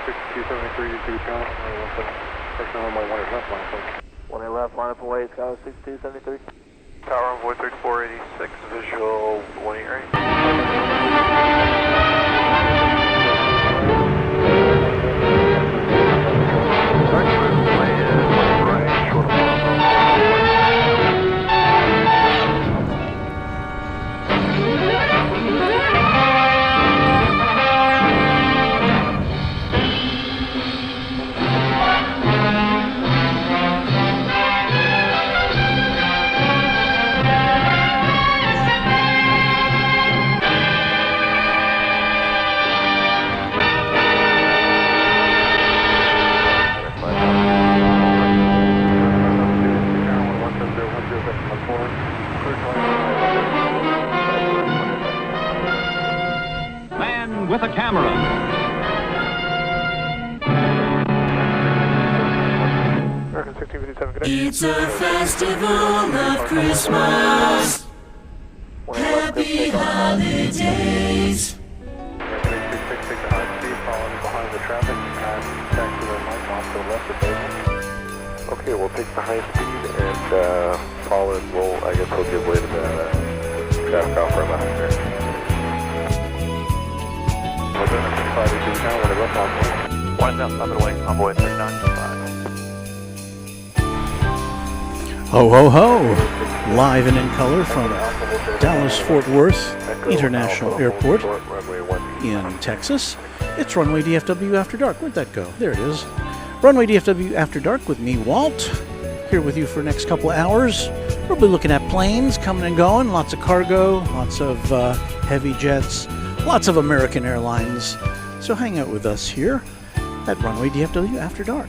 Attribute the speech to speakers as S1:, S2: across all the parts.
S1: 6273, you see channel. First runway 18 left, line up.
S2: 18 left, line up and wait, Sky 6273.
S1: Tower Envoy 3486, visual 18 right.
S3: Man with a camera.
S4: It's a festival of Christmas. Happy holidays.
S1: Okay, we'll take the high speed and follow and we'll, I guess we'll give way to the traffic off right behind there. We're going to 582 now, we're going to go top. 1 up and away, envoy 3925.
S5: Ho, ho, ho! Live and in color from Dallas-Fort Worth International Airport in Texas. It's Runway DFW After Dark. Where'd that go? There it is. Runway DFW After Dark with me, Walt. Here with you for the next couple of hours. We'll be looking at planes coming and going. Lots of cargo, lots of heavy jets, lots of American Airlines. So hang out with us here at Runway DFW After Dark.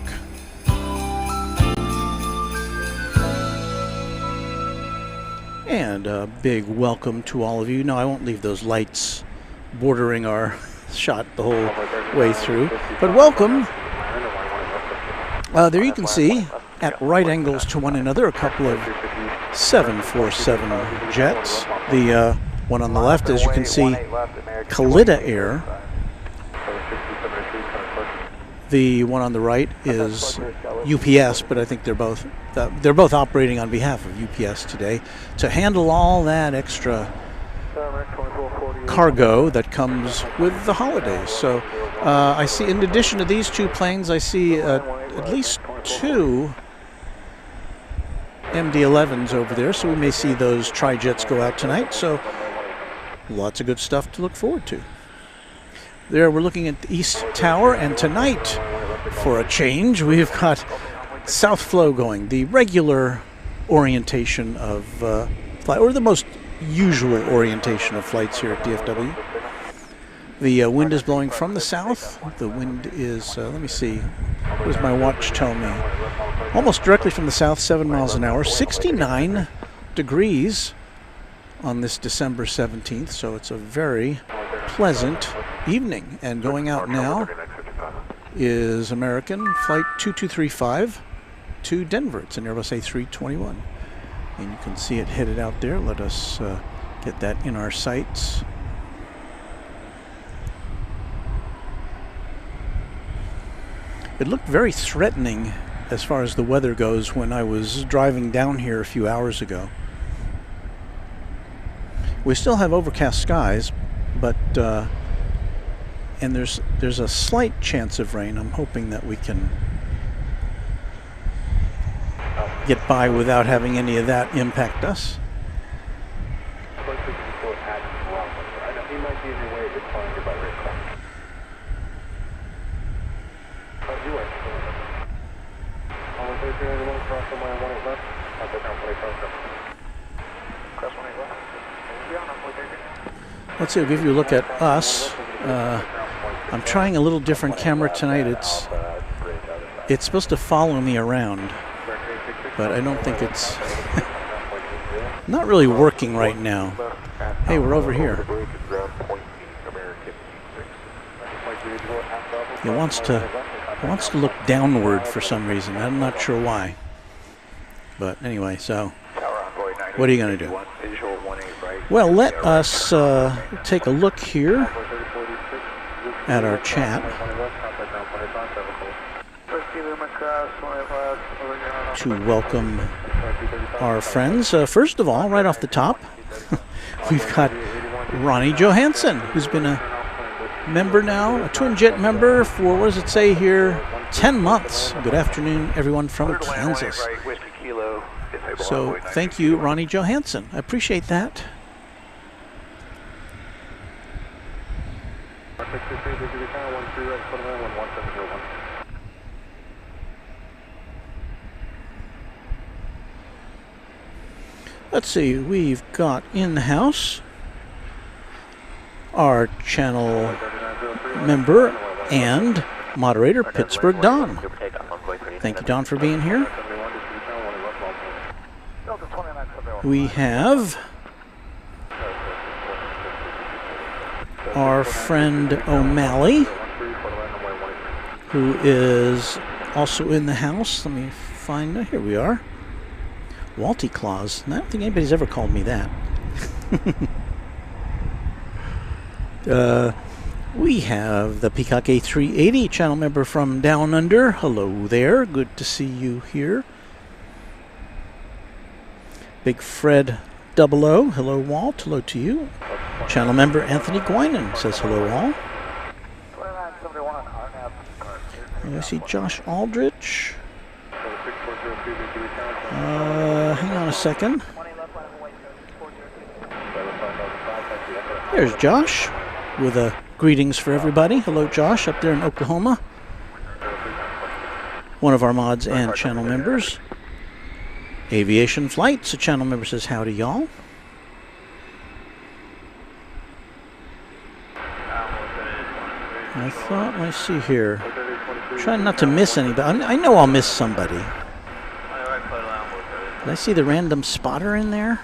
S5: And a big welcome to all of you. Now, I won't leave those lights bordering our shot the whole way through, but welcome. There you can see, at right angles to one another, a couple of 747 jets. The one on the left, as you can see, Kalitta Air. The one on the right is UPS, but I think they're both operating on behalf of UPS today to handle all that extra cargo that comes with the holidays. So I see, in addition to these two planes, I see at least two MD-11s over there, so we may see those tri-jets go out tonight. So lots of good stuff to look forward to. There we're looking at the East Tower, and tonight, for a change, we've got South Flow going, the regular orientation of flight, or the most usual orientation of flights here at DFW. The wind is blowing from the south. The wind is, let me see, what does my watch tell me? Almost directly from the south, 7 miles an hour, 69 degrees on this December 17th, so it's a very pleasant evening. And going out now is American Flight 2235 to Denver. It's an Airbus A321. And you can see it headed out there. Let us get that in our sights. It looked very threatening as far as the weather goes when I was driving down here a few hours ago. We still have overcast skies, but and there's a slight chance of rain. I'm hoping that we can get by without having any of that impact us. Let's see, I'll give you a look at us. I'm trying a little different camera tonight. It's supposed to follow me around, but I don't think it's not really working right now. Hey, we're over here. It wants to look downward for some reason. I'm not sure why. But anyway, so what are you going to do? Well, let us take a look here at our chat. to welcome our friends. First of all, right off the top, we've got Ronnie Johansson, who's been a member now, a Twin Jet member for, what does it say here, 10 months. Good afternoon, everyone from Kansas. So thank you, Ronnie Johansson. I appreciate that. Let's see, we've got in the house our channel member and moderator, Pittsburgh Don. Thank you, Don, for being here. We have our friend O'Malley, who is also in the house. Let me find, here we are. Walty Claus. I don't think anybody's ever called me that. We have the Peacock A380 channel member from Down Under. Hello there. Good to see you here. Big Fred 00. Hello, Walt. Hello to you. Channel member Anthony Guinan says hello, all. I see Josh Aldrich. Hang on a second. There's Josh with a greetings for everybody. Hello, Josh, up there in Oklahoma. One of our mods and channel members. Aviation Flights, a channel member says howdy, y'all. I thought, let's see here. Trying not to miss anybody. I know I'll miss somebody. Did I see the random spotter in there?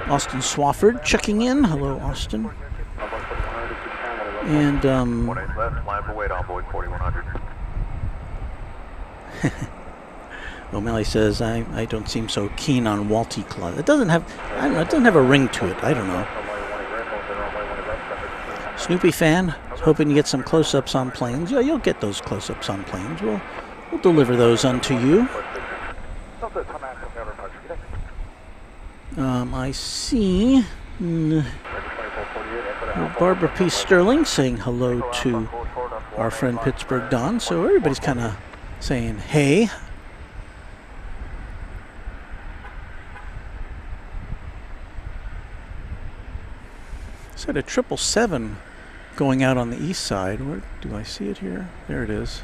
S5: Austin Swafford checking in. Hello, Austin. And O'Malley says I don't seem so keen on Walty Claus. It doesn't have, I don't know, it doesn't have a ring to it. I don't know. Snoopy fan, hoping to get some close-ups on planes. Yeah, you'll get those close-ups on planes. We'll deliver those unto you. I see Barbara P. Sterling saying hello to our friend Pittsburgh Don. So everybody's kind of saying hey. It's at a 777 going out on the east side. Where do I see it here? There it is.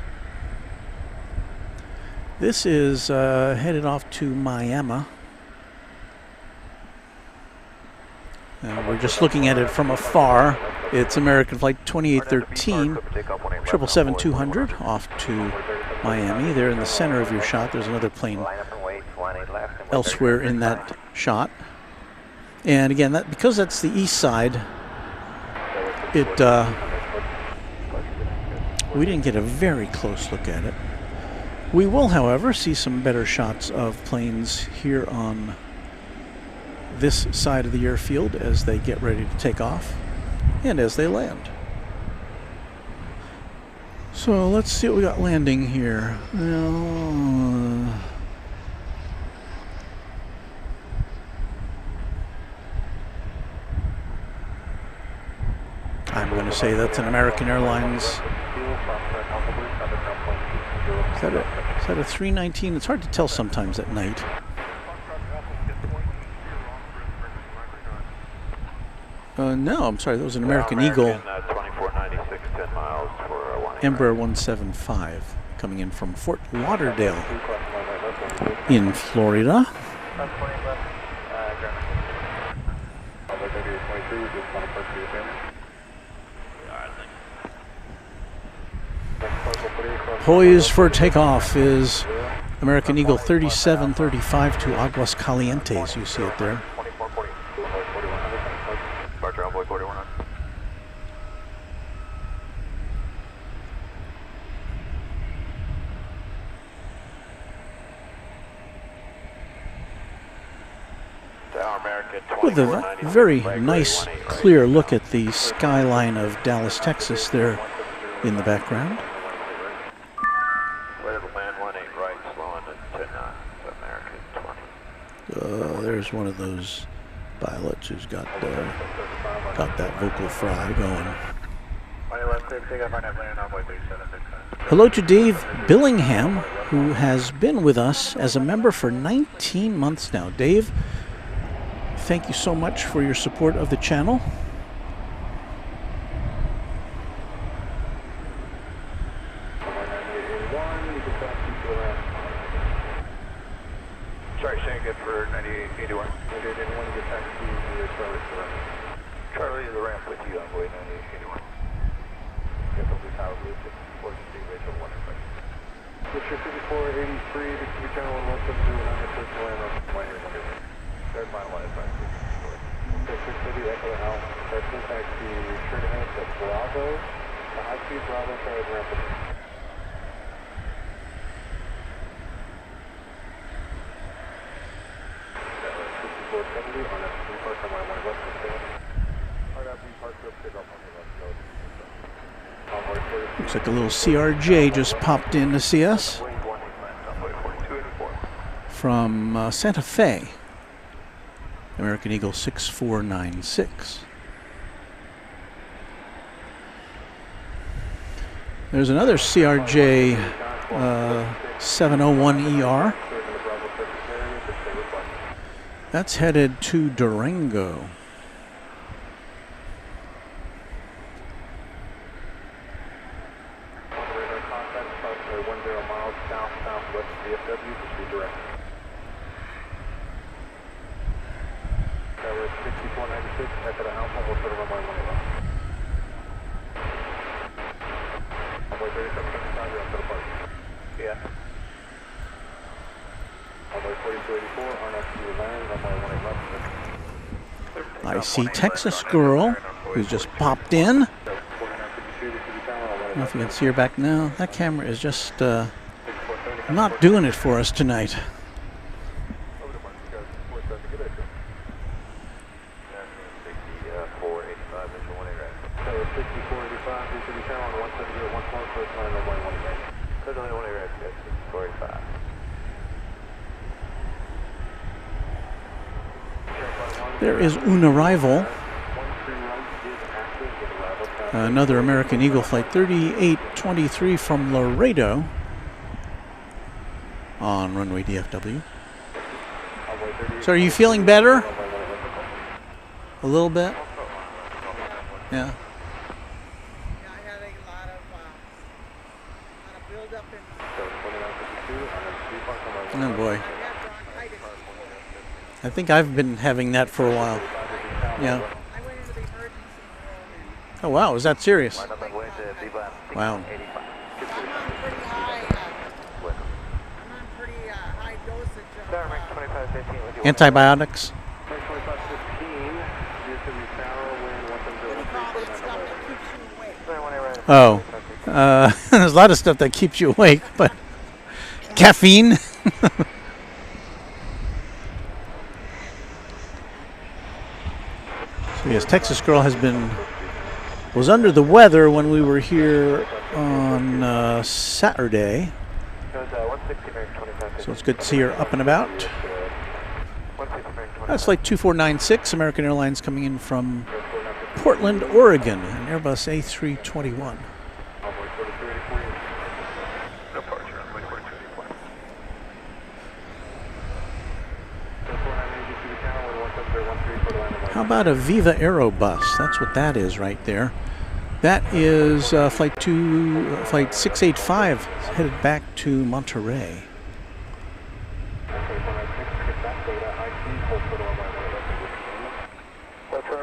S5: This is headed off to Miami. And we're just looking at it from afar. It's American Flight 2813, 777-200 off to Miami. There in the center of your shot, there's another plane elsewhere in that shot. And again, because that's the east side, we didn't get a very close look at it. We will, however, see some better shots of planes here on this side of the airfield as they get ready to take off and as they land. So let's see what we got landing here. I'm going to say that's an American Airlines. Is that a 319? It's hard to tell sometimes at night. No, I'm sorry, that was an American Eagle.
S1: 2496, 10 miles for
S5: Embraer 175 coming in from Fort Lauderdale in Florida. Poised for takeoff is American Eagle 3735 to Aguas Calientes. You see it there. with a very nice, clear look at the skyline of Dallas, Texas there in the background. There's one of those pilots who's got that vocal fry going. Hello to Dave Billingham, who has been with us as a member for 19 months now. Dave, thank you so much for your support of the channel.
S1: Sorry, Shane, good for 9881. Charlie, the ramp with you, envoy 9881. DFW Tower Blue, 64C, Rachel 1. Picture 5483, DFW Channel 117, and I'm first land on third finalized by 6 City, Echo House, first taxi, return ahead to Bravo, the high speed Bravo, sorry, ramp. 470 on a free park on my one west of
S5: Looks like a little CRJ just popped in to see us from Santa Fe. American Eagle 6496. There's another CRJ 701ER. That's headed to Durango. I see Texas Girl, who's just popped in. I don't know if you can see her back now. That camera is just not doing it for us tonight. There is un arrival. Another American Eagle flight 3823 from Laredo on runway DFW. So are you feeling better? A little bit? Yeah.
S6: I had a lot of build-up in
S5: Oh boy. I think I've been having that for a while. Yeah.
S6: I went into the emergency room.
S5: Oh wow, is that serious? Wow.
S6: I'm on pretty high dosage of
S5: Antibiotics? Oh. There's a lot of stuff that keeps you awake, but caffeine? So yes, Texas Girl was under the weather when we were here on Saturday. So it's good to see her up and about. That's flight 2496, American Airlines coming in from Portland, Oregon, an Airbus A321. How about a Viva Aerobus? That's what that is right there. That is flight 685 headed back to Monterey.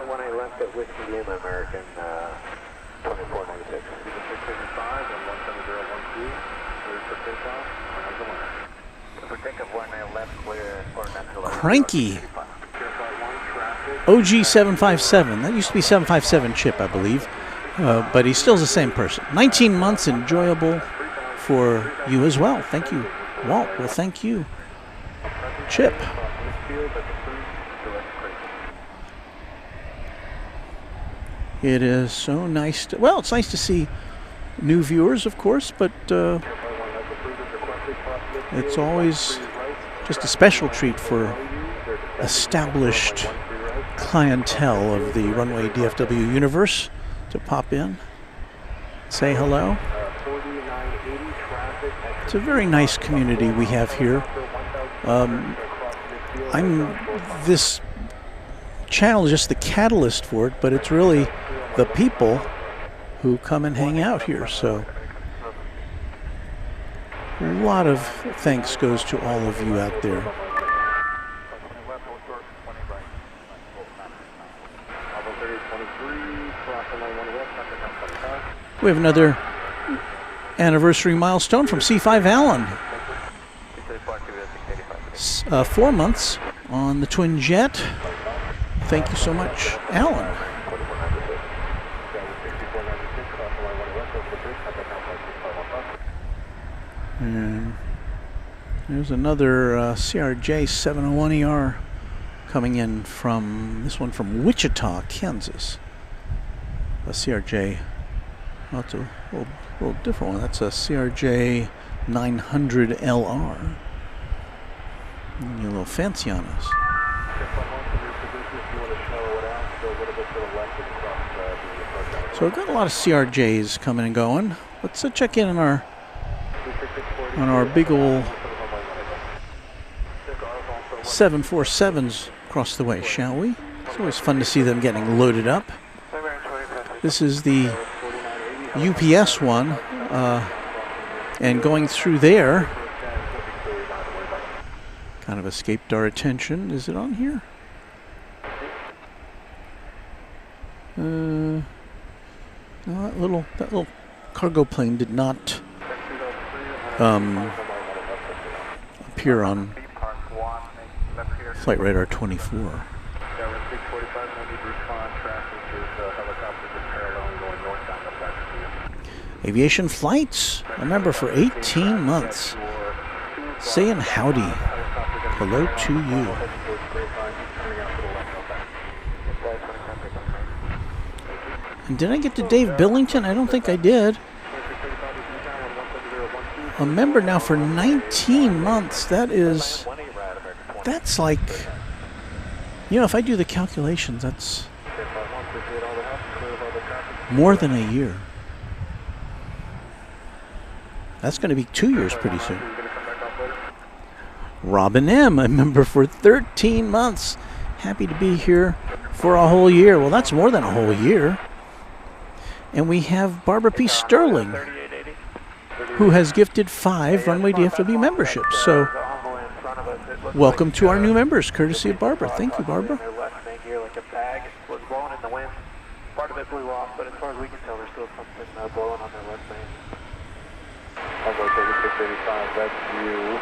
S1: When I left at Whiskey Lima, American 2496.
S5: Cranky. OG 757. That used to be 757 Chip, I believe. But he's still the same person. 19 months, enjoyable for you as well. Thank you, Walt. Well, thank you, Chip. It is so nice to, well, it's nice to see new viewers, of course, but it's always just a special treat for established clientele of the Runway DFW universe to pop in, say hello. It's a very nice community we have here. This channel is just the catalyst for it, but it's really the people who come and hang out here. So a lot of thanks goes to all of you out there. We have another anniversary milestone from C5 Allen. 4 months on the twin jet. Thank you so much, Alan. And there's another CRJ 701ER coming in from, this one from Wichita, Kansas. A CRJ, well, it's a little different one. That's a CRJ 900LR. A little fancy on us. So we've got a lot of CRJs coming and going. Let's check in on our big old 747s across the way, shall we? It's always fun to see them getting loaded up. This is the UPS one, and going through there kind of escaped our attention. Is it on here? No, that little cargo plane did not appear on Flight Radar 24. Aviation flights, remember, for 18 months. Saying howdy. Hello to you. And did I get to Dave Billington? I don't think I did. A member now for 19 months. That's like, you know, if I do the calculations, that's more than a year. That's going to be 2 years pretty soon. Robin M., a member for 13 months. Happy to be here for a whole year. Well, that's more than a whole year. And we have Barbara P. Sterling, who has gifted 5 Runway DFW memberships. So, welcome to our new members, courtesy of Barbara. Thank you, Barbara.
S6: Part of it blew off, but as far as we can tell, there's still something blowing on their left main.
S1: I'll go 3685, that's you.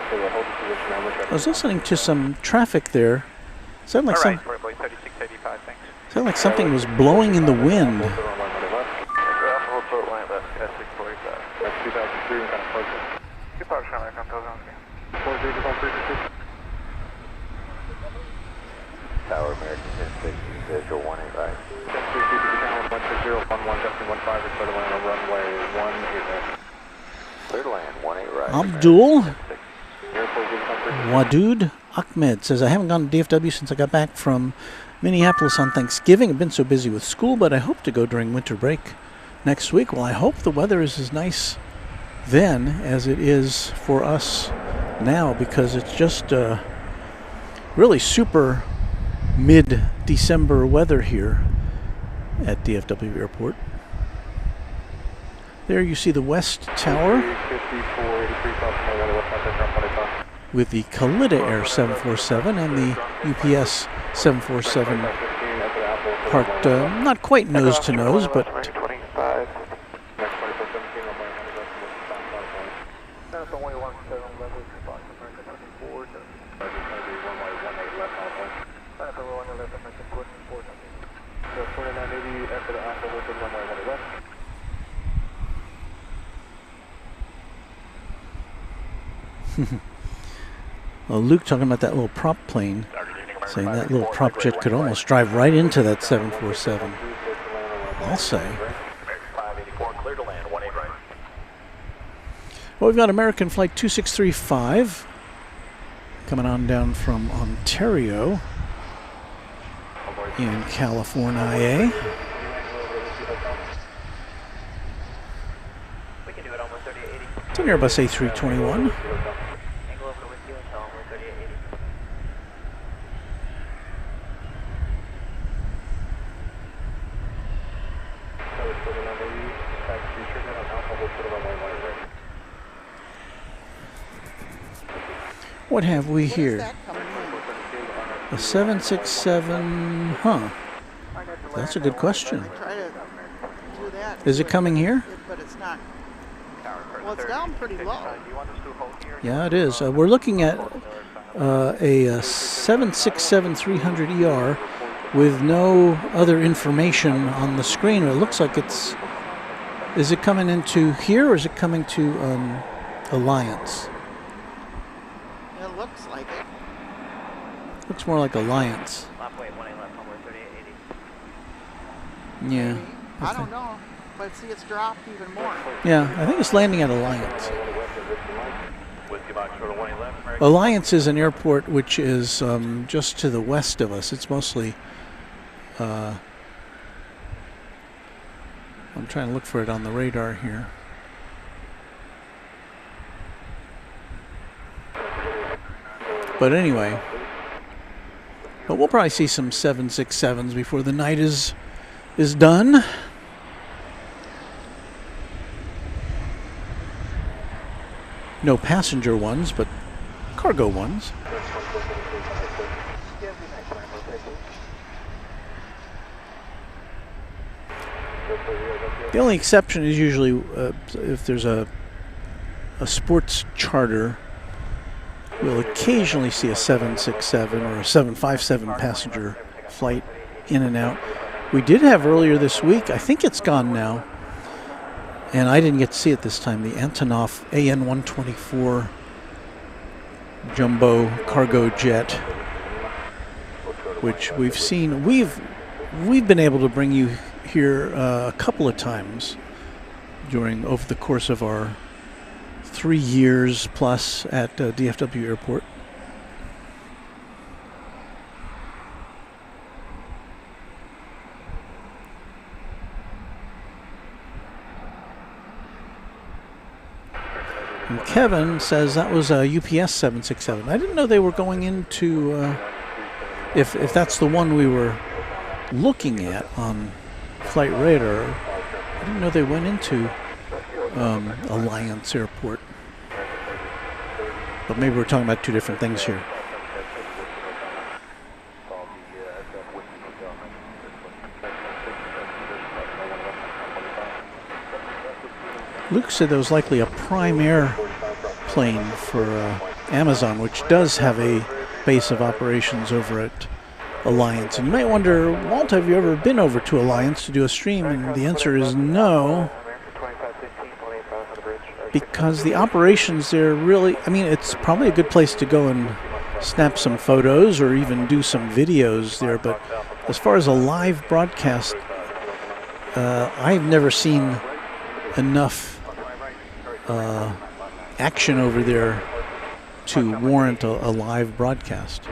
S1: So hold the position on which
S5: I was listening to some traffic there. Sounded like some.
S6: 3685, thanks.
S5: Sounded like something was blowing in the wind.
S1: That's 2003, kind of closer. Tower American 1060, visual 18 right. 1060, 1115, clear to land on runway 18 right. Clear to land 18 right.
S5: Abdul Wadud Ahmed says, I haven't gone to DFW since I got back from Minneapolis on Thanksgiving. I've been so busy with school, but I hope to go during winter break next week. Well, I hope the weather is as nice then as it is for us now, because it's just really super mid-December weather here at DFW Airport. There you see the West Tower with the Kalida Air 747 and the UPS 747 parked not quite nose to nose, but Well, Luke talking about that little prop plane, saying that little prop jet could almost drive right into that 747. I'll say. Well, we've got American Flight 2635 coming on down from Ontario in California. It's an Airbus A321. What have we here? A 767, huh? That's a good question. Is it coming here?
S7: But it's not. Well, it's down pretty low.
S5: Yeah, it is. We're looking at a 767-300ER with no other information on the screen. It looks like it's... Is it coming into here or is it coming to Alliance?
S7: It looks like it.
S5: Looks more like Alliance. Yeah.
S7: I don't know. But see, it's dropped even more.
S5: Yeah, I think it's landing at Alliance. Alliance is an airport which is just to the west of us. It's mostly... I'm trying to look for it on the radar here. But anyway, but we'll probably see some 767s before the night is done. No passenger ones, but cargo ones. The only exception is usually if there's a sports charter, you'll occasionally see a 767 or a 757 passenger flight in and out. We did have earlier this week, I think it's gone now, and I didn't get to see it this time, the Antonov AN-124 jumbo cargo jet, which we've seen. We've been able to bring you here a couple of times over the course of our 3 years plus at DFW Airport. And Kevin says that was a UPS 767. I didn't know they were going into, if that's the one we were looking at on Flight Radar, I didn't know they went into Alliance Airport. But maybe we're talking about two different things here. Luke said there was likely a Prime Air plane for Amazon, which does have a base of operations over at Alliance. And you might wonder, Walt, have you ever been over to Alliance to do a stream? And the answer is no, because the operations there really, I mean, it's probably a good place to go and snap some photos or even do some videos there, but as far as a live broadcast, I've never seen enough action over there to warrant a live broadcast.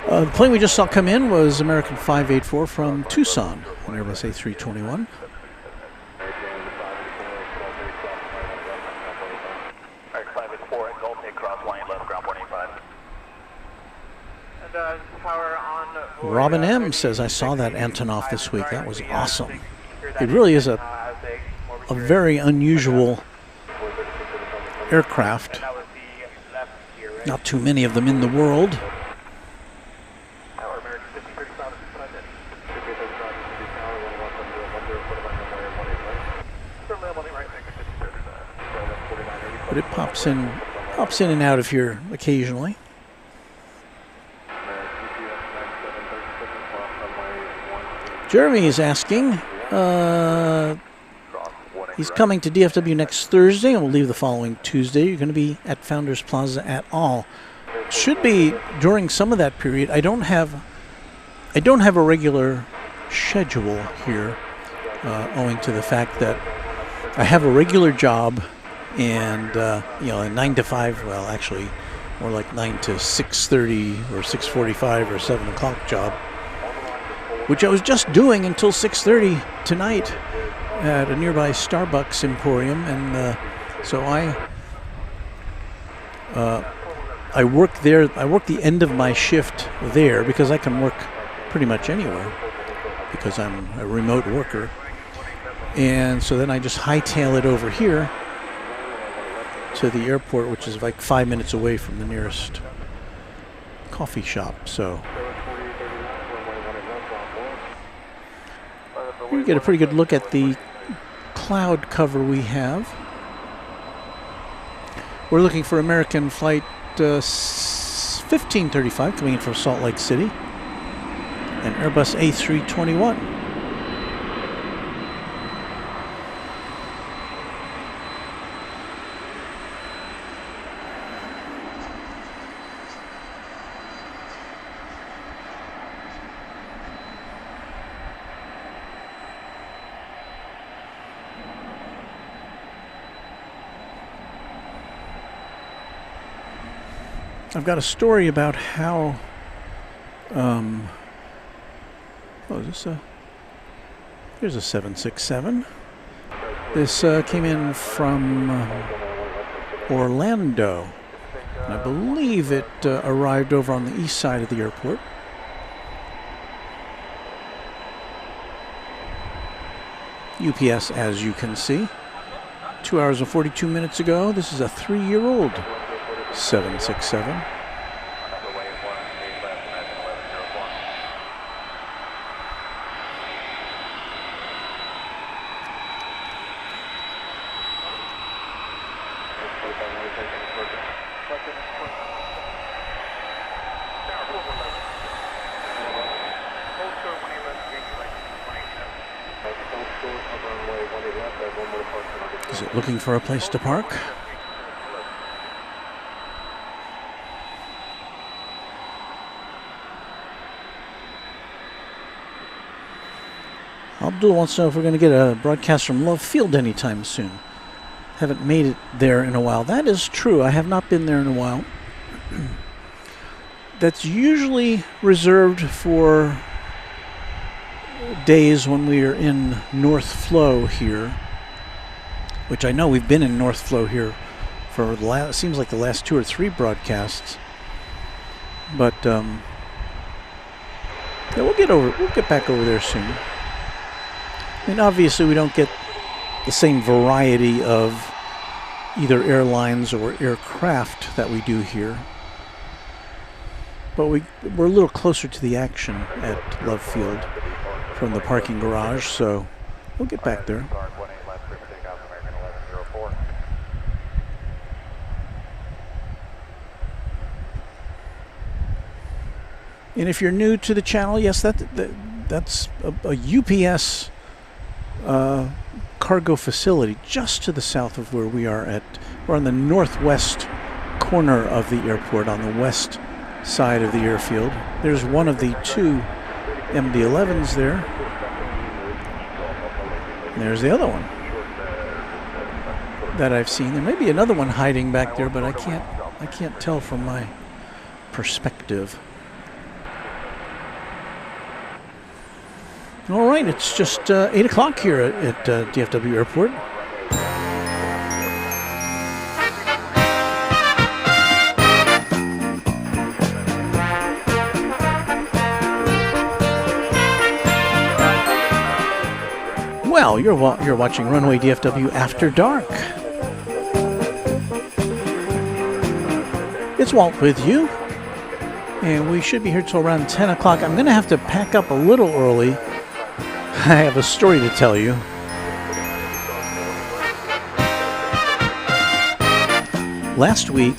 S5: The plane we just saw come in was American 584 from Tucson, an Airbus A321. Robin M. says, I saw that Antonov this week. That was awesome. It really is a very unusual aircraft. Not too many of them in the world. But it pops in and out of here occasionally. Jeremy is asking, He's coming to DFW next Thursday and will leave the following Tuesday. You're going to be at Founders Plaza at all. Should be during some of that period. I don't have a regular schedule here, owing to the fact that I have a regular job and a 9 to 5. Well, actually, more like 9 to 6:30 or 6:45 or 7 o'clock job, which I was just doing until 6:30 tonight at a nearby Starbucks Emporium, and so I work there. I work the end of my shift there because I can work pretty much anywhere because I'm a remote worker, and so then I just hightail it over here to the airport, which is like 5 minutes away from the nearest coffee shop. So we get a pretty good look at the cloud cover we have. We're looking for American flight 1535 coming in from Salt Lake City, and Airbus A321. I've got a story about how, here's a 767. This came in from Orlando. And I believe it arrived over on the east side of the airport. UPS, as you can see. 2 hours and 42 minutes ago. This is a 3-year-old 767. Is it looking for a place to park? Abdul wants to know if we're going to get a broadcast from Love Field anytime soon. Haven't made it there in a while. That is true. I have not been there in a while. That's usually reserved for days when we are in North Flow here, which I know we've been in North Flow here for it seems like the last 2 or 3 broadcasts. But yeah, we'll get back over there soon. I mean, obviously we don't get the same variety of either airlines or aircraft that we do here. But we're a little closer to the action at Love Field from the parking garage, so we'll get back there. And if you're new to the channel, yes, that's a UPS cargo facility just to the south of where we are at. We're on the northwest corner of the airport, on the west side of the airfield. There's one of the 2 MD-11s there. And there's the other one that I've seen. There may be another one hiding back there, but I can't tell from my perspective. All right, it's just 8 o'clock here at DFW Airport. Well, you're watching Runway DFW After Dark. It's Walt with you, and we should be here till around 10 o'clock. I'm going to have to pack up a little early. I have a story to tell you. Last week,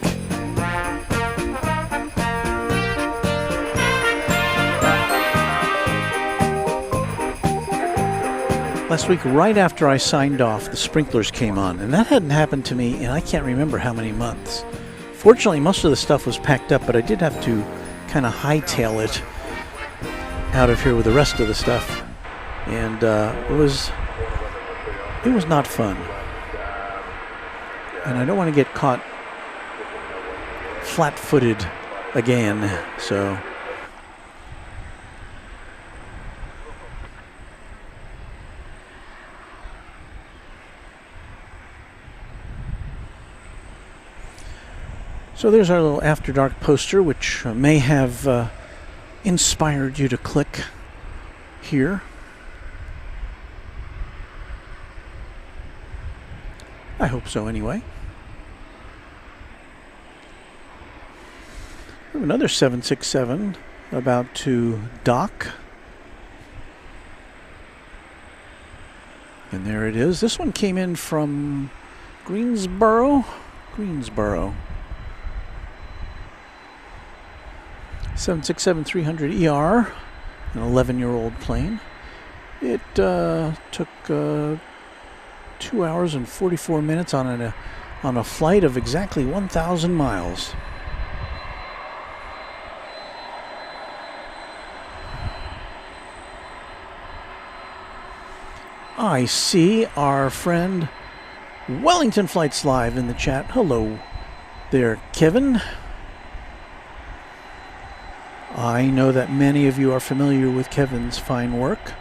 S5: Last week, right after I signed off, the sprinklers came on, and that hadn't happened to me in I can't remember how many months. Fortunately, most of the stuff was packed up, but I did have to kind of hightail it out of here with the rest of the stuff, and it was not fun. And I don't want to get caught flat-footed again, so. So there's our little After Dark poster, which may have inspired you to click here. I hope so anyway. We have another 767 about to dock. And there it is. This one came in from Greensboro. 767-300ER, an 11-year-old plane. It took 2 hours and 44 minutes on a flight of exactly 1,000 miles. I see our friend Wellington Flights Live in the chat. Hello there, Kevin. I know that many of you are familiar with Kevin's fine work.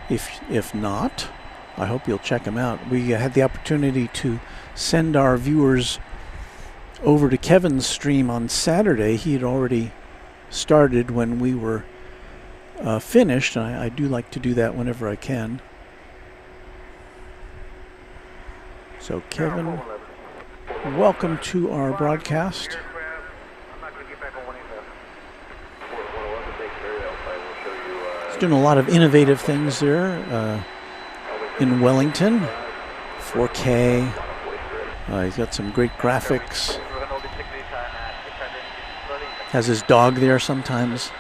S5: If not, I hope you'll check him out. We had the opportunity to send our viewers over to Kevin's stream on Saturday. He had already started when we were finished. I do like to do that whenever I can. So Kevin, welcome to our broadcast. He's doing a lot of innovative things there in Wellington. 4K. He's got some great graphics. Has his dog there sometimes.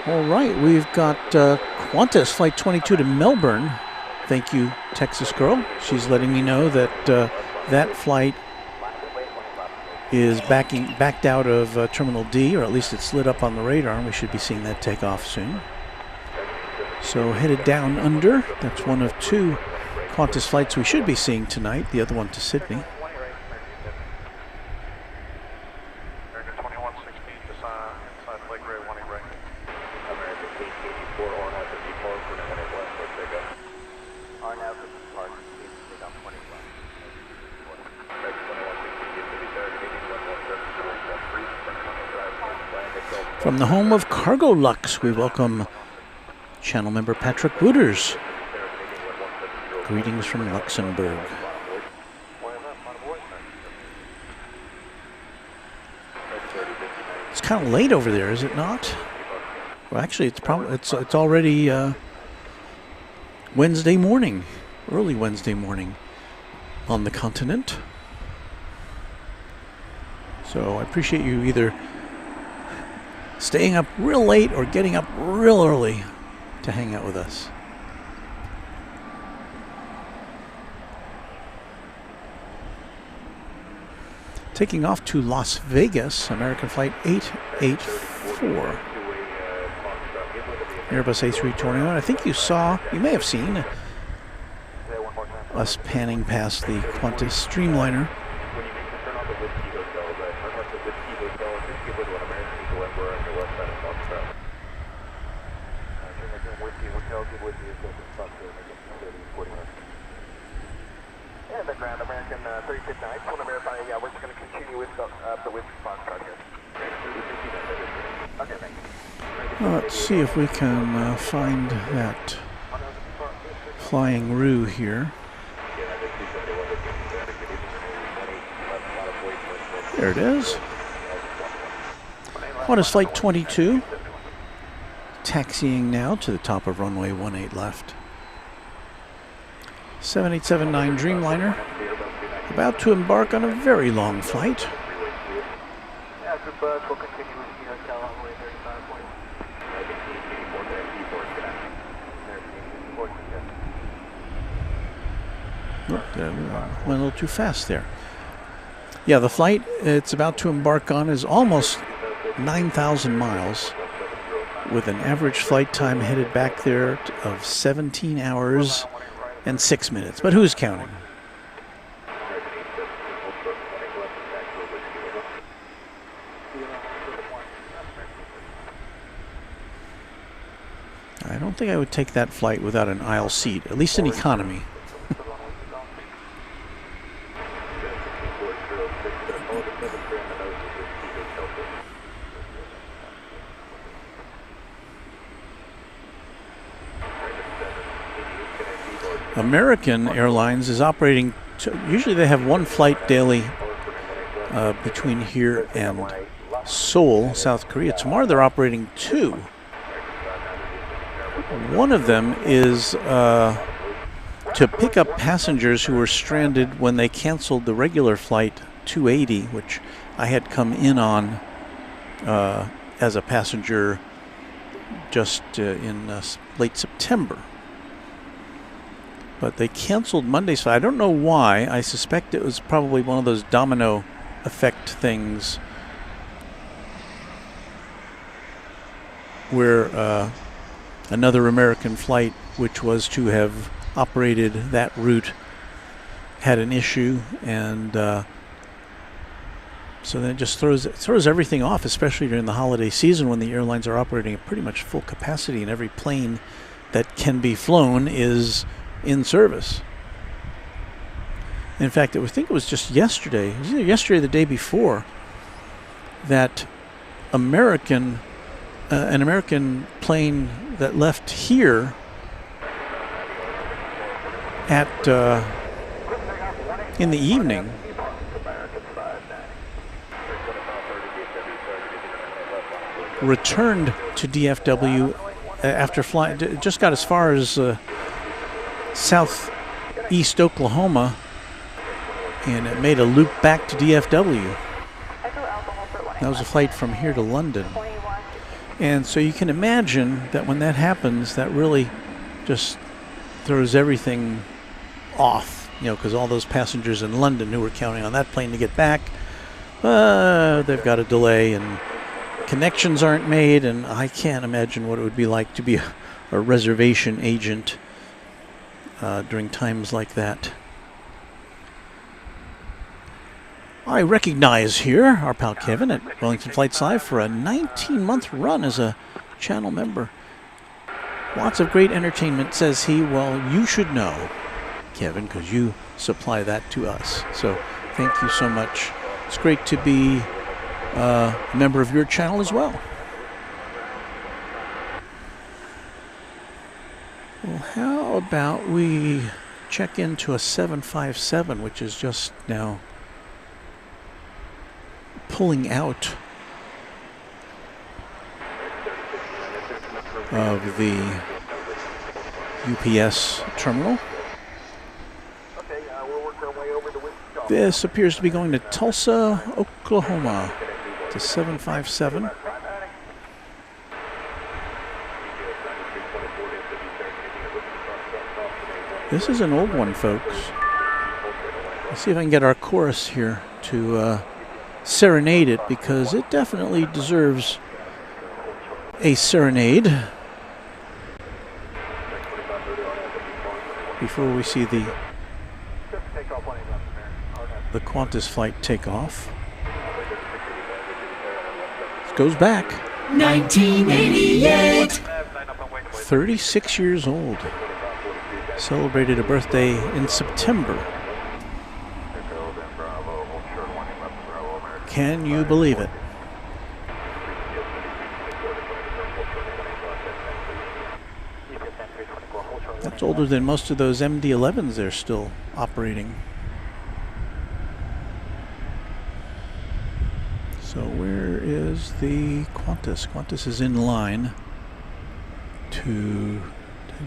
S5: All right, we've got Qantas Flight 22 to Melbourne. Thank you, Texas Girl. She's letting me know that that flight is backed out of Terminal D, or at least it's lit up on the radar, and we should be seeing that take off soon. So headed down under. That's one of 2 Qantas flights we should be seeing tonight, the other one to Sydney. From the home of Cargo Lux, we welcome channel member Patrick Wooters. Greetings from Luxembourg. It's kind of late over there, is it not? Well, actually, it's already Wednesday morning, early Wednesday morning on the continent. So I appreciate you either staying up real late or getting up real early to hang out with us. Taking off to Las Vegas, American Flight 884. Airbus A321. I think you may have seen us panning past the Qantas Dreamliner. Let's see if we can find that flying roux here. There it is. Qantas Flight 22. Taxiing now to the top of runway 18 left. 7879 Dreamliner. About to embark on a very long flight. Oh, went a little too fast there. Yeah, the flight it's about to embark on is almost 9,000 miles, with an average flight time headed back there of 17 hours and 6 minutes. But who's counting? I don't think I would take that flight without an aisle seat, at least in economy. American Airlines is operating, usually they have one flight daily between here and Seoul, South Korea. Tomorrow they're operating 2. One of them is to pick up passengers who were stranded when they canceled the regular flight 280, which I had come in on as a passenger just in late September. But they canceled Monday's flight. I don't know why. I suspect it was probably one of those domino effect things where another American flight, which was to have operated that route, had an issue, and so then it just throws everything off, especially during the holiday season when the airlines are operating at pretty much full capacity and every plane that can be flown is in service. In fact, I think it was just yesterday, it was either yesterday or the day before, that an American plane that left here at in the evening returned to DFW after flying, just got as far as southeast Oklahoma, and it made a loop back to DFW. That was a flight from here to London. And so you can imagine that when that happens, that really just throws everything off, because all those passengers in London who were counting on that plane to get back, they've got a delay and connections aren't made, and I can't imagine what it would be like to be a reservation agent during times like that. I recognize here our pal Kevin at Wellington Flights Live for a 19-month run as a channel member. Lots of great entertainment, says he. Well, you should know, Kevin, because you supply that to us. So thank you so much. It's great to be a member of your channel as well. Well, how about we check into a 757, which is just now pulling out of the UPS terminal. This appears to be going to Tulsa, Oklahoma, to 757. This is an old one, folks. Let's see if I can get our chorus here to serenade it, because it definitely deserves a serenade. Before we see the Qantas flight take off. It goes back.
S4: 1988.
S5: 36 years old. Celebrated a birthday in September. Can you believe it? That's older than most of those MD-11s they're still operating. So where is the Qantas? Qantas is in line to,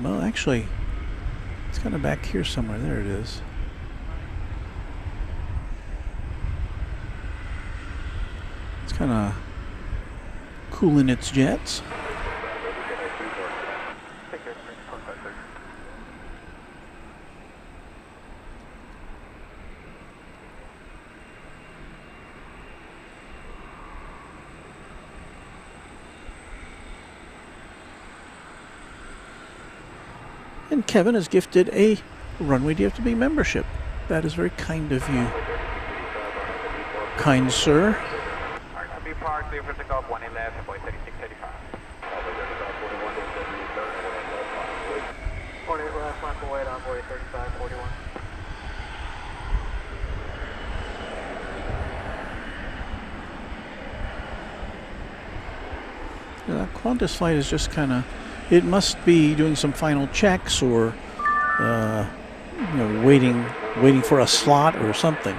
S5: well, actually, it's kind of back here somewhere. There it is. It's kind of cooling its jets. And Kevin has gifted a Runway DFW membership. That is very kind of you. Kind sir.
S6: Be parked, clear for takeoff, 1 left, boy 3635. 48 left, line for wait, envoy 3541.
S5: That Qantas flight is just kind of, it must be doing some final checks or, you know, waiting for a slot or something.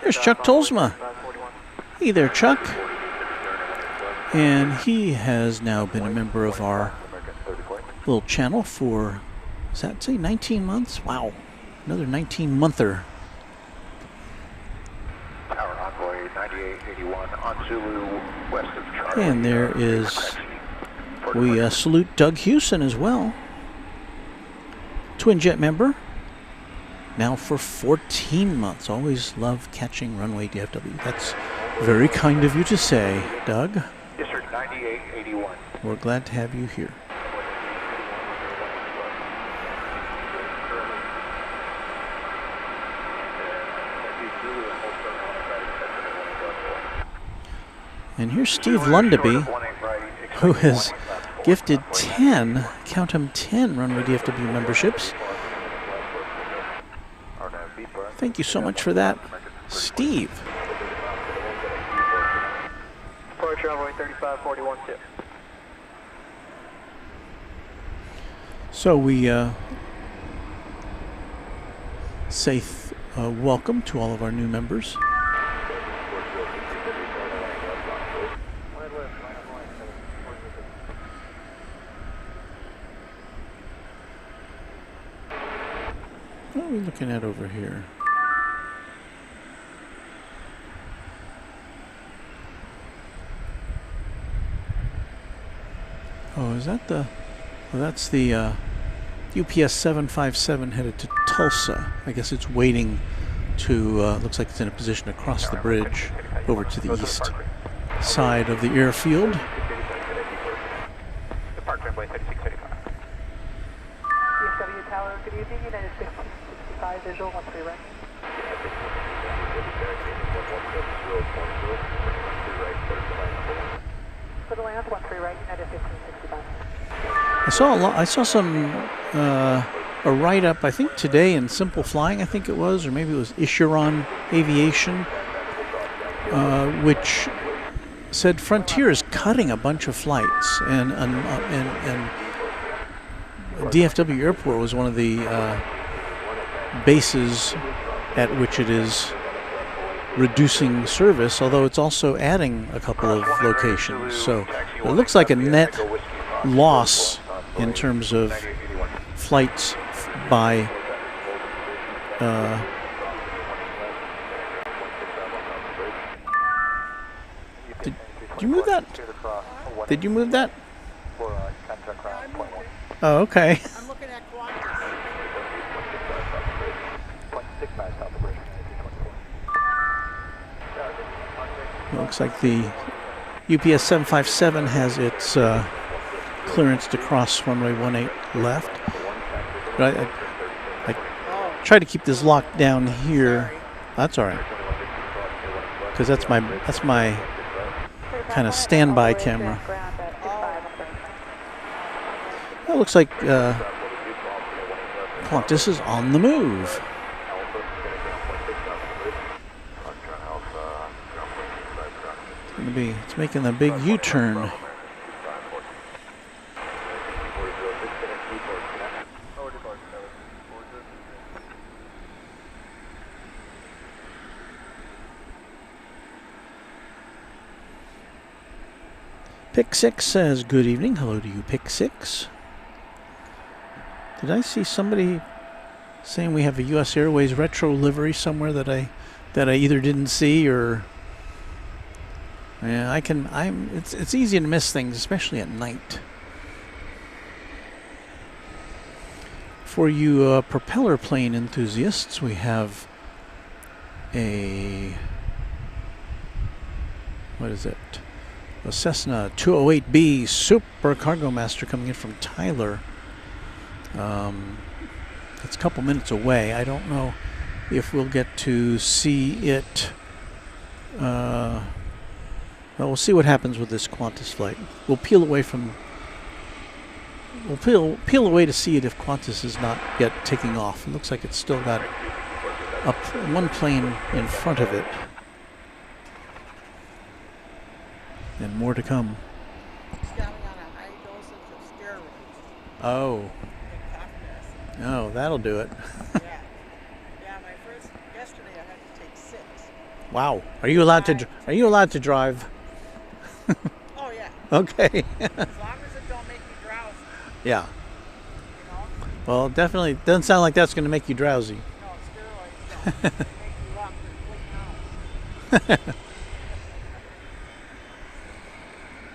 S5: There's Chuck Tolsma. Hey there, Chuck. And he has now been a member of our little channel for, does that say 19 months? Wow, another 19-monther.
S1: Tower Envoy 9881 on Zulu, west of Charlie.
S5: And there is, we salute Doug Hewson as well. Twin Jet member. Now for 14 months. Always love catching Runway DFW. That's very kind of you to say, Doug.
S1: Yes, sir, 9881.
S5: We're glad to have you here. And here's Steve Lundaby, who has gifted 10, count them, 10 Runway DFW memberships. Thank you so much for that, Steve.
S6: Departure envoy 3541 tip.
S5: So we say welcome to all of our new members. What are we looking at over here? Oh, is that the... Well, that's the UPS 757 headed to Tulsa. I guess it's waiting to... looks like it's in a position to cross the bridge over to the east side of the airfield.
S6: Departure envoy 3635.
S7: DFW Tower, good evening. United 1565 visual, 13 right. For the land, 13 right, United 1565.
S5: I saw some a write-up, I think today in Simple Flying, I think it was, or maybe it was Ishiron Aviation, which said Frontier is cutting a bunch of flights, and DFW Airport was one of the bases at which it is reducing service, although it's also adding a couple of locations. So it looks like a net loss in terms of flights by did you move that? Did you move that? Oh, okay.
S7: I'm looking at Quantas.
S5: Looks like the UPS 757 has its clearance to cross runway 18 left. But I try to keep this locked down here. That's all right, because that's my kind of standby camera. It looks like Qantas is on the move. It's making a big U-turn. Pick 6 says, good evening. Hello to you, Pick 6. Did I see somebody saying we have a U.S. Airways retro livery somewhere that I either didn't see or... Yeah, it's easy to miss things, especially at night. For you propeller plane enthusiasts, we have a, what is it? A Cessna 208B Super Cargo Master coming in from Tyler. It's a couple minutes away. I don't know if we'll get to see it. Well, we'll see what happens with this Qantas flight. We'll peel away from. We'll peel away to see it if Qantas is not yet taking off. It looks like it's still got one plane in front of it, and more to come.
S7: It's got me on a high dosage of steroids.
S5: Oh. Oh, that'll do it.
S7: Yeah. Yeah, yesterday I had to take 6.
S5: Wow. Are you allowed to drive?
S7: Oh yeah.
S5: Okay.
S7: As long as it don't make me drowsy,
S5: Yeah.
S7: you know?
S5: Well, definitely doesn't sound like that's going to make you drowsy.
S7: No, steroids don't. They make you walk for 3 hours. And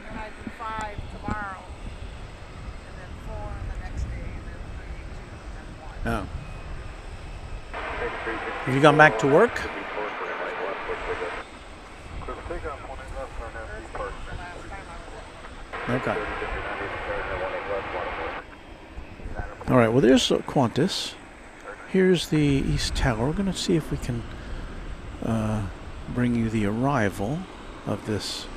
S7: then I do 5 tomorrow, and then 4 the next day, and then 3, 2, and then 1.
S5: Oh. Have you gone back to work? Okay. All right, well, there's Qantas. Here's the East Tower. We're going to see if we can bring you the arrival of this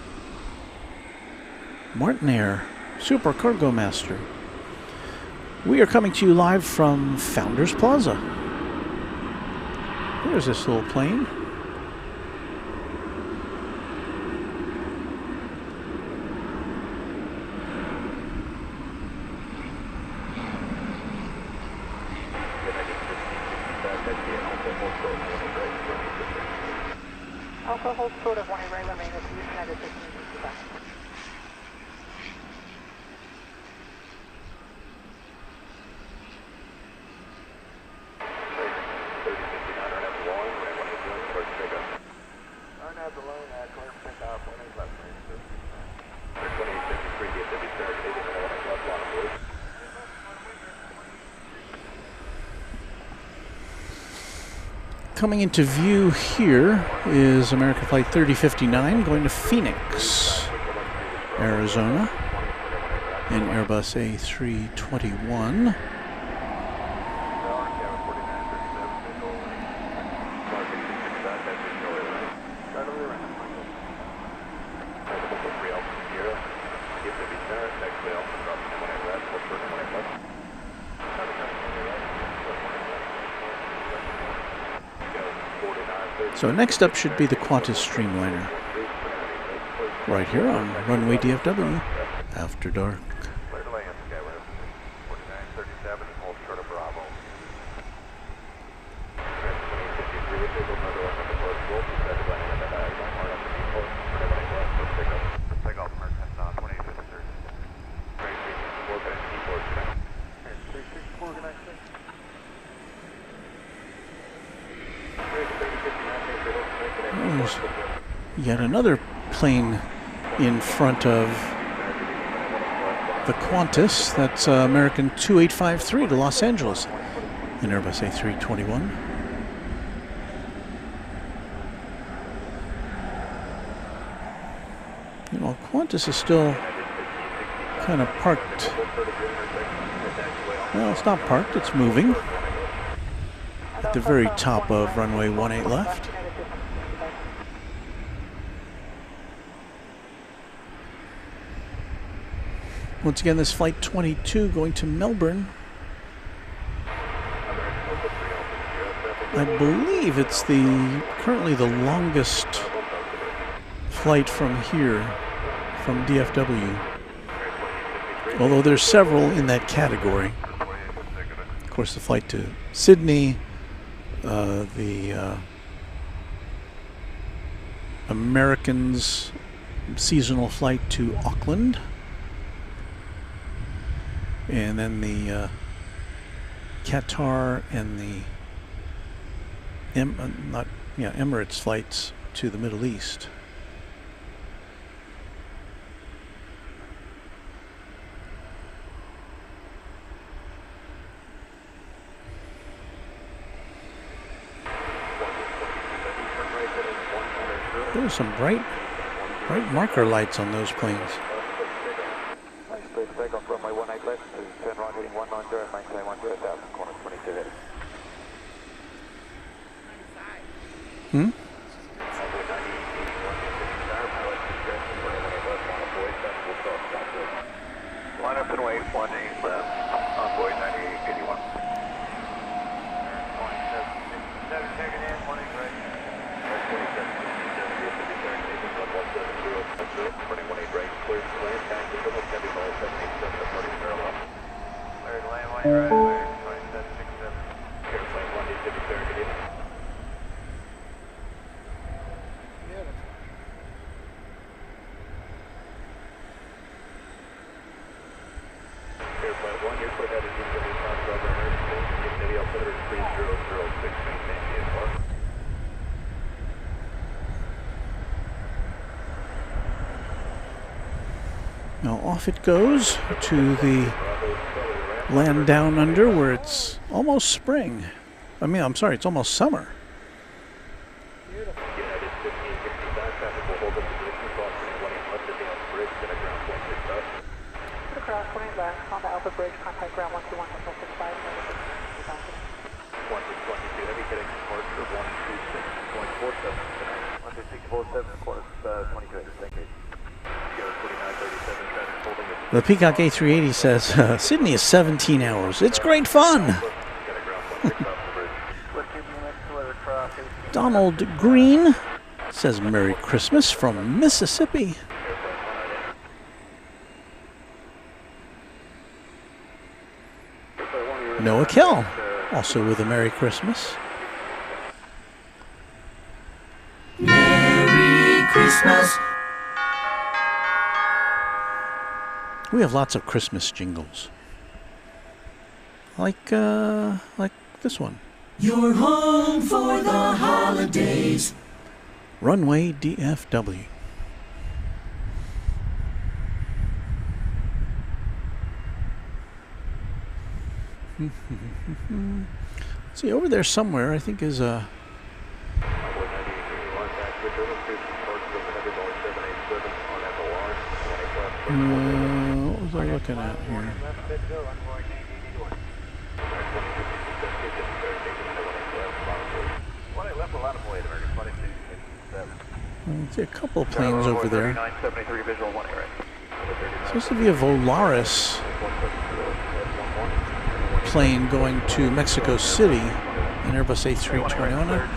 S5: Martinair Super Cargo Master. We are coming to you live from Founders Plaza. There's this little plane.
S6: Alpha hold short of 1 right remain at the United 15 back.
S5: Coming into view here is American Flight 3059 going to Phoenix, Arizona, in Airbus A321. So next up should be the Quantas Dreamliner, right here on Runway DFW, after dark. There's yet another plane in front of the Qantas. That's American 2853 to Los Angeles, an Airbus A321. You know, Qantas is still kind of parked. Well, it's not parked, it's moving. At the very top of runway 18 left. Once again, this flight 22 going to Melbourne. I believe it's currently the longest flight from here, from DFW. Although there's several in that category. Of course, the flight to Sydney, the Americans' seasonal flight to Auckland, and then the Qatar and the Emirates flights to the Middle East. There's some bright marker lights on those planes.
S6: Nice, please take off runway 18 left to turn right heading 190 and maintain 10,000, corner 22 heading.
S5: Hmm?
S1: Line up and wait, 18 left, envoy 9881. 27 taking in, 1 right. 21 right, clear to land, time to double, heavy ball, 787, departing parallel. Clear to land, 1 right, clear, 2767. Airplane 180 good evening. Airplane 1, your clear headed DFW Founders Plaza, Airways, Navy altimeter 3006, maintain VFR.
S5: Now off it goes to the land down under where it's almost spring. I'm sorry, it's almost summer.
S1: United 1565, traffic will hold up the distance, off 20 left to down bridge, get a ground 165.
S2: Across 20 left, on the Alpha Bridge, contact ground 121, 165,
S1: 1622, heavy heading departure 126.47 tonight.
S6: 164.7, corner 22 heading, thank you.
S5: The Peacock A380 says, Sydney is 17 hours. It's great fun. Donald Green says, Merry Christmas from Mississippi. Noah Kell, also with a Merry Christmas.
S4: Merry Christmas.
S5: We have lots of Christmas jingles, like this one.
S4: You're home for the holidays.
S5: Runway DFW. See, over there somewhere, I think is a. What was I looking at here? I see a couple of planes over there. Supposed to be a Volaris plane going to Mexico City, an Airbus A320.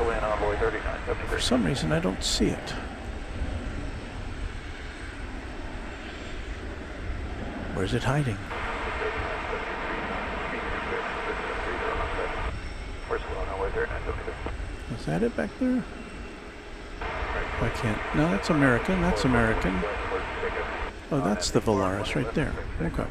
S5: For some reason, I don't see it. Where's it hiding? Is that it back there? I can't. No, that's American. That's American. Oh, that's the Volaris right there. Okay.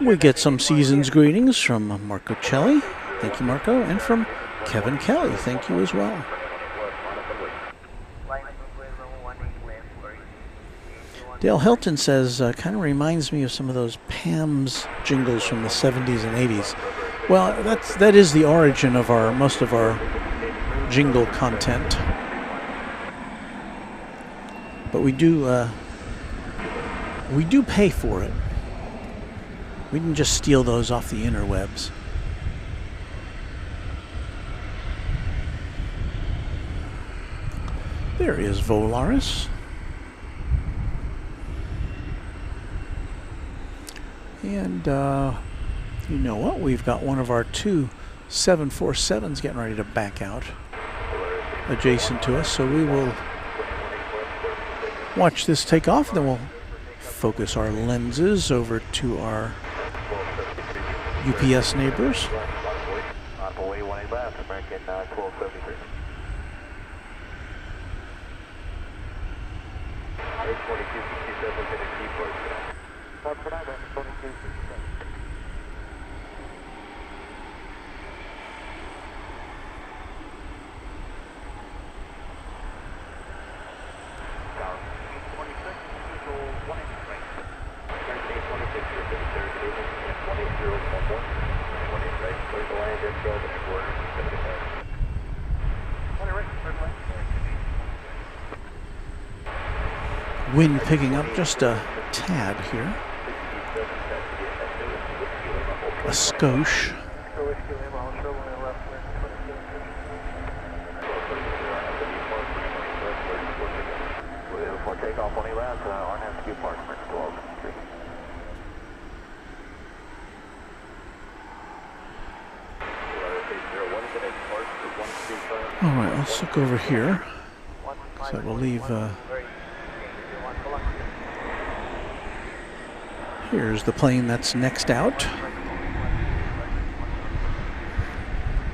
S5: We get some season's greetings from Marco Celli. Thank you, Marco. And from Kevin Kelly. Thank you as well. Dale Hilton says, kind of reminds me of some of those Pam's jingles from the 70s and 80s. Well, that is the origin of most of our jingle content. But we do pay for it. We didn't just steal those off the interwebs. There is Volaris. And you know what? We've got one of our two 747s getting ready to back out adjacent to us. So we will watch this take off, and then we'll focus our lenses over to our UPS neighbors.
S1: right, clear the land, intro, the quarter, 75.
S5: Wind picking up just a tad here. A skosh.
S6: For takeoff on Airlines, RNSQ Park, 12.
S5: All right, let's look over here. So we'll leave. Here's the plane that's next out.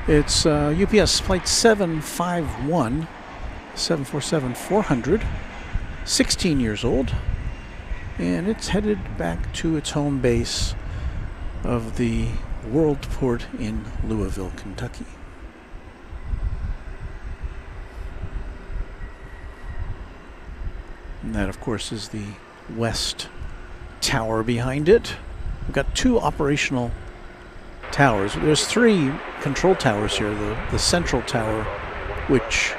S5: It's UPS flight 751, 747-400, 16 years old, and it's headed back to its home base of the World Port in Louisville, Kentucky. And that, of course, is the West Tower behind it. We've got 2 operational towers. There's 3 control towers here. The central tower, which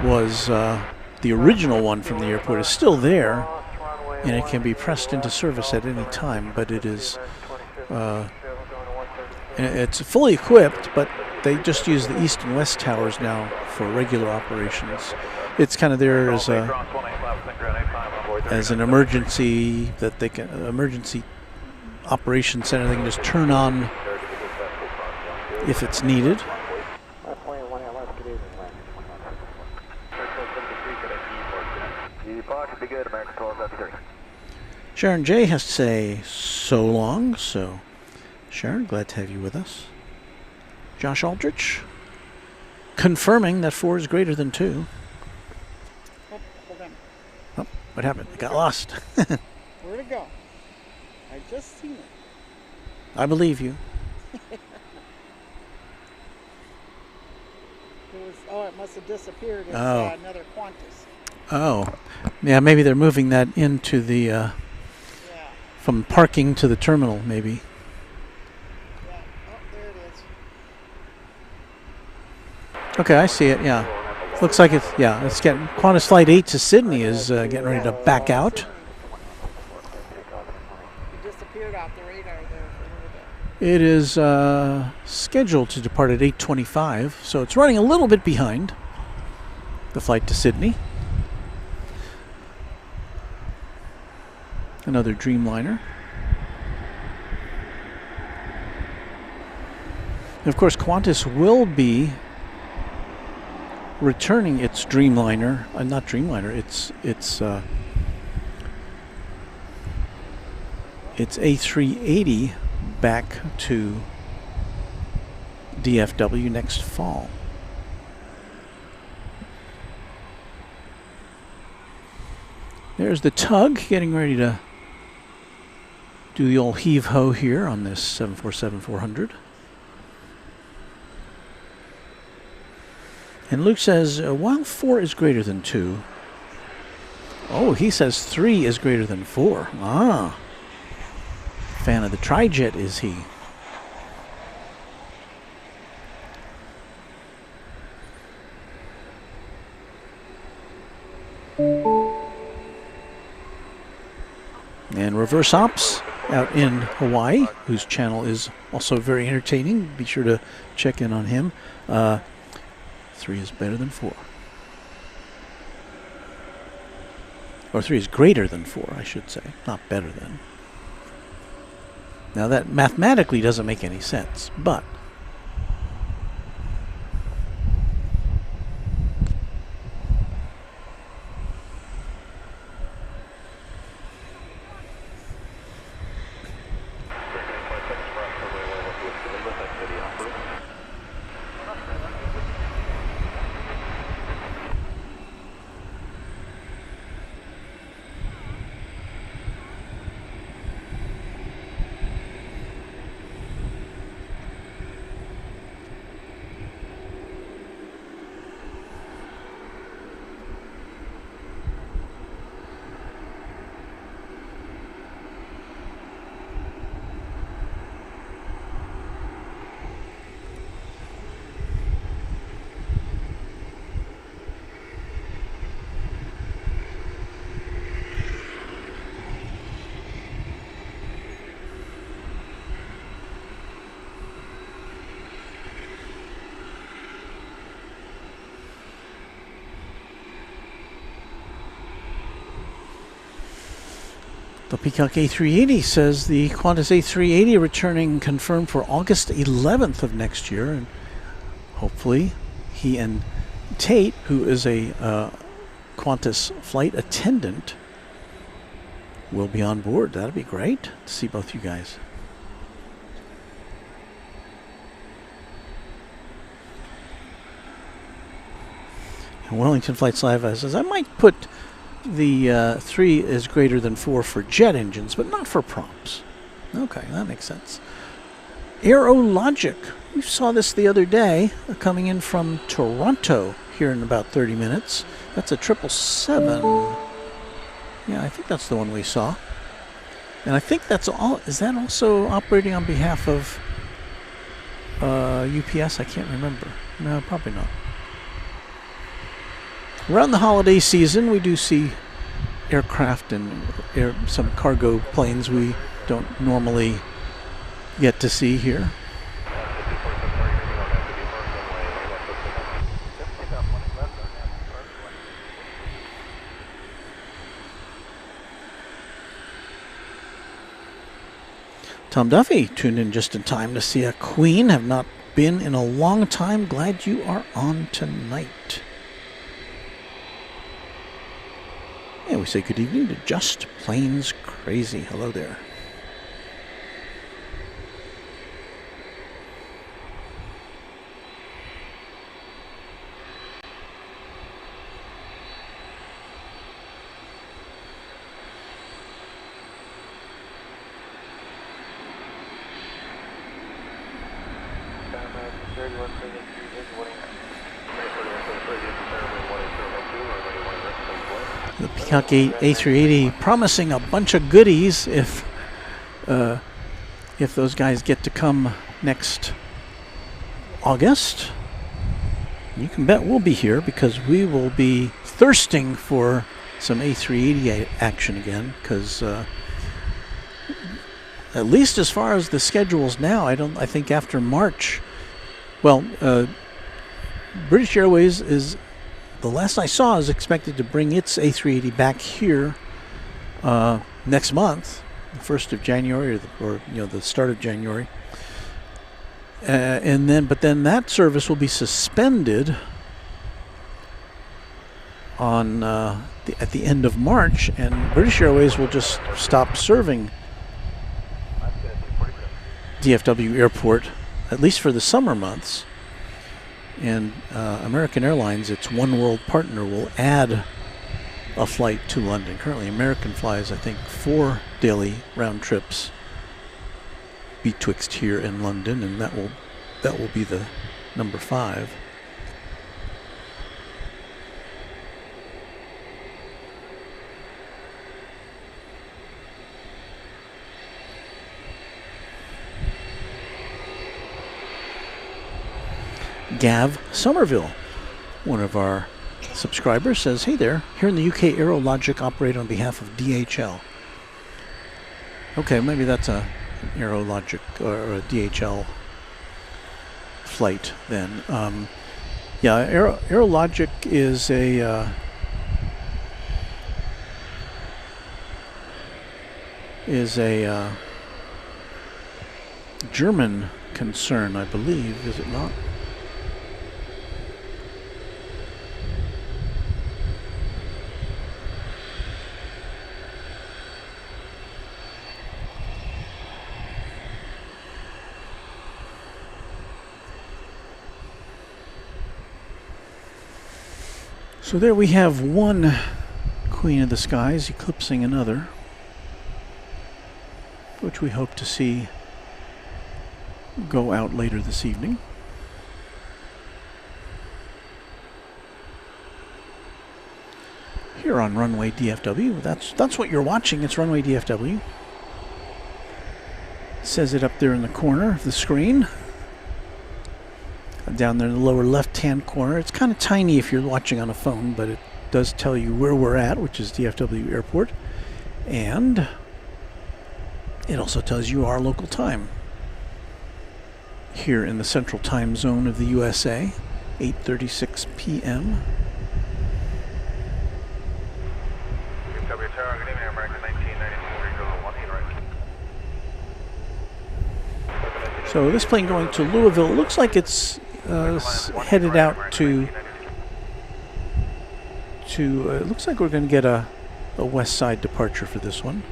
S5: was the original one from the airport, is still there, and it can be pressed into service at any time, but it is it's fully equipped, but they just use the east and west towers now for regular operations. It's kind of there as an emergency that they can emergency operations center. They can just turn on if it's needed. Sharon J has to say so long, so Sharon, glad to have you with us. Josh Aldrich confirming that 4 is greater than 2. Oh, what happened? It got lost.
S8: Where'd it go? I just seen it.
S5: I believe you.
S8: It must have disappeared. It's another Quantas.
S5: Oh, yeah, maybe they're moving that into the from parking to the terminal, maybe.
S8: Yeah. Oh, there it is.
S5: Okay, I see it. Yeah, looks like it's it's getting Qantas Flight 8 to Sydney is getting ready to back out.
S8: It disappeared off the radar there for a little bit.
S5: It is scheduled to depart at 8:25, so it's running a little bit behind the flight to Sydney. Another Dreamliner. And of course, Qantas will be returning its Dreamliner, not Dreamliner, it's A380 back to DFW next fall. There's the tug getting ready to do the old heave-ho here on this 747-400. And Luke says, while 4 is greater than 2, oh, he says 3 is greater than 4. Ah, fan of the tri-jet is he. And Reverse Ops out in Hawaii, whose channel is also very entertaining. Be sure to check in on him. 3 is better than 4. Or 3 is greater than 4, I should say. Not better than. Now that mathematically doesn't make any sense, but The Peacock A380 says the Qantas A380 returning confirmed for August 11th of next year, and hopefully he and Tate, who is a Qantas flight attendant, will be on board. That'd be great to see both you guys. And Wellington Flights Live says, I might put the 3 is greater than 4 for jet engines, but not for props. Okay, that makes sense. Aerologic. We saw this the other day, coming in from Toronto here in about 30 minutes. That's a 777. Yeah, I think that's the one we saw. And I think that's all. Is that also operating on behalf of UPS? I can't remember. No, probably not. Around the holiday season, we do see aircraft and some cargo planes we don't normally get to see here. Tom Duffy tuned in just in time to see a Queen. Have not been in a long time. Glad you are on tonight. And we say good evening to Just Plains Crazy. Hello there. The Peacock A380 promising a bunch of goodies if those guys get to come next August. You can bet we'll be here because we will be thirsting for some A380 action again, because at least as far as the schedules now, I think after March, well, British Airways is, the last I saw, is expected to bring its A380 back here next month, the 1st of January, or the start of January. But then that service will be suspended on at the end of March, and British Airways will just stop serving DFW Airport, at least for the summer months. And American Airlines, its One World partner, will add a flight to London. Currently, American flies, I think, 4 daily round trips betwixt here and London, and that will be the number 5. Gav Somerville, one of our subscribers, says, hey there, here in the UK, Aerologic operate on behalf of DHL. Okay, maybe that's an Aerologic or a DHL flight then. Yeah, Aerologic is a German concern, I believe, is it not? So there we have one Queen of the Skies eclipsing another, which we hope to see go out later this evening. Here on Runway DFW, that's what you're watching. It's Runway DFW. It says it up there in the corner of the screen. Down there in the lower left-hand corner. It's kind of tiny if you're watching on a phone, but it does tell you where we're at, which is DFW Airport. And it also tells you our local time. Here in the central time zone of the USA, 8:36 p.m.
S6: DFW Tower, good evening, American 1992,
S5: So this plane going to Louisville, it looks like it's headed out to it looks like we're going to get a west side departure for this one.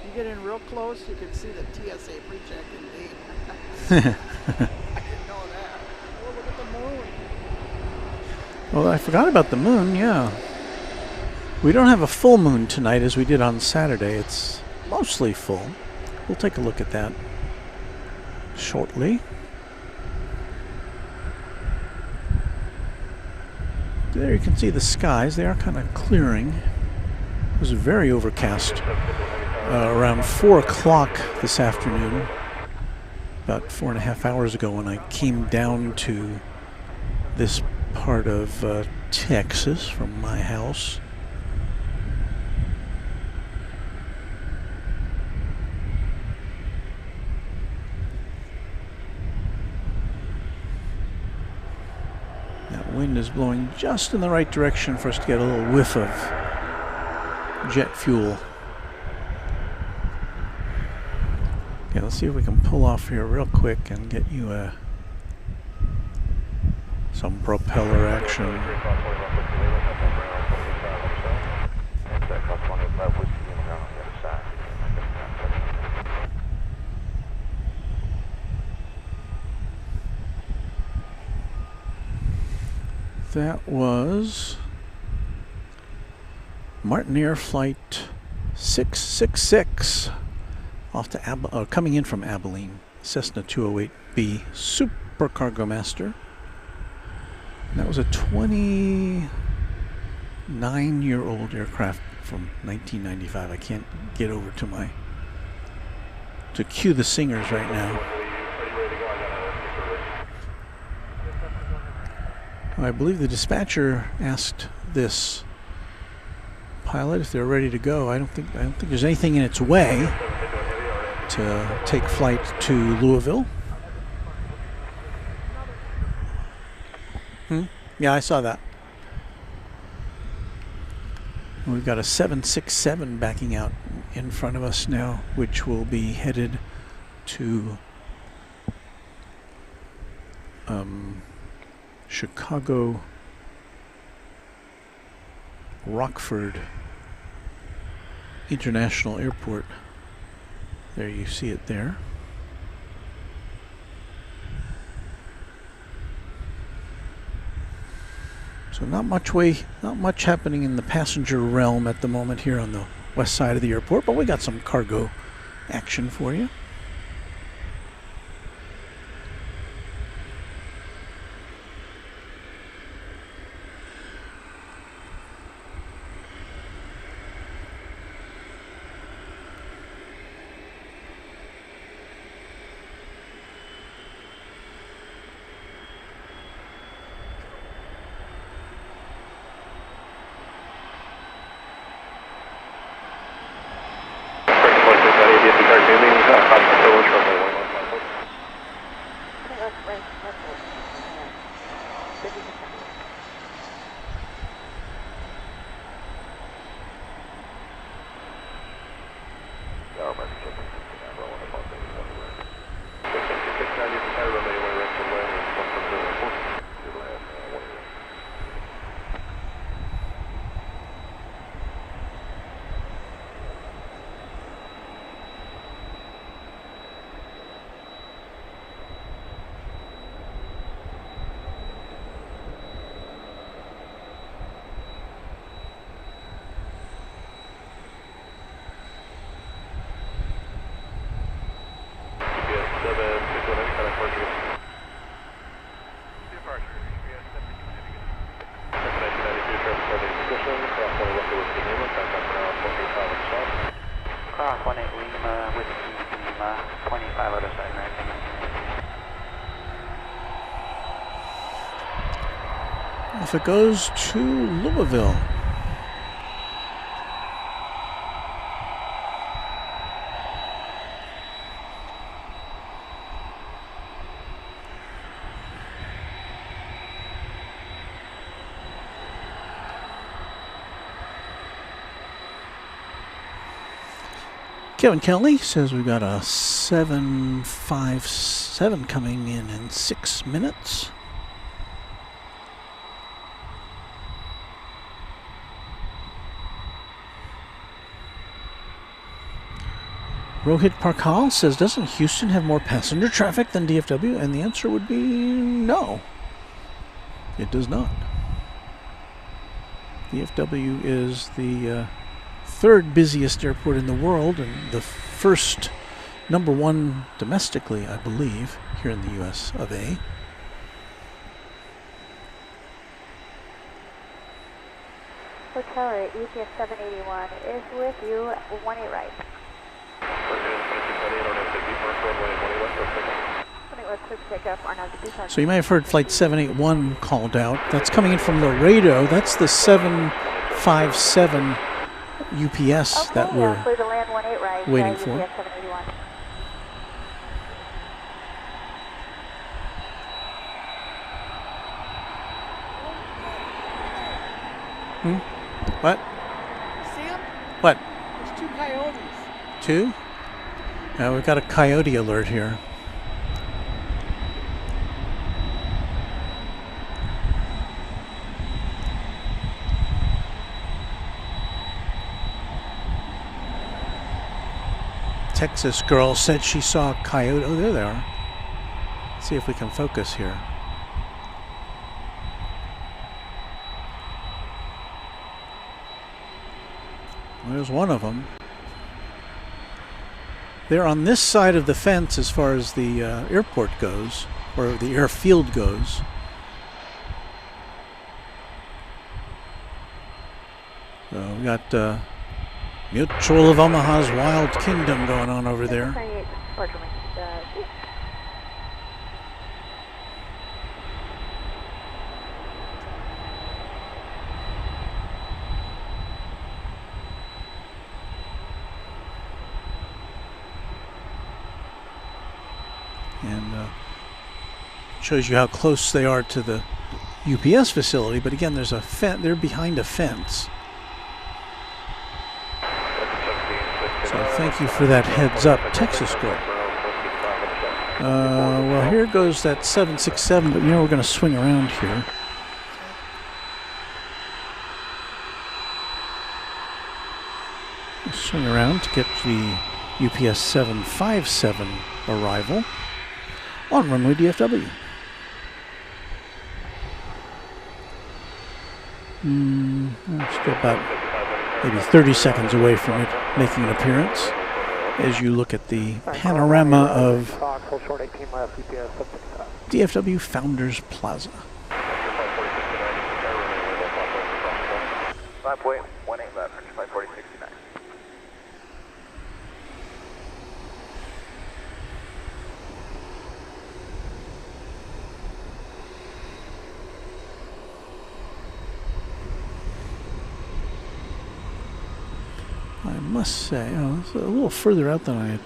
S8: You get in real close, you can see the TSA pre-check indeed. I didn't know that. Oh, look at the moon.
S5: Well, I forgot about the moon, yeah. We don't have a full moon tonight as we did on Saturday. It's mostly full. We'll take a look at that shortly. There you can see the skies. They are kind of clearing. It was very overcast around 4 o'clock this afternoon, about 4.5 hours ago when I came down to this part of Texas from my house. That wind is blowing just in the right direction for us to get a little whiff of jet fuel. Okay, let's see if we can pull off here real quick and get you some propeller action. That was Martinair Flight 666 off to coming in from Abilene, Cessna 208B Super Cargo Master. And that was a 29-year-old aircraft from 1995. I can't get over to cue the singers right now. I believe the dispatcher asked this pilot if they're ready to go. I don't think there's anything in its way to take flight to Louisville. Yeah, I saw that. We've got a 767 backing out in front of us now, which will be headed to Chicago Rockford International Airport. There you see it there. So not much happening in the passenger realm at the moment here on the west side of the airport, but we got some cargo action for you. Off it goes to Louisville. Kevin Kelly says we've got a 757 7 coming in 6 minutes. Rohit Parkal says, doesn't Houston have more passenger traffic than DFW? And the answer would be no. It does not. DFW is the third busiest airport in the world and the first #1 domestically, I believe, here in the US of A.
S2: Hotel EPS 781 is with you, 18 right.
S5: So you may have heard Flight 781 called out. That's coming in from Laredo. That's the 757 UPS that we're waiting for. What?
S8: See him?
S5: What?
S8: There's 2 coyotes.
S5: 2? We've got a Coyote Alert here. Texas girl said she saw a coyote. Oh, there they are. Let's see if we can focus here. There's one of them. They're on this side of the fence as far as the airport goes, or the airfield goes. So we got Mutual of Omaha's Wild Kingdom going on over there. And shows you how close they are to the UPS facility, but again, there's a fence. They're behind a fence. So thank you for that heads up, Texas girl. Well, here goes that 767, but you know we're going to swing around here. We'll swing around to get the UPS 757 arrival on Runway DFW. Still about maybe 30 seconds away from it making an appearance as you look at the panorama of DFW Founders Plaza. I must say, it's a little further out than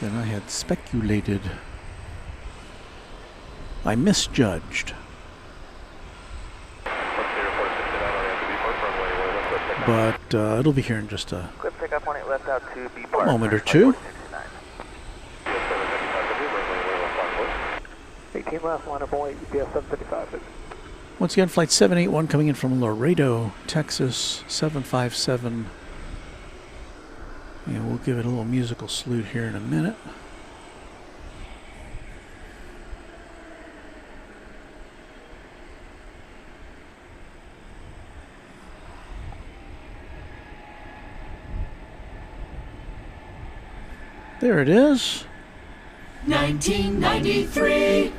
S5: I had speculated. I misjudged. But it'll be here in just a moment or two.
S6: 18 last line of boy, UPS 755.
S5: Once again, Flight 781 coming in from Laredo, Texas, 757. And we'll give it a little musical salute here in a minute. There it is.
S4: 1993.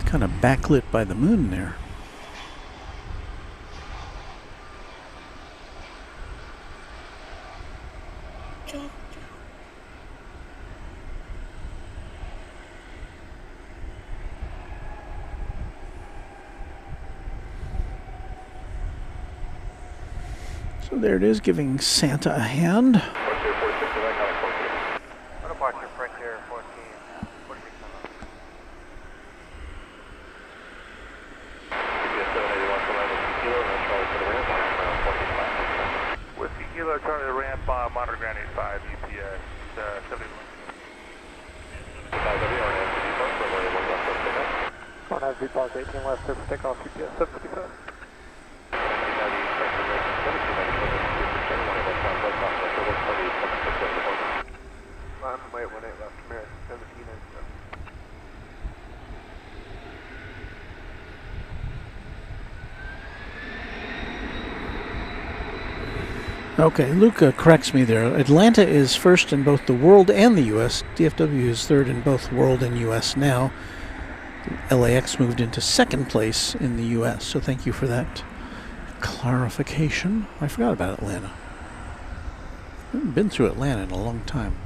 S5: Kind of backlit by the moon there. So there it is, giving Santa a hand.
S6: monitor ground 85, UPS 71.
S1: One has VPOS 18 left, surface takeoff, UPS 755. Wait, 18 left, American 17 and
S5: Okay, Luca corrects me there. Atlanta is first in both the world and the U.S. DFW is third in both world and U.S. now. LAX moved into second place in the U.S., so thank you for that clarification. I forgot about Atlanta. I haven't been through Atlanta in a long time.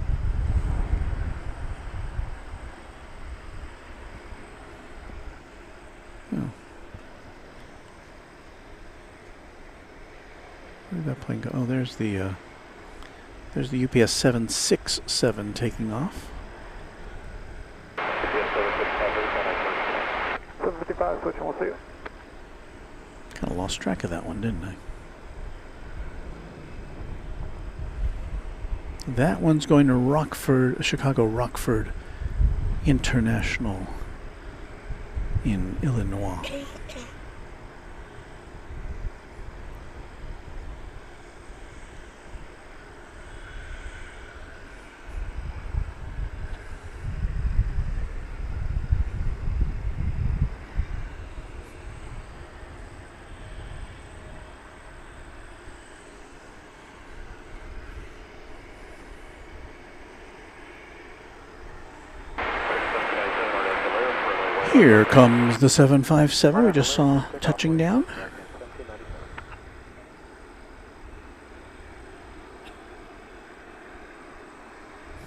S5: Oh. Where did that plane go? Oh, there's the UPS 767 taking off.
S1: 755, switch and we'll see you.
S5: Kind of lost track of that one, didn't I? That one's going to Rockford, Chicago Rockford International in Illinois. Here comes the 757 we just saw touching down.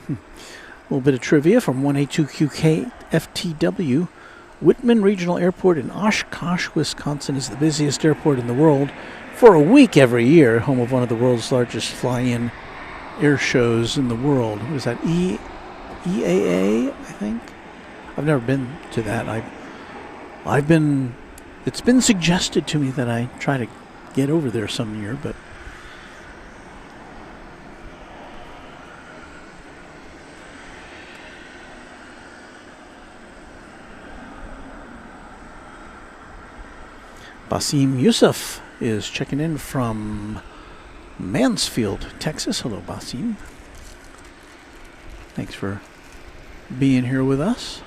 S5: A little bit of trivia from 1A2QK FTW. Whitman Regional Airport in Oshkosh, Wisconsin is the busiest airport in the world for a week every year, home of one of the world's largest fly-in air shows in the world. What is that? EAA, I think? I've never been to that. It's been suggested to me that I try to get over there some year, but Basim Yusuf is checking in from Mansfield, Texas. Hello, Basim. Thanks for being here with us.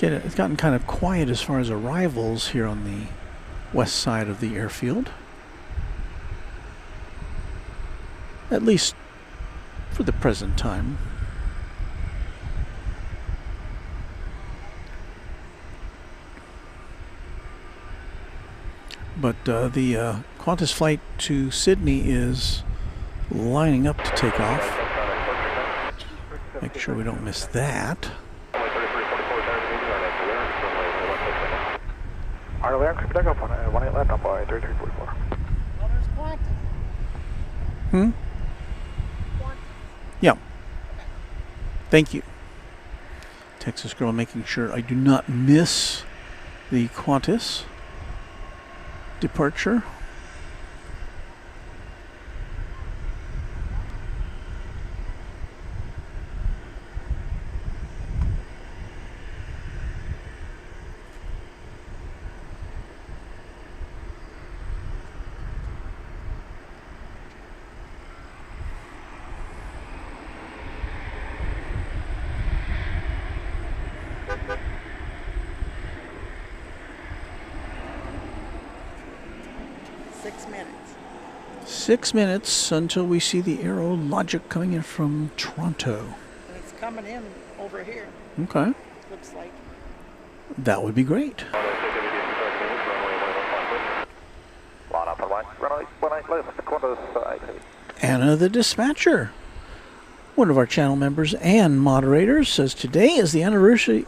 S5: It's gotten kind of quiet as far as arrivals here on the west side of the airfield. At least for the present time. But the Qantas flight to Sydney is lining up to take off. Make sure we don't miss that.
S1: Airlines, takeoff 18 left, on by 3344.
S7: Oh, there's Quantas.
S5: Quantas. Yeah. Thank you. Texas girl making sure I do not miss the Qantas departure.
S8: minutes.
S5: 6 minutes until we see the Aerologic coming in from Toronto.
S8: And it's coming in over here,
S5: Okay.
S8: looks like.
S5: That would be great. Anna the Dispatcher, one of our channel members and moderators, says today is the anniversary,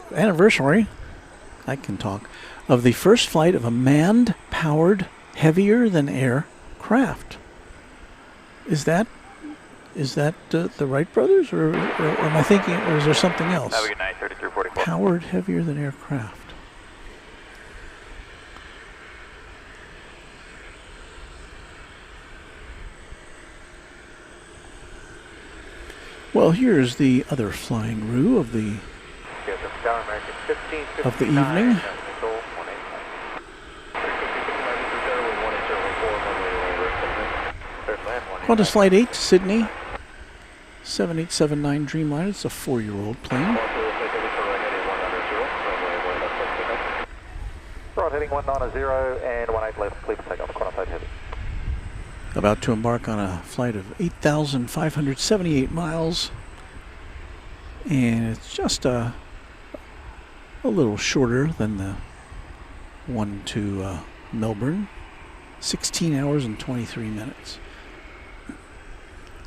S5: I can talk, of the first flight of a manned, powered, heavier than air craft. Is that the Wright brothers, or am I thinking, or is there something else?
S6: Have a good night, 3344.
S5: Powered, heavier than aircraft. Well, here's the other flying roux of the evening. Qantas Flight 8 to Sydney, 7879 Dreamliner. It's a 4-year-old plane.
S6: Right, heading 190 and 18 left, please take off, Qantas 8 heavy.
S5: About to embark on a flight of 8,578 miles. And it's just a little shorter than the one to Melbourne. 16 hours and 23 minutes.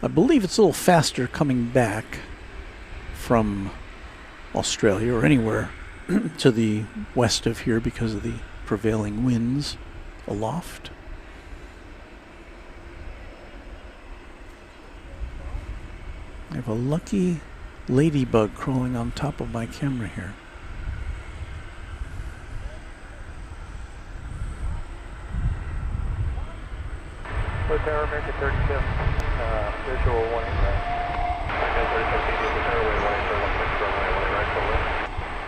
S5: I believe it's a little faster coming back from Australia or anywhere to the west of here because of the prevailing winds aloft. I have a lucky ladybug crawling on top of my camera here.
S6: Tower American 35th, visual 1 right. American 35th, Airway 1 runway 1 right, so left.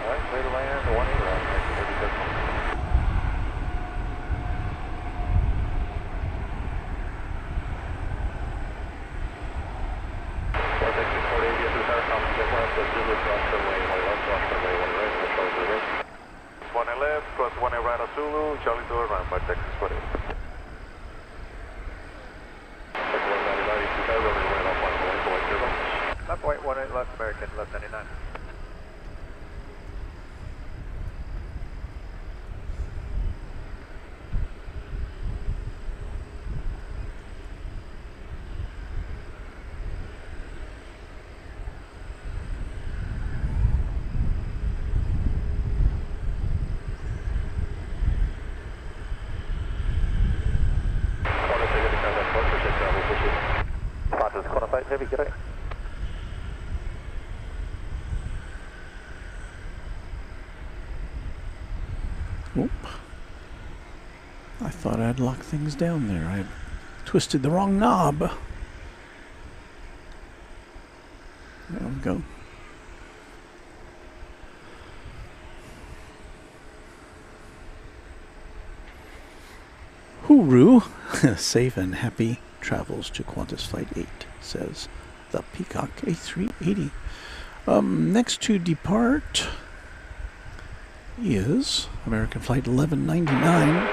S6: Alright, clear to land, 1 right, American 35th. One left, cross 1 right of Zulu, Charlie to run by Texas 48. Left white 18 left American, left 99. Qantas heavy, g'day.
S5: Oop. I thought I'd lock things down there. I twisted the wrong knob. There we go. Hooroo! Safe and happy travels to Qantas Flight 8, says the Peacock A380. Next to depart is American Flight 1199.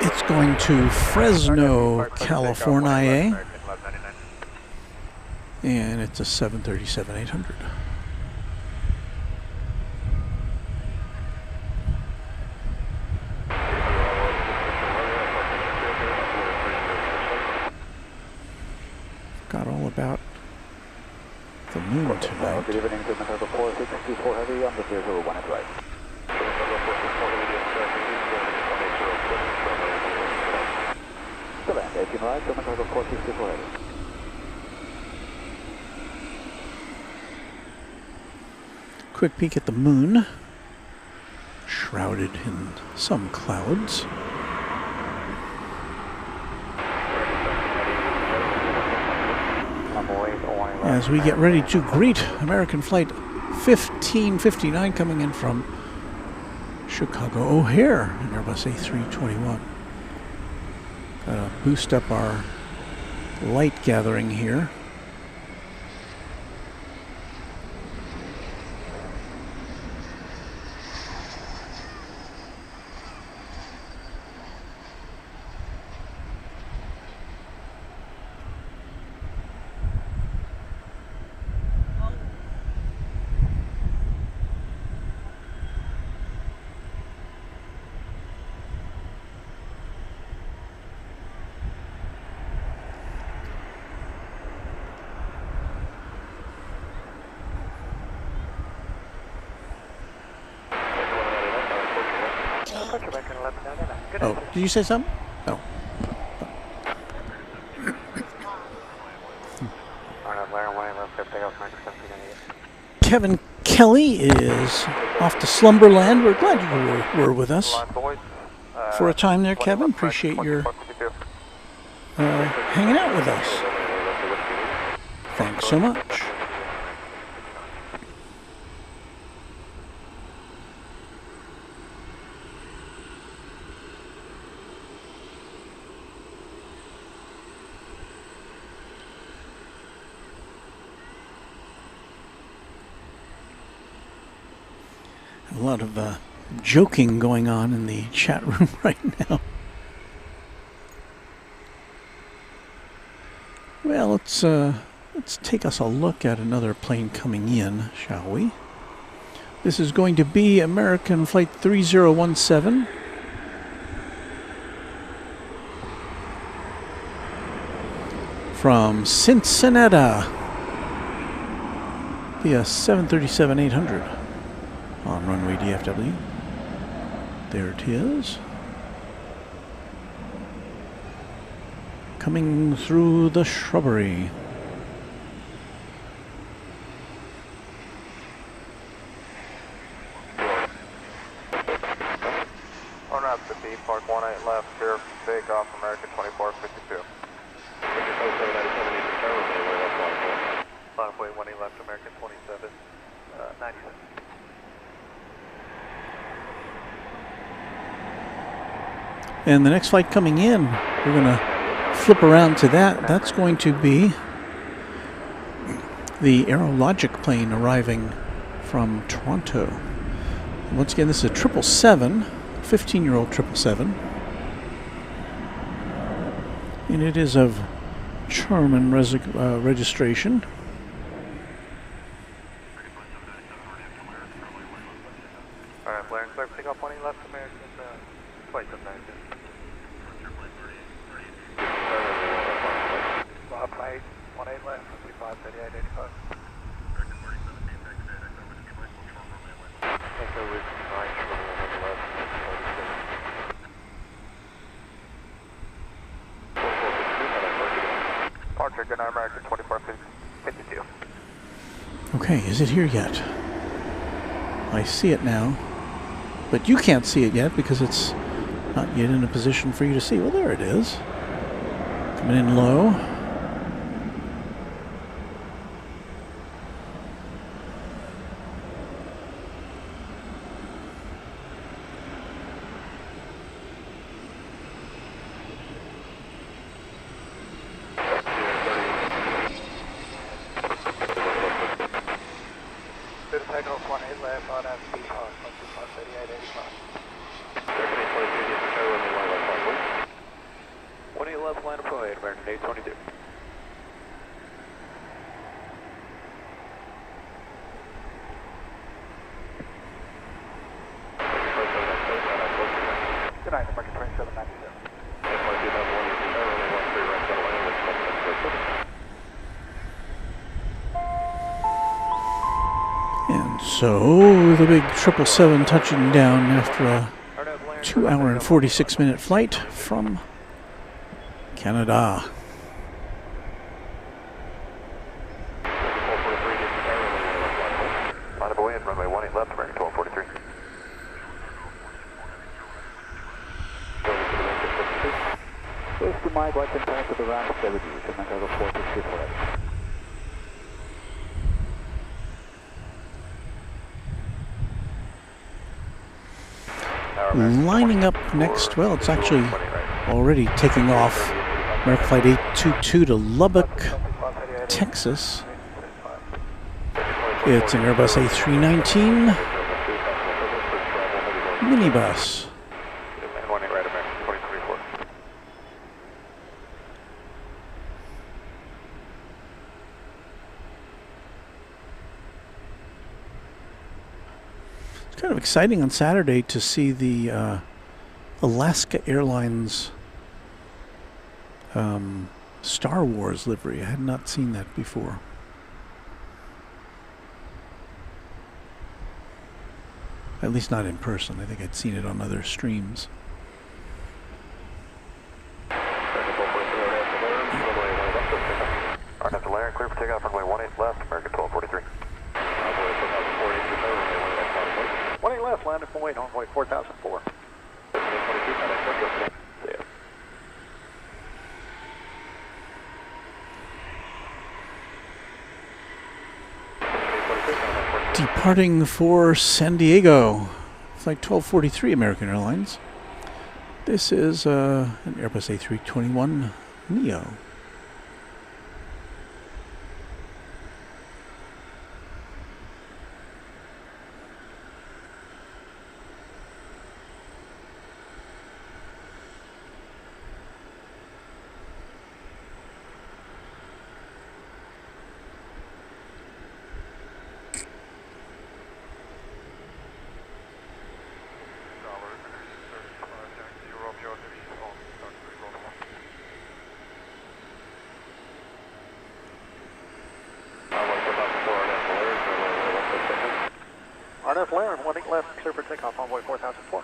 S5: It's going to Fresno, California, and it's a 737-800. Forgot all about the moon tonight.
S6: Good evening, to November 4624 heavy on the 001 at right. Still land, 18 right, to November 4624 heavy.
S5: Quick peek at the moon, shrouded in some clouds. As we get ready to greet American Flight 1559 coming in from Chicago O'Hare, an Airbus A321. Gotta boost up our light gathering here. Oh, did you say something? Oh. Kevin Kelly is off to Slumberland. We're glad you were with us for a time there, Kevin. Appreciate your hanging out with us. Thanks so much. A lot of joking going on in the chat room right now. Well, let's take us a look at another plane coming in, shall we? This is going to be American Flight 3017. From Cincinnati via 737-800 on runway DFW. There it is. Coming through the shrubbery.
S6: On route to B, Park 18 left, clear for takeoff, American 2452. Runway 18 left, American 2796.
S5: And the next flight coming in, we're going to flip around to that. That's going to be the Aerologic plane arriving from Toronto. And once again, this is a 777, 15-year-old 777. And it is of German registration.
S6: Alright, Blair and Clark, takeoff 18 left, American, flight 79. Flight 18 left, 553885. Echo with 9 left, 46. Departure, good night, American 2452.
S5: Okay, is it here yet? I see it now. But you can't see it yet because it's not yet in a position for you to see. Well, there it is. Coming in low.
S6: Takeoff 18 left on FP Park, 3885. 18 left, line of flight, American 822. Good night, American 2797.
S5: And so the big 777 touching down after a 2-hour and 46-minute flight from Canada.
S6: Line of away and runway 18 left, American 1243.
S1: Close to Mike, right in front of the ramp 70, Commander 463 for us.
S5: Lining up next, well, it's actually already taking off. American Flight 822 to Lubbock, Texas. It's an Airbus A319 minibus. It's kind of exciting on Saturday to see the Alaska Airlines Star Wars livery. I had not seen that before. At least not in person. I think I'd seen it on other streams.
S6: Arnett to Larry, clear for takeoff, runway 18 left, American 1243. 18 left, landed from weight, on weight 4004.
S5: Departing for San Diego, flight 1243 American Airlines. This is an Airbus A321 Neo.
S6: RNF Land, 18 left, clear for takeoff, envoy 4004.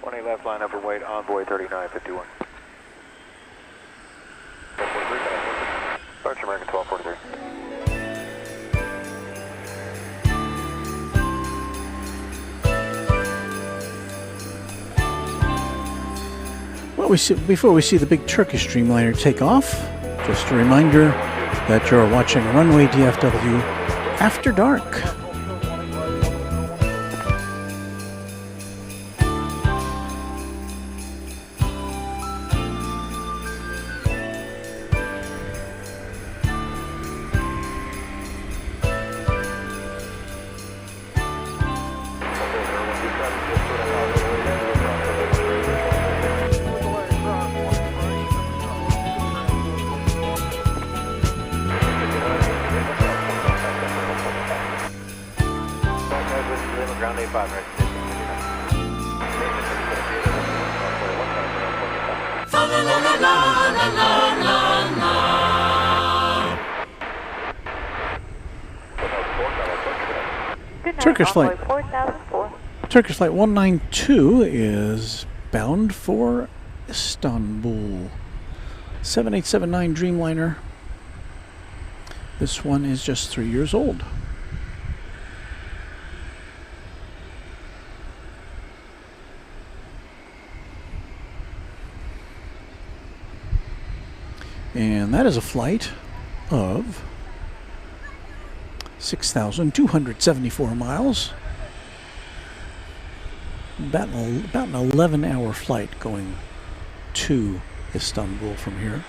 S6: 18 left, line up weight, envoy 3951. Departure American 1243.
S5: Well, before we see the big Turkish Dreamliner take off, just a reminder that you're watching Runway DFW After Dark. Turkish flight 192 is bound for Istanbul. 7879 Dreamliner. This one is just 3 years old. And that is a flight of 6,274 miles. About an 11-hour flight going to Istanbul from here.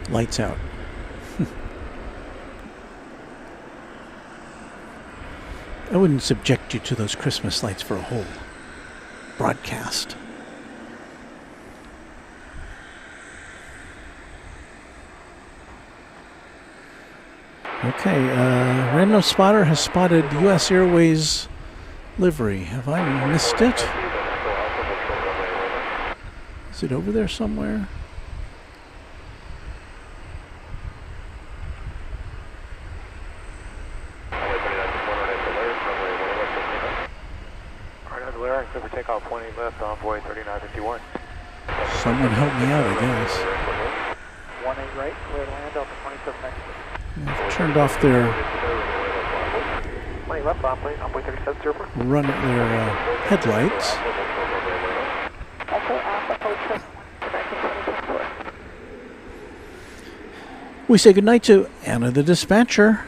S5: Lights out. I wouldn't subject you to those Christmas lights for a whole broadcast. Okay, Random Spotter has spotted U.S. Airways Livery. Have I missed it? Is it over there somewhere?
S6: Takeoff 20 left, envoy 3951.
S5: Someone help me out, I guess.
S6: 18 right, clear to land, Delta 27 next.
S5: They've turned off their
S6: 20 left, envoy 3704.
S5: run their headlights. We say goodnight to Anna the dispatcher,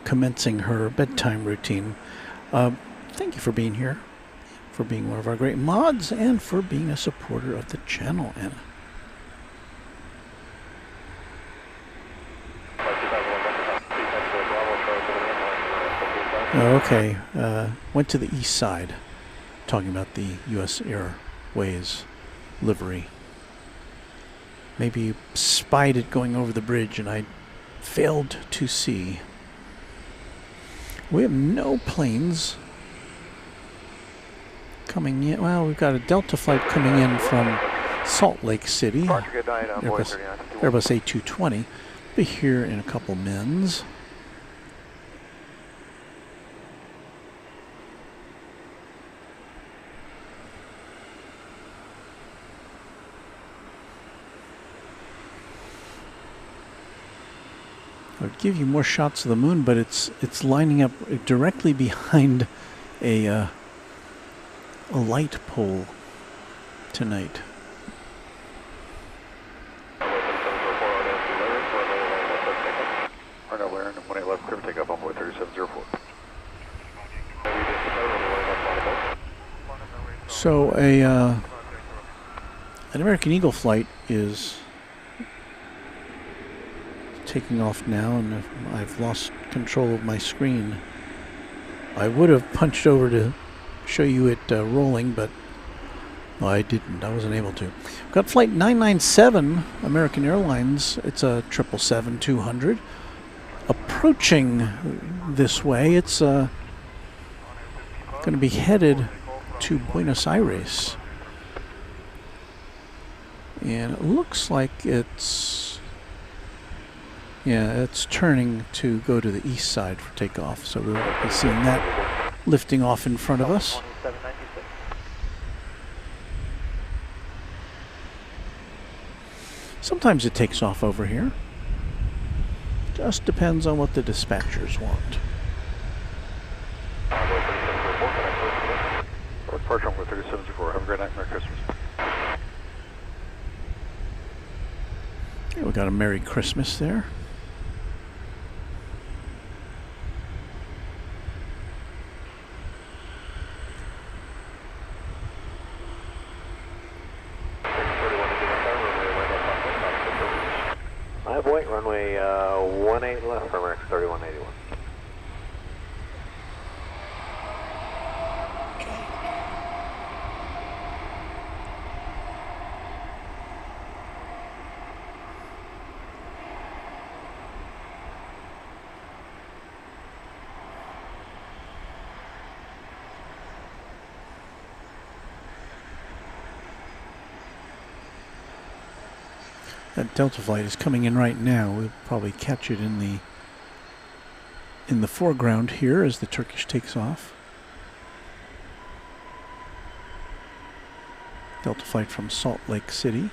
S5: commencing her bedtime routine. Thank you for being here, for being one of our great mods, and for being a supporter of the channel, Anna. Okay, went to the east side, talking about the U.S. Airways livery. Maybe you spied it going over the bridge and I failed to see. We have no planes coming in. Well, we've got a Delta flight coming in from Salt Lake City, Airbus A220. be here in a couple mins. I would give you more shots of the moon, but it's lining up directly behind a light pole tonight.
S6: Takeoff on board 3704.
S5: So an American Eagle flight is taking off now, and I've lost control of my screen. I would have punched over to show you it rolling, but I didn't. I wasn't able to. We've got flight 997, American Airlines. It's a 777-200. Approaching this way. It's going to be headed to Buenos Aires. And it looks like it's turning to go to the east side for takeoff. So we'll be seeing that lifting off in front of us. Sometimes it takes off over here. Just depends on what the dispatchers want.
S6: Departure on 3704. Have a great night. Merry Christmas.
S5: Yeah, we got a Merry Christmas there.
S6: Runway 18 left for American 3181.
S5: That Delta flight is coming in right now. We'll probably catch it in the foreground here as the Turkish takes off. Delta flight from Salt Lake City.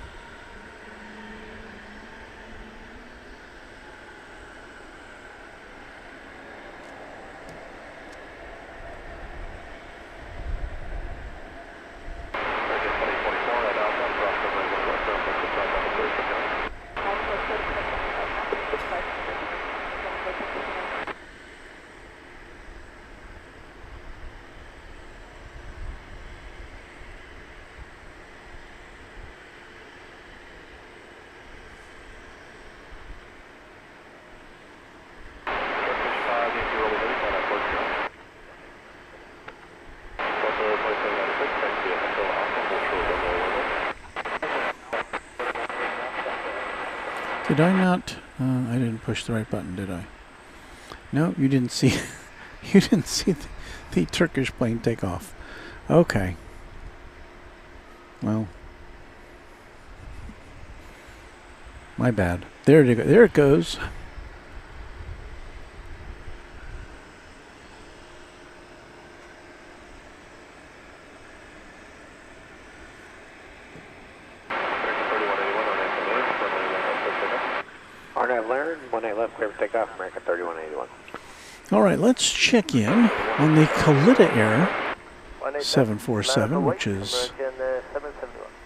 S5: Did I not? I didn't push the right button, did I? No, you didn't see. You didn't see the Turkish plane take off. Okay. Well, my bad. There it goes.
S6: Takeoff, American 3181.
S5: All right, let's check in on the Kalita Air 747, which is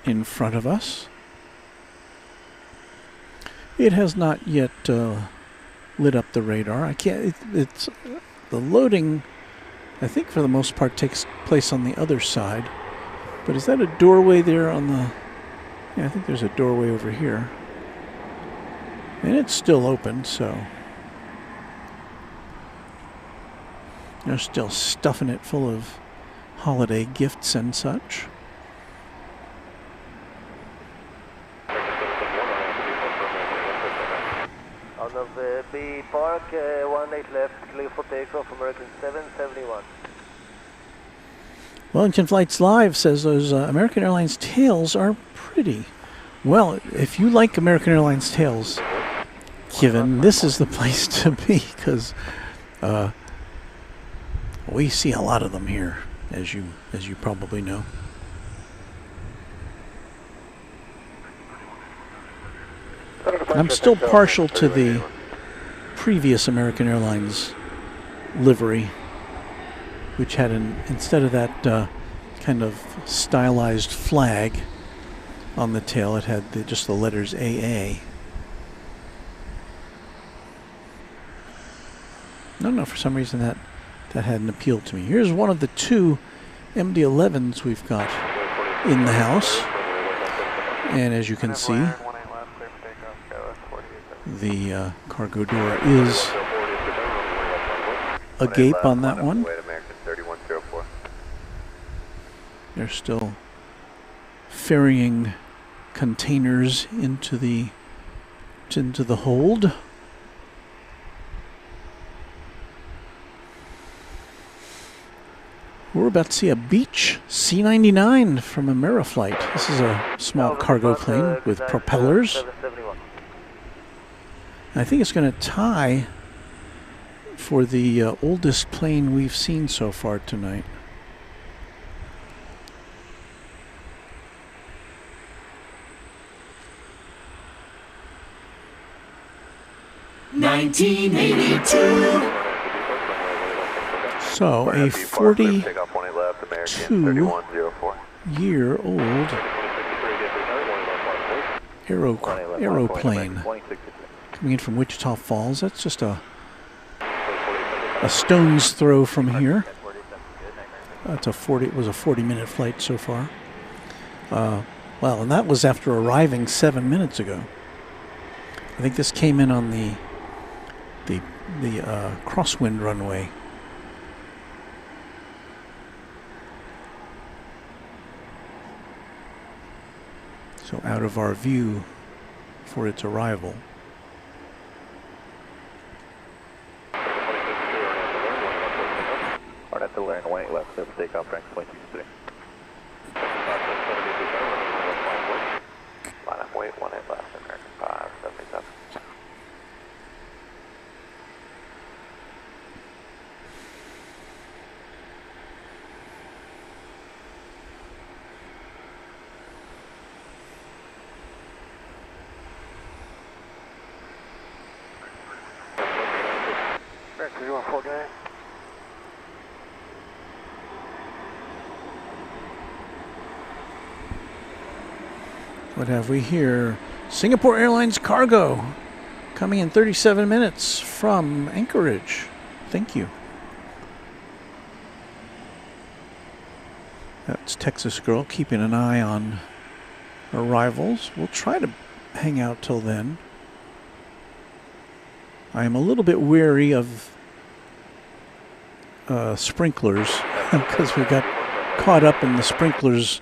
S5: in front of us. It has not yet lit up the radar. I can't. It's the loading, I think, for the most part, takes place on the other side. But is that a doorway there on the? Yeah, I think there's a doorway over here, and it's still open, so. They're still stuffing it full of holiday gifts and such.
S6: Out of the B Park, 18 left, clear for takeoff, American 771.
S5: Wellington Flights Live says those American Airlines tails are pretty. Well, if you like American Airlines tails, given, this is the place to be because we see a lot of them here, as you probably know. I'm still partial to the previous American Airlines livery, which had instead of that kind of stylized flag on the tail, it had just the letters AA. I don't know, for some reason that hadn't appealed to me. Here's one of the two MD-11s we've got in the house, and as you can see, the cargo door is agape on that one. They're still ferrying containers into the hold. We're about to see a Beech C-99 from Ameriflight. This is a small cargo plane with propellers. I think it's going to tie for the oldest plane we've seen so far tonight. So a 42-year-old aeroplane coming in from Wichita Falls. That's just a stone's throw from here. It was a 40-minute flight so far. Well, and that was after arriving 7 minutes ago. I think this came in on the crosswind runway. So out of our view for its arrival.
S6: At the line white left, clear for takeoff, rank 23. Line up, wait, 18 left, American 577.
S5: What have we here? Singapore Airlines cargo coming in 37 minutes from Anchorage. Thank you. That's Texas Girl keeping an eye on arrivals. We'll try to hang out till then. I am a little bit wary of sprinklers because we got caught up in the sprinklers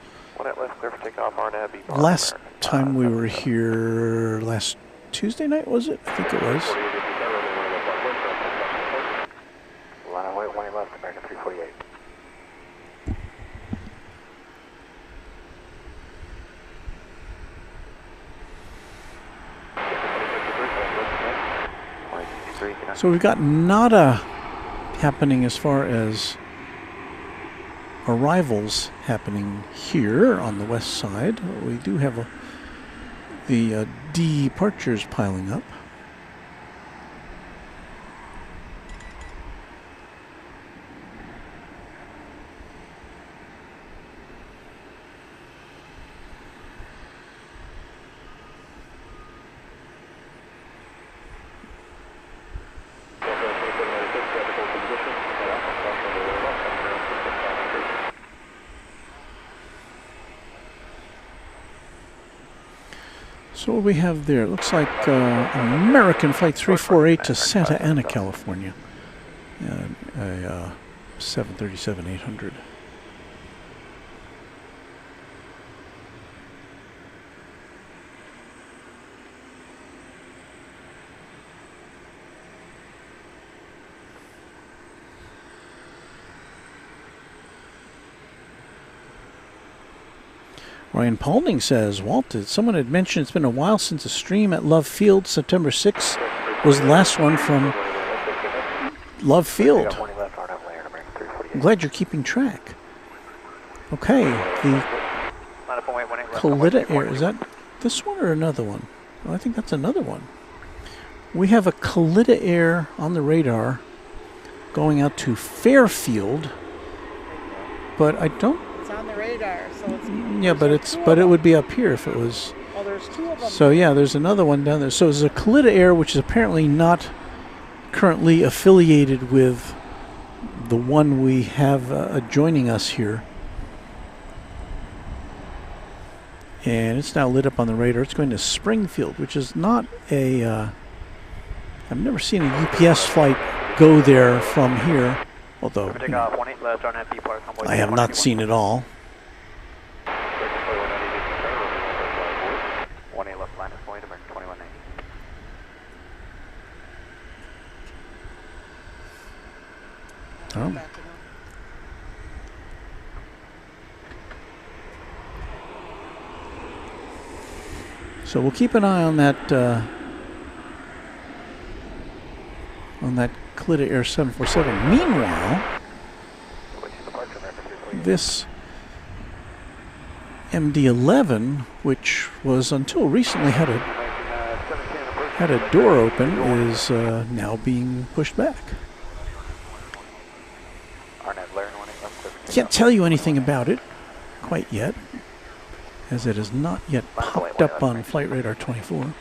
S5: last time we were here. Last Tuesday night, was it? I think it was.
S6: Line white, 1 left, American 348.
S5: So we've got nada happening as far as arrivals happening here on the west side. We do have the departures piling up. So what we have there, it looks like American Flight 348 to Santa Ana, California. A 737-800. Ryan Paulding says, Walt, someone had mentioned it's been a while since a stream at Love Field, September 6th. was the last one from Love Field. I'm glad you're keeping track. Okay, the Coyote Air, is that this one or another one? Oh, I think that's another one. We have a Coyote Air on the radar going out to Fairfield, but I don't.
S8: It's on the radar, so it's.
S5: Yeah, but it would be up here if it was.
S8: Oh, there's two of them.
S5: So yeah, there's another one down there. So there's a Coyote Air, which is apparently not currently affiliated with the one we have joining us here. And it's now lit up on the radar. It's going to Springfield, which is not a... I've never seen a UPS flight go there from here, although you know, I have not seen it all. Oh. So we'll keep an eye on that Coyote Air 747. Meanwhile, this MD-11, which was until recently had a door open, is now being pushed back. Can't tell you anything about it quite yet, as it has not yet popped up on Flight Radar 24.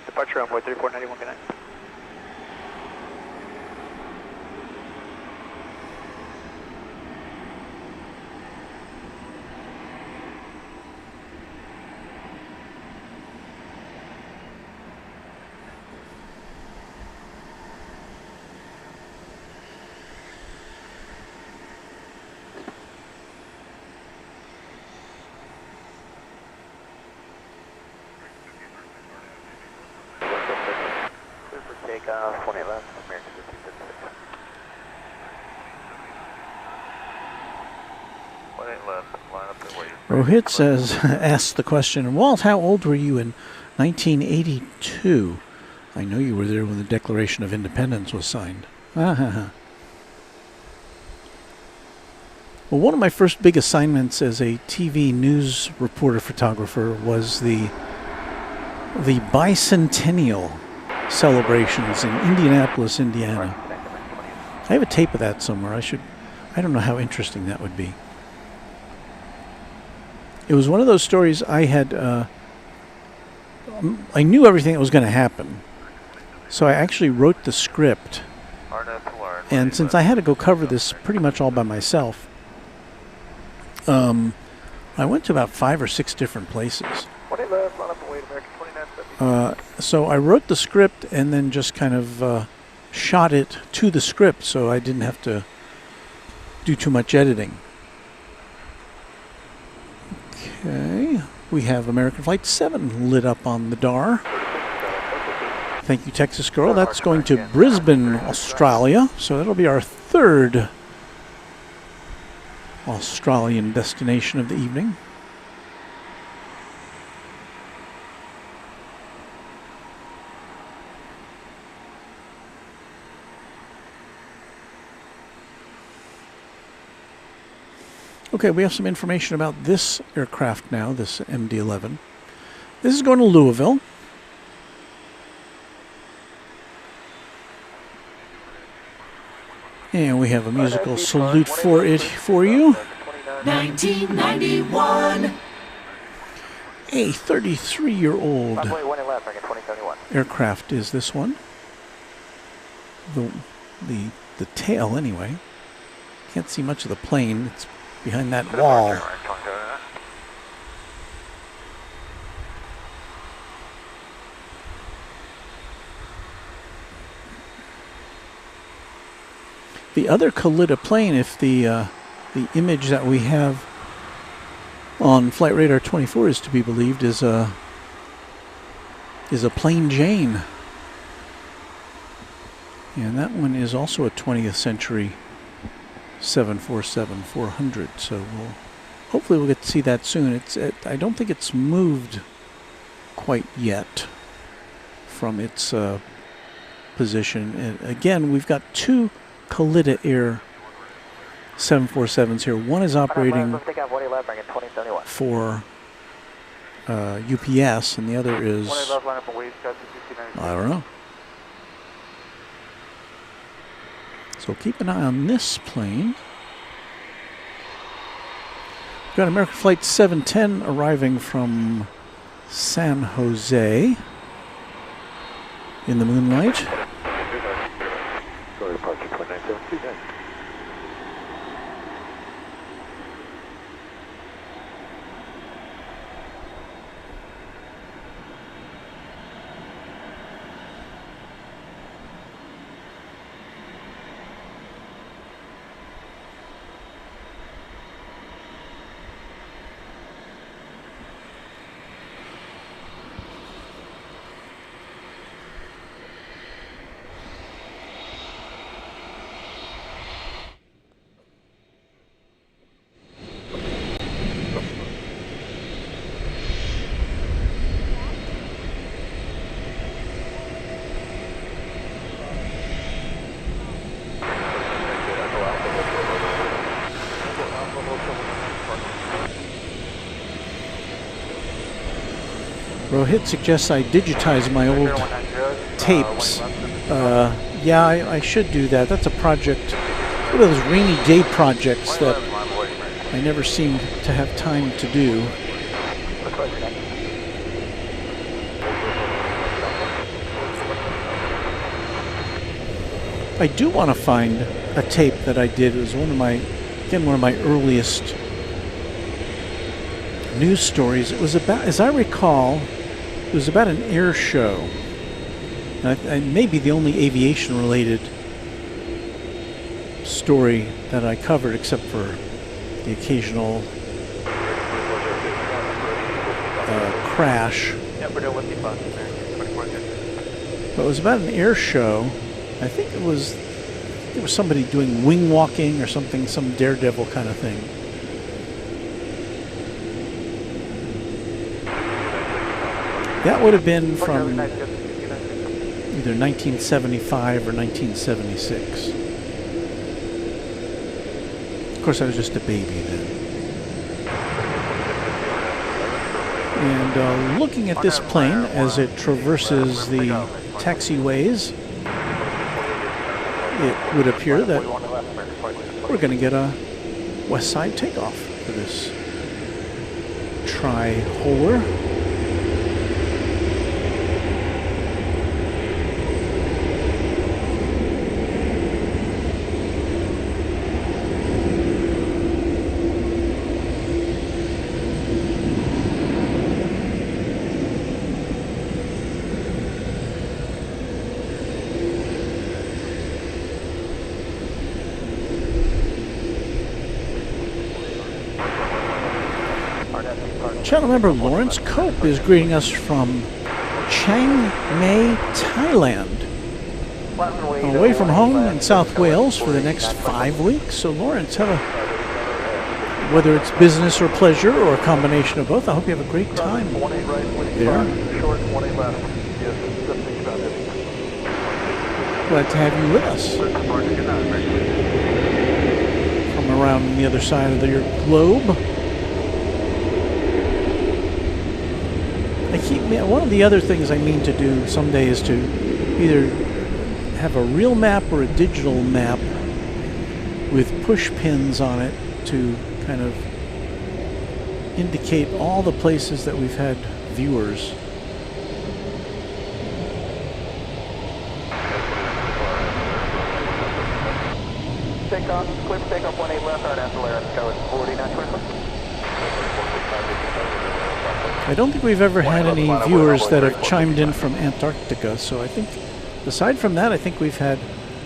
S6: Departure on board 3491, good night. Takeoff, 28 left, American 1556. 28 left, line up there, wait.
S5: Rohit says, asks the question, Walt, how old were you in 1982? I know you were there when the Declaration of Independence was signed. Well, one of my first big assignments as a TV news reporter photographer was the bicentennial celebrations in Indianapolis, Indiana. I have a tape of that somewhere. I don't know how interesting that would be. It was one of those stories I had, I knew everything that was going to happen. So I actually wrote the script. And since I had to go cover this pretty much all by myself, I went to about 5 or 6 different places. So I wrote the script and then just kind of shot it to the script, so I didn't have to do too much editing. Okay, we have American Flight 7 lit up on the DAR. Thank you, Texas Girl. That's going to Brisbane, Australia, so that'll be our 3rd Australian destination of the evening. Okay, we have some information about this aircraft now, this MD-11. This is going to Louisville. And we have a musical salute for it for you.
S4: 1991.
S5: A 33-year-old aircraft is this one. The tail, anyway. Can't see much of the plane. It's behind that wall. The other Coyote plane, if the image that we have on Flight Radar 24 is to be believed, is a is a Plain Jane. And that one is also a 20th century 747-400. So hopefully we'll get to see that soon. I don't think it's moved quite yet from its position. And again, we've got two Khalida Air 747s here. One is operating for UPS, and the other is, I don't know. So keep an eye on this plane. We've got American Flight 710 arriving from San Jose in the moonlight. Rohit suggests I digitize my old tapes. Yeah, I should do that. That's a project, one of those rainy day projects that I never seem to have time to do. I do want to find a tape that I did. It was one of my earliest news stories. It was about, as I recall, it was about an air show. And maybe the only aviation-related story that I covered, except for the occasional crash. But it was about an air show. I think it was somebody doing wing walking or something, some daredevil kind of thing. That would have been from either 1975 or 1976. Of course, I was just a baby then. And looking at this plane as it traverses the taxiways, it would appear that we're going to get a west side takeoff for this tri-holer. Channel member Lawrence Cope is greeting us from Chiang Mai, Thailand. Away from home in South Wales for the next 5 weeks. So Lawrence, whether it's business or pleasure or a combination of both, I hope you have a great time there. Glad to have you with us from around the other side of your globe. One of the other things I mean to do someday is to either have a real map or a digital map with push pins on it to kind of indicate all the places that we've had viewers.
S6: Takeoff, clear for takeoff 18 left, hard Airlines, code 4925.
S5: I don't think we've ever had any viewers that have chimed in from Antarctica, so I think, aside from that, I think we've had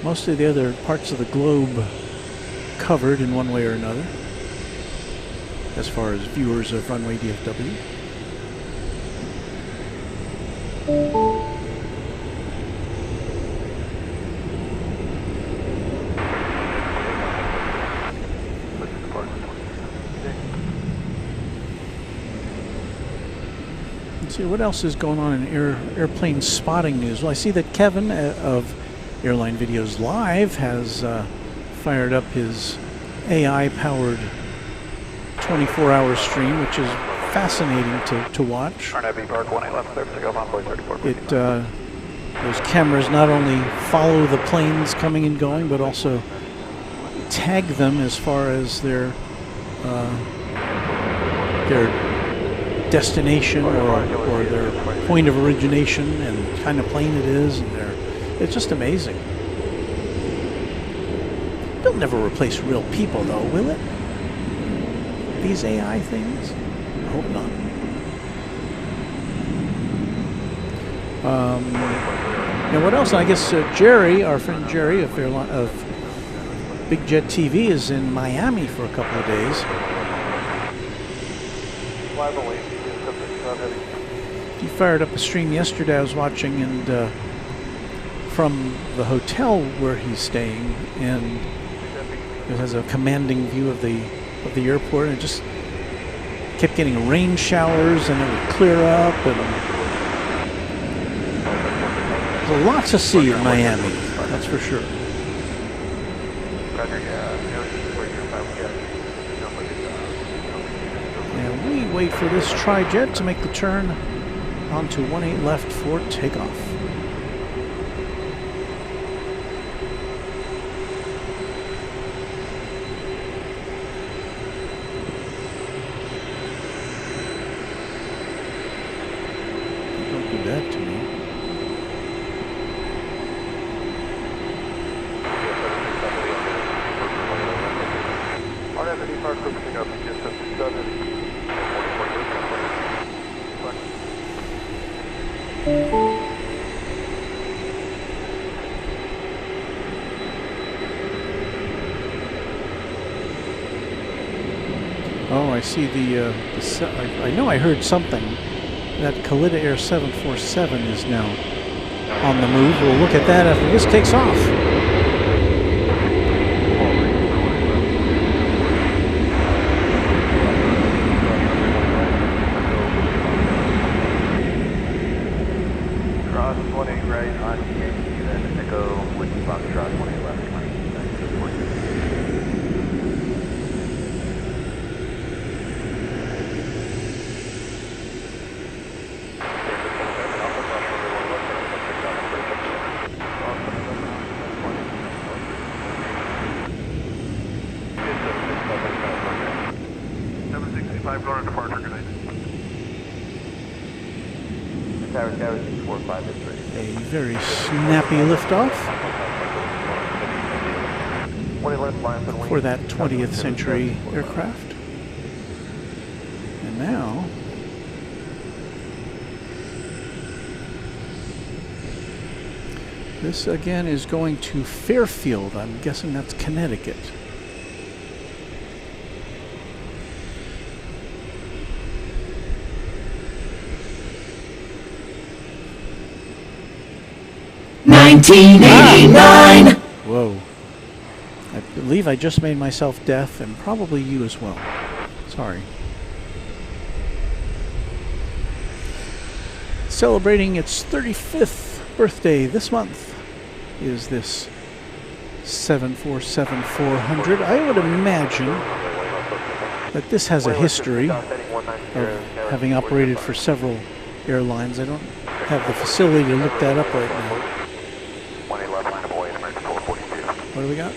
S5: most of the other parts of the globe covered in one way or another, as far as viewers of Runway DFW. Let's see what else is going on in airplane spotting news. Well, I see that Kevin of Airline Videos Live has fired up his AI-powered 24-hour stream, which is fascinating to watch. Those cameras not only follow the planes coming and going, but also tag them as far as their destination or their point of origination and the kind of plane it is, and it's just amazing. They'll never replace real people, though, will it? These AI things? I hope not. And what else? I guess Jerry, our friend Jerry of Big Jet TV, is in Miami for a couple of days. He fired up a stream yesterday I was watching, and from the hotel where he's staying, and it has a commanding view of the airport, and it just kept getting rain showers, and it would clear up, and there's a lot to see in Miami, that's for sure. And we wait for this tri-jet to make the turn onto 18 left for takeoff. Don't do that to me. Oh, I see I know I heard something. That Kalita Air 747 is now on the move. We'll look at that after this takes off.
S6: Cross 18 right on Yankee, then Echo with Foxtrot 20 left.
S5: A very snappy liftoff for that 20th century aircraft. And now this again is going to Fairfield. I'm guessing that's Connecticut. Whoa. I believe I just made myself deaf, and probably you as well. Sorry. Celebrating its 35th birthday this month is this 747-400. I would imagine that this has a history of having operated for several airlines. I don't have the facility to look that up right now. What do we got?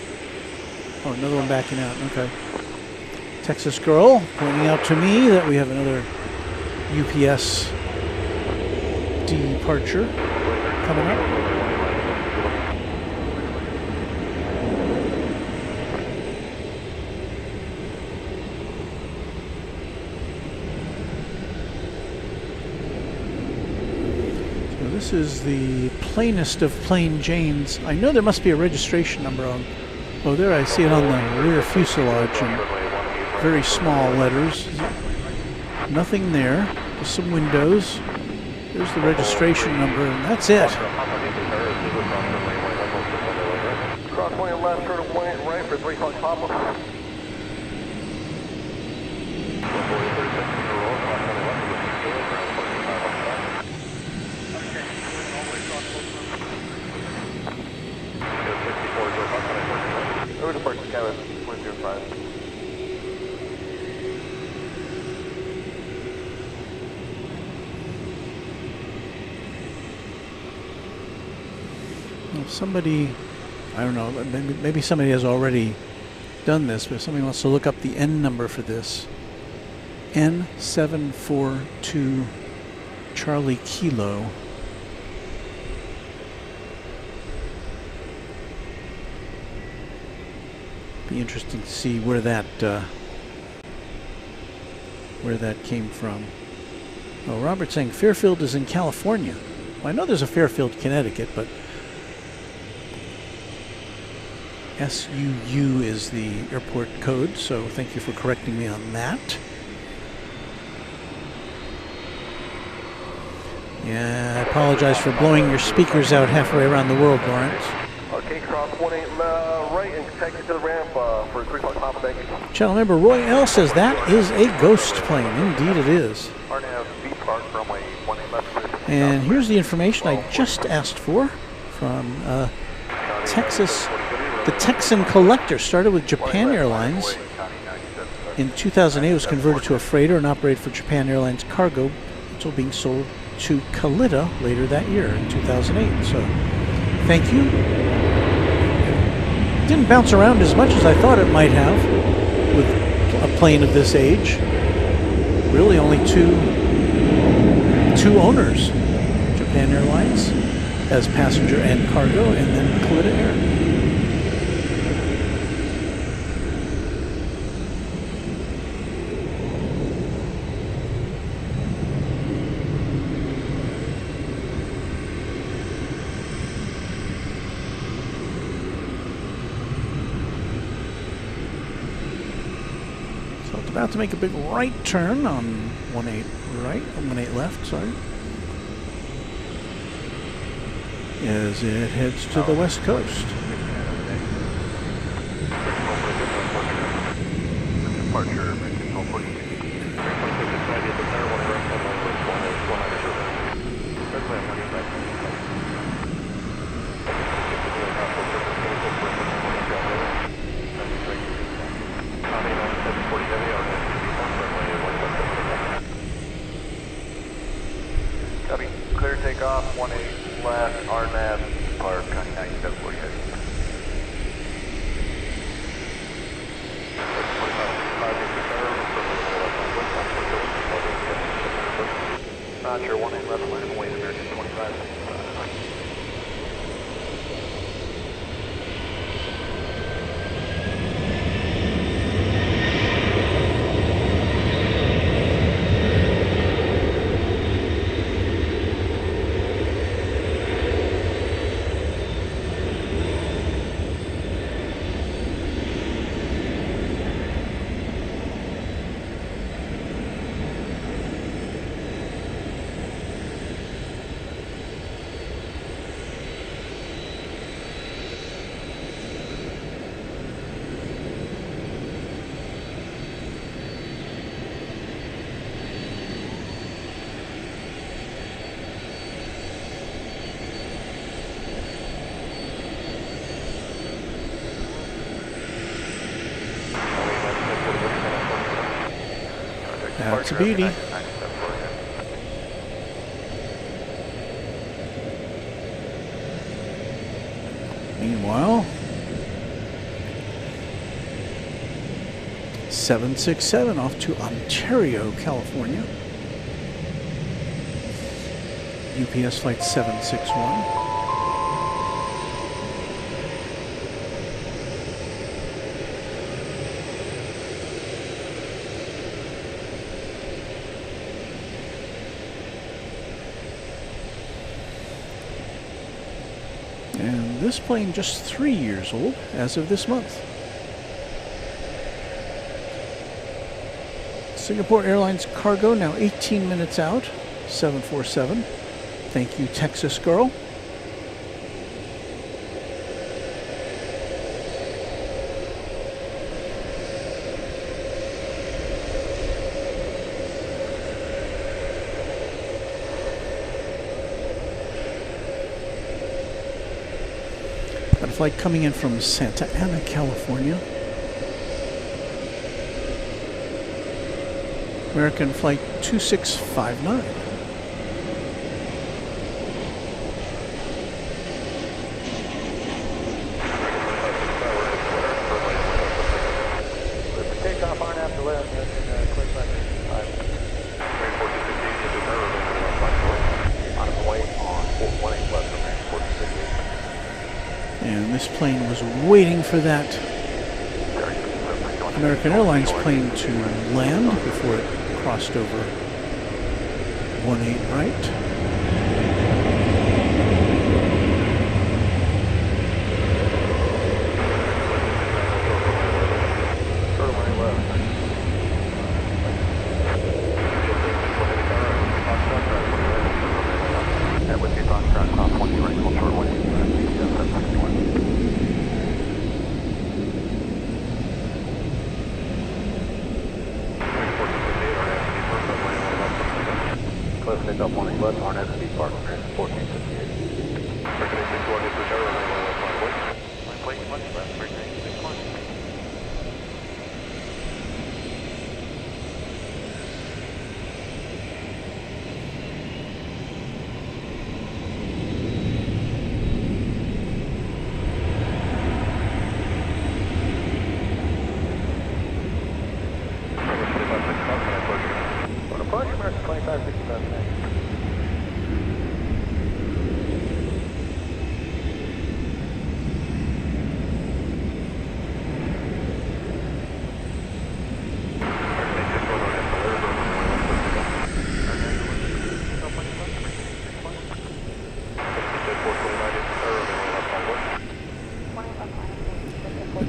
S5: Oh, another one backing out. Okay. Texas Girl pointing out to me that we have another UPS departure coming up. This is the plainest of plain Janes. I know there must be a registration number on. Oh, there I see it on the rear fuselage in very small letters. Nothing there. Just some windows. There's the registration number, and that's it.
S6: Cross point left, turn point right for 3 o'clock Papa. Over to Park Cabin, 105.
S5: Well, somebody, I don't know, maybe somebody has already done this, but if somebody wants to look up the N number for this. N742 Charlie Kilo. Be interesting to see where that came from. Oh, Robert's saying Fairfield is in California. Well, I know there's a Fairfield, Connecticut, but SUU is the airport code, so thank you for correcting me on that. Yeah, I apologize for blowing your speakers out halfway around the world, Lawrence.
S6: Okay, cross 18 right and take it to the ramp for 3 o'clock Papa, thank you.
S5: Channel member Roy L says that is a ghost plane. Indeed it is. And here's the information I just asked for from Texas. The Texan Collector started with Japan Airlines. In 2008, it was converted to a freighter and operated for Japan Airlines cargo until being sold to Kalita later that year in 2008. So, thank you. Didn't bounce around as much as I thought it might have with a plane of this age. Really, only two owners: Japan Airlines as passenger and cargo, and then Kalita Air. About to make a big right turn on 18 right, 18 left, sorry. As it heads to the west coast.
S6: Clear takeoff, 18 left, RNAV, Park, County 9740 heavy. Roger, 18 left, line away, American 25.
S5: That's a beauty. Meanwhile, 767 off to Ontario, California. UPS flight 761. And this plane just 3 years old as of this month. Singapore Airlines cargo now 18 minutes out, 747. Thank you, Texas girl. Got a flight coming in from Santa Ana, California. American Flight 2659.
S6: Takeoff on after left, and clear back. On its way on 18 left from
S5: And this plane was waiting for that American Airlines plane to land before it crossed over 18 right.
S6: Takeoff 18 left, on SB Park, 1458. Recommendation to order for Airways Livery. Plate much left, 361.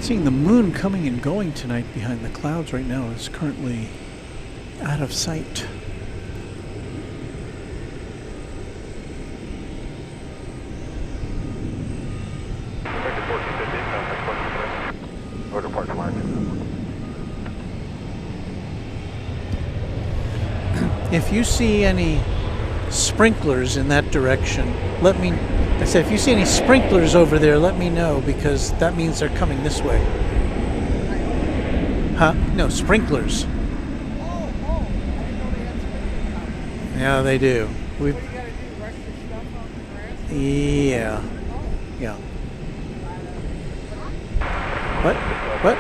S5: Seeing the moon coming and going tonight behind the clouds right now is currently out of sight. If you see any sprinklers in that direction, let me. I said, if you see any sprinklers over there, let me know, because that means they're coming this way. Huh? No, sprinklers.
S8: Oh, I didn't know they had sprinklers.
S5: Yeah, they do.
S8: What do you gotta do? Rush your stuff on the grass?
S5: Yeah. Yeah. What? What?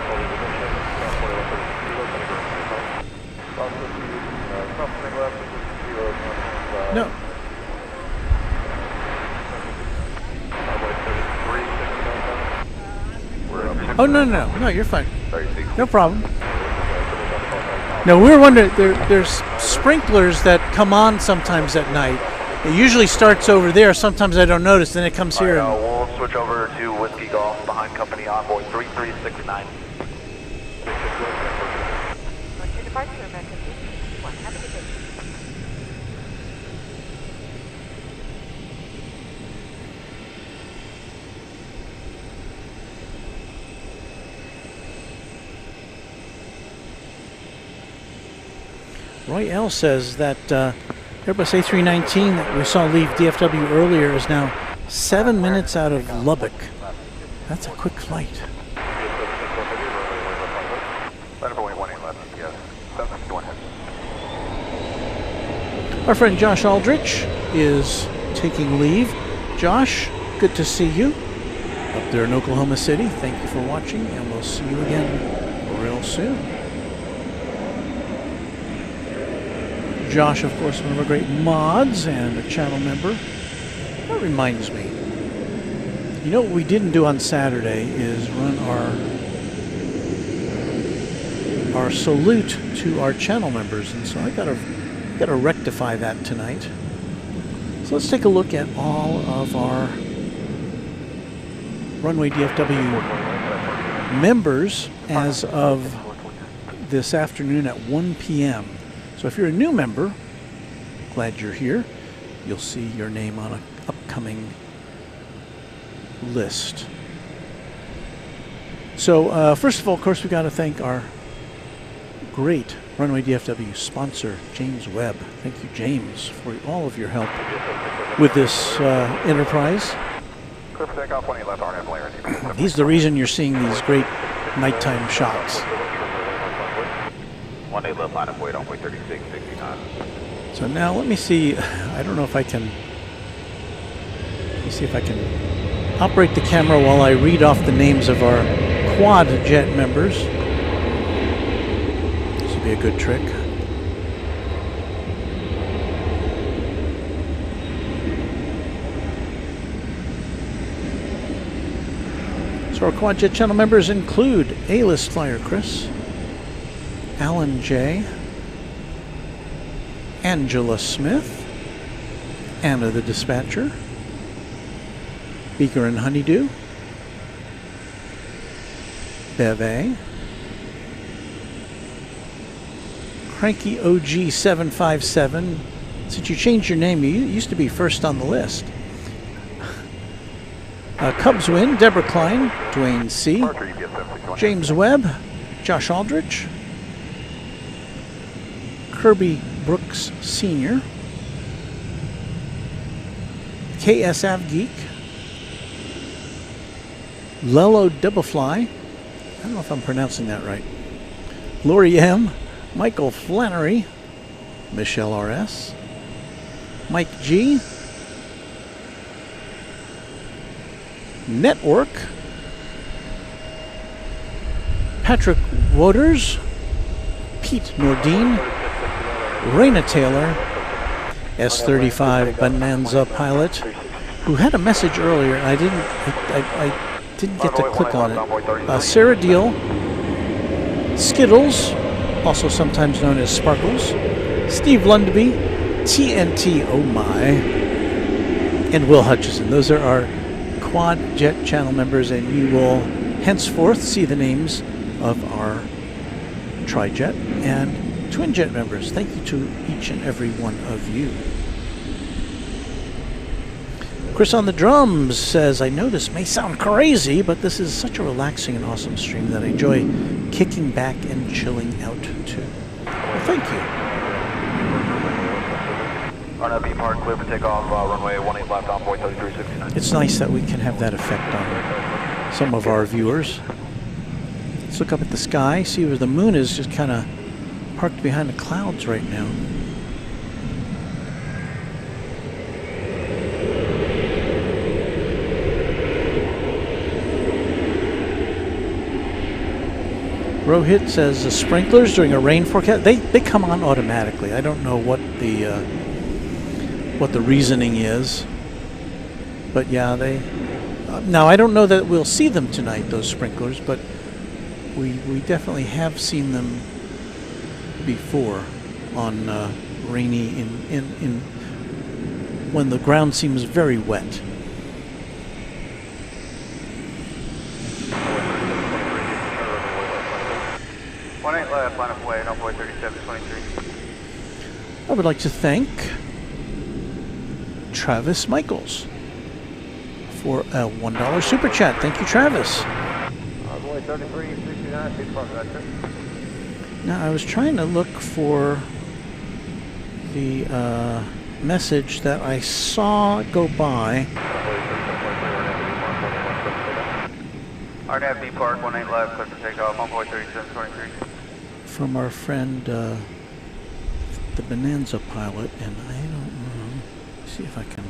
S5: No. Oh, no, you're fine. No problem. No, we were wondering, there's sprinklers that come on sometimes at night. It usually starts over there. Sometimes I don't notice, then it comes here.
S6: We'll switch over to Whiskey Golf behind company envoy 3369.
S2: Your departure, American. Have a good day.
S5: Roy L. says that Airbus A319 that we saw leave DFW earlier is now 7 minutes out of Lubbock. That's a quick flight. Our friend Josh Aldrich is taking leave. Josh, good to see you up there in Oklahoma City. Thank you for watching, and we'll see you again real soon. Josh, of course, one of our great mods and a channel member. That reminds me. You know what we didn't do on Saturday is run our salute to our channel members, and so I gotta rectify that tonight. So let's take a look at all of our Runway DFW members as of this afternoon at 1 p.m. So if you're a new member, glad you're here. you'll see your name on an upcoming list. So first of all, of course, we got to thank our great Runway DFW sponsor, James Webb. Thank you, James, for all of your help with this enterprise.
S6: Clear for takeoff, 18 left, RNF layer.
S5: He's the reason you're seeing these great nighttime shots.
S6: 18 left, line of weight on way 36, 69.
S5: So now let me see. I don't know if I can. Let me see if I can operate the camera while I read off the names of our quad jet members. This will be a good trick. So our quad jet channel members include A-list flyer Chris, Alan J, Angela Smith, Anna the Dispatcher, Beaker and Honeydew, Bev A, Cranky OG 757. Since you changed your name, you used to be first on the list. Cubs win, Deborah Klein, Dwayne C, James Webb, Josh Aldrich, Kirby Brooks Sr., KS Avgeek, Lelo Doublefly, I don't know if I'm pronouncing that right, Lori M, Michael Flannery, Michelle RS, Mike G, Network, Patrick Waters, Pete Nordine, Raina Taylor, S35 Bonanza pilot, who had a message earlier and I didn't get to click on it. Sarah Deal, Skittles, also sometimes known as Sparkles, Steve Lundby, TNT Oh My, and Will Hutchison. Those are our quad jet channel members, and you will henceforth see the names of our tri-jet and twin jet members. Thank you to each and every one of you. Chris on the drums says, I know this may sound crazy, but this is such a relaxing and awesome stream that I enjoy kicking back and chilling out to. Well, thank you.
S6: RNB Park, clear for takeoff, runway 18 left on point 3369.
S5: It's nice that we can have that effect on some of our viewers. Let's look up at the sky, see where the moon is just kind of parked behind the clouds right now. Rohit says the sprinklers during a rain forecast, they come on automatically. I don't know what the reasoning is, but yeah, they now I don't know that we'll see them tonight, those sprinklers, but we definitely have seen them before on rainy in when the ground seems very wet.
S6: Left, line of way, 3723.
S5: I would like to thank Travis Michaels for a $1 super chat. Thank you, Travis.
S6: Runway 3369,
S5: Now, I was trying to look for the message that I saw go by.
S6: RNB Park, 18 left, clear for takeoff, on point 3723.
S5: From our friend, the Bonanza pilot, and I don't know. Let's see if I can.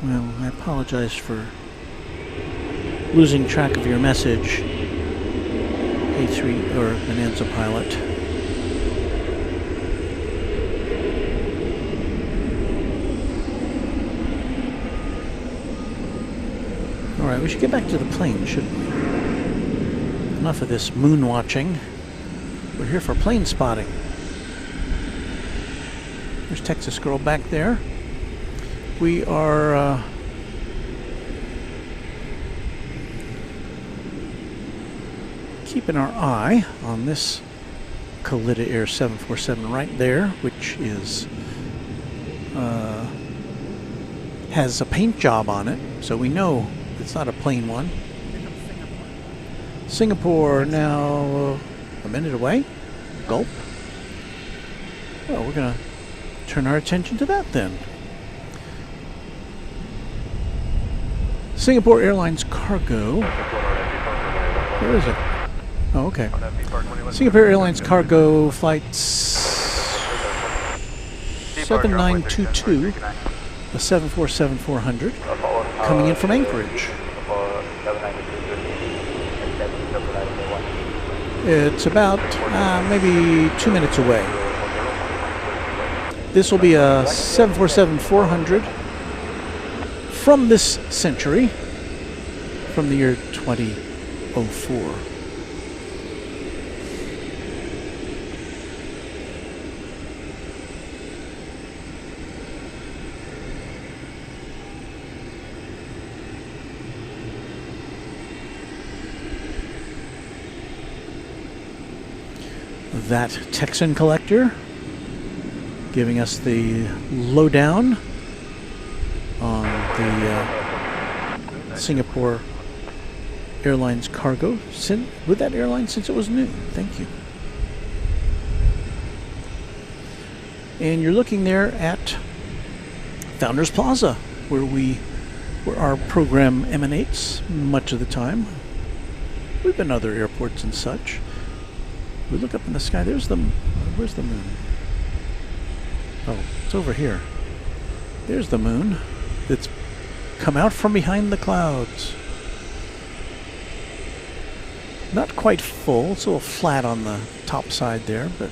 S5: Well, I apologize for losing track of your message, A3 or Bonanza pilot. All right, we should get back to the plane, shouldn't we? Enough of this moon watching. We're here for plane spotting. There's Texas Girl back there. We are keeping our eye on this Kalitta Air 747 right there, which is has a paint job on it, so we know it's not a plain one. Singapore now a minute away. Gulp. Well, we're gonna turn our attention to that then. Singapore Airlines cargo. Where is it? Oh, okay. Singapore Airlines cargo flight 7922, the 747-400, coming in from Anchorage. It's about maybe 2 minutes away. This will be a 747-400 from this century, from the year 2004. That Texan collector giving us the lowdown on the Singapore Airlines cargo with that airline since it was new. Thank you. And you're looking there at Founders Plaza, where our program emanates much of the time. We've been to other airports and such. We look up in the sky. Where's the moon? Oh, it's over here. There's the moon. It's come out from behind the clouds. Not quite full. It's a little flat on the top side there, but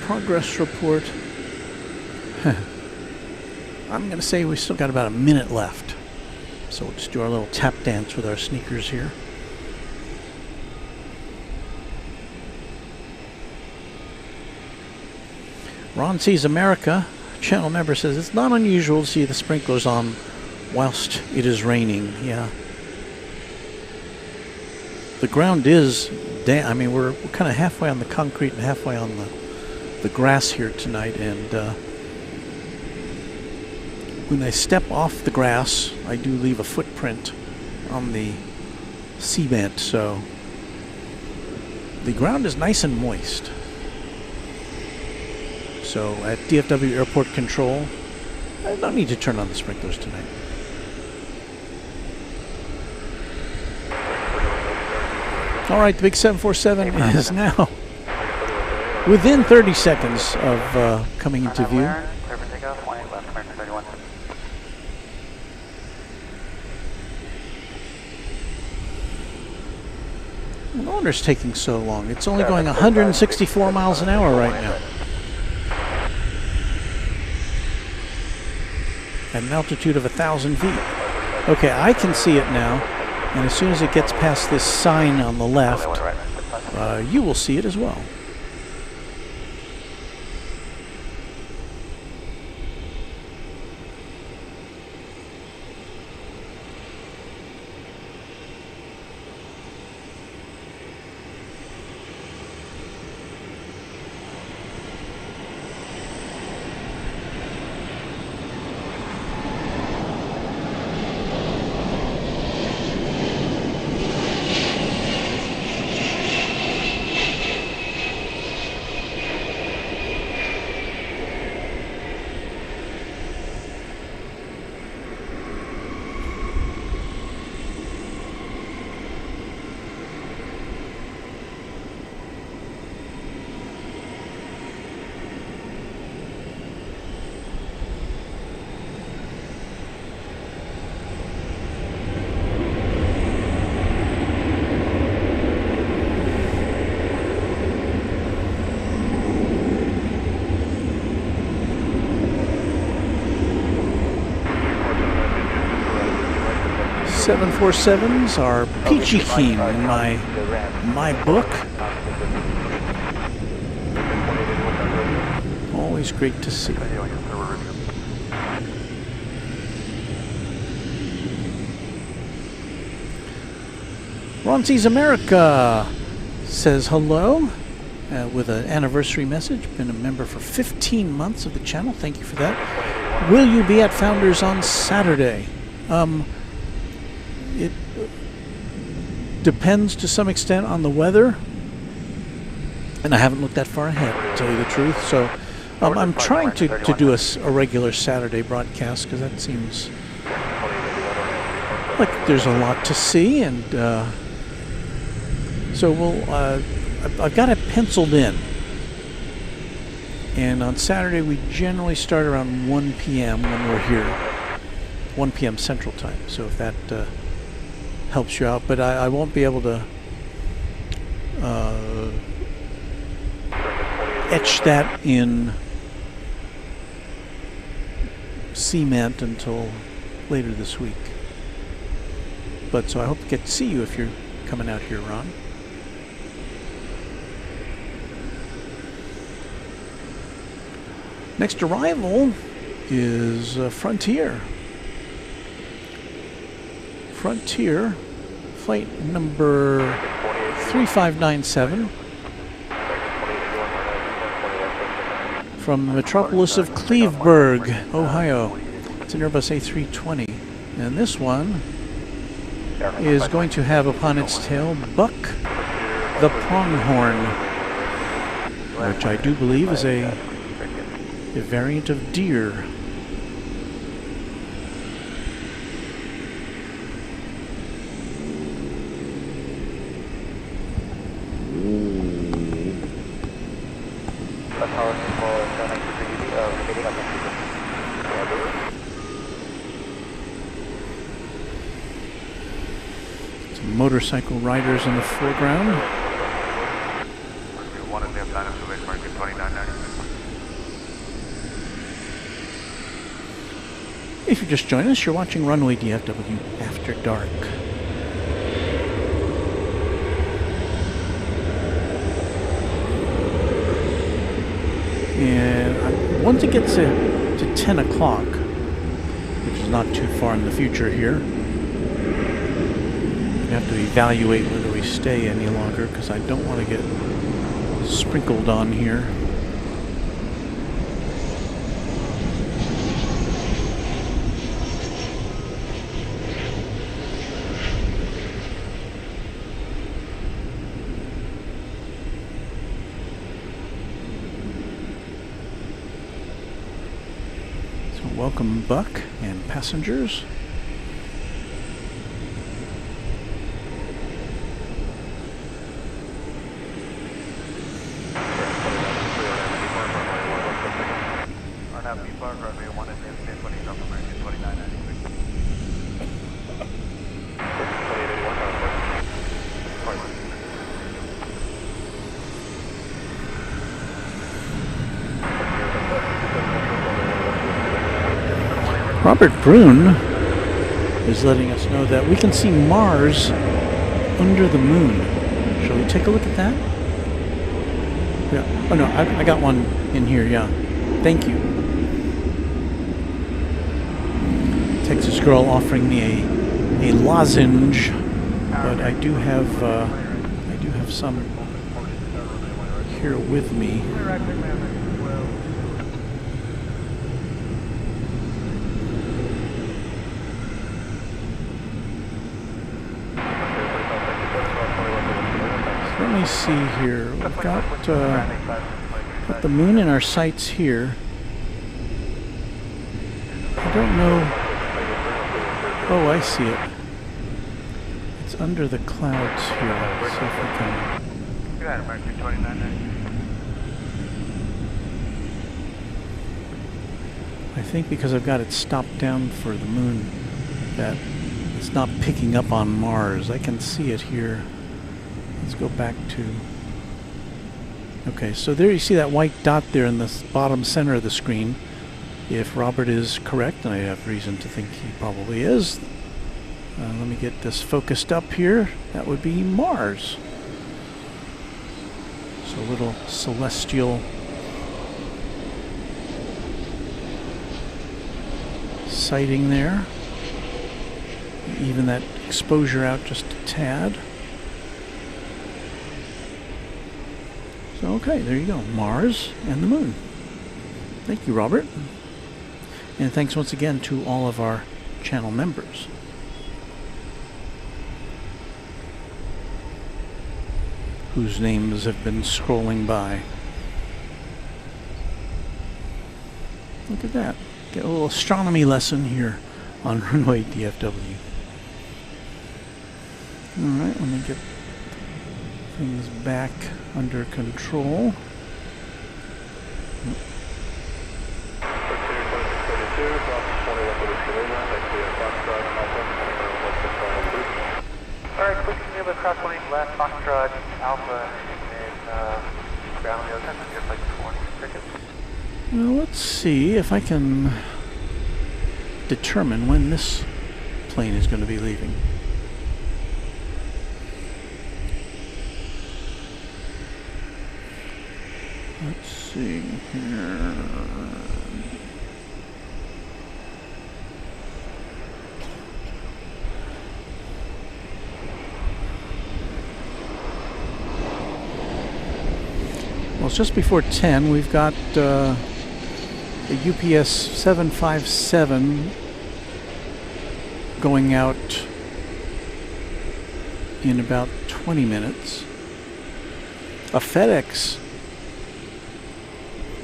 S5: progress report. I'm going to say we still got about a minute left. So we'll just do our little tap dance with our sneakers here. Ron Sees America, channel member, says it's not unusual to see the sprinklers on whilst it is raining. Yeah. The ground is damp. I mean, we're kind of halfway on the concrete and halfway on the grass here tonight, and when I step off the grass, I do leave a footprint on the cement, so the ground is nice and moist. So at DFW Airport Control, I don't need to turn on the sprinklers tonight. All right, the big 747 is now within 30 seconds of coming into view. No wonder it's taking so long. It's only going 164 miles an hour right now. At an altitude of 1,000 feet. Okay, I can see it now. And as soon as it gets past this sign on the left, you will see it as well. 747s are peachy keen in my book. Always great to see. Ron Sees America says hello with an anniversary message. Been a member for 15 months of the channel. Thank you for that. Will you be at Founders on Saturday? It depends to some extent on the weather, and I haven't looked that far ahead, to tell you the truth. So I'm trying to do a regular Saturday broadcast, because that seems like there's a lot to see, and so I've got it penciled in. And on Saturday we generally start around 1 p.m. when we're here, 1 p.m. Central Time. So if that helps you out, but I won't be able to etch that in cement until later this week. But so I hope to get to see you if you're coming out here, Ron. Next arrival is Frontier. Frontier, flight number 3597 from the metropolis of Cleveburg, Ohio. It's an Airbus A320. And this one is going to have upon its tail Buck the pronghorn, which I do believe is a variant of deer. Some motorcycle riders in the foreground. If you just joined us, you're watching Runway DFW After Dark. And once it gets to 10 o'clock, which is not too far in the future here, we have to evaluate whether we stay any longer, because I don't want to get sprinkled on here. Welcome, Buck and passengers. Robert Brune is letting us know that we can see Mars under the moon. Shall we take a look at that? Yeah. Oh no, I got one in here, yeah. Thank you. Texas girl offering me a lozenge, but I do have some here with me. Let me see here. We've got the moon in our sights here. I don't know. Oh, I see it. It's under the clouds here. Let's see if we can. I think because I've got it stopped down for the moon, that it's not picking up on Mars. I can see it here. Let's go back to... Okay, so there you see that white dot there in the bottom center of the screen. If Robert is correct, and I have reason to think he probably is, Let me get this focused up here. That would be Mars. So a little celestial sighting there. Even that exposure out just a tad. So okay, there you go. Mars and the moon. Thank you, Robert. And thanks once again to all of our channel members. Whose names have been scrolling by. Look at that. Get a little astronomy lesson here on Runway DFW. Alright, let me get things back under control.
S6: Alright, please continue with crosswind left, Foxtrot, Alpha, and ground the other time, just like 20 seconds.
S5: Well, let's see if I can determine when this plane is going to be leaving. Let's see here. Well, it's just before 10. We've got a UPS 757 going out in about 20 minutes. A FedEx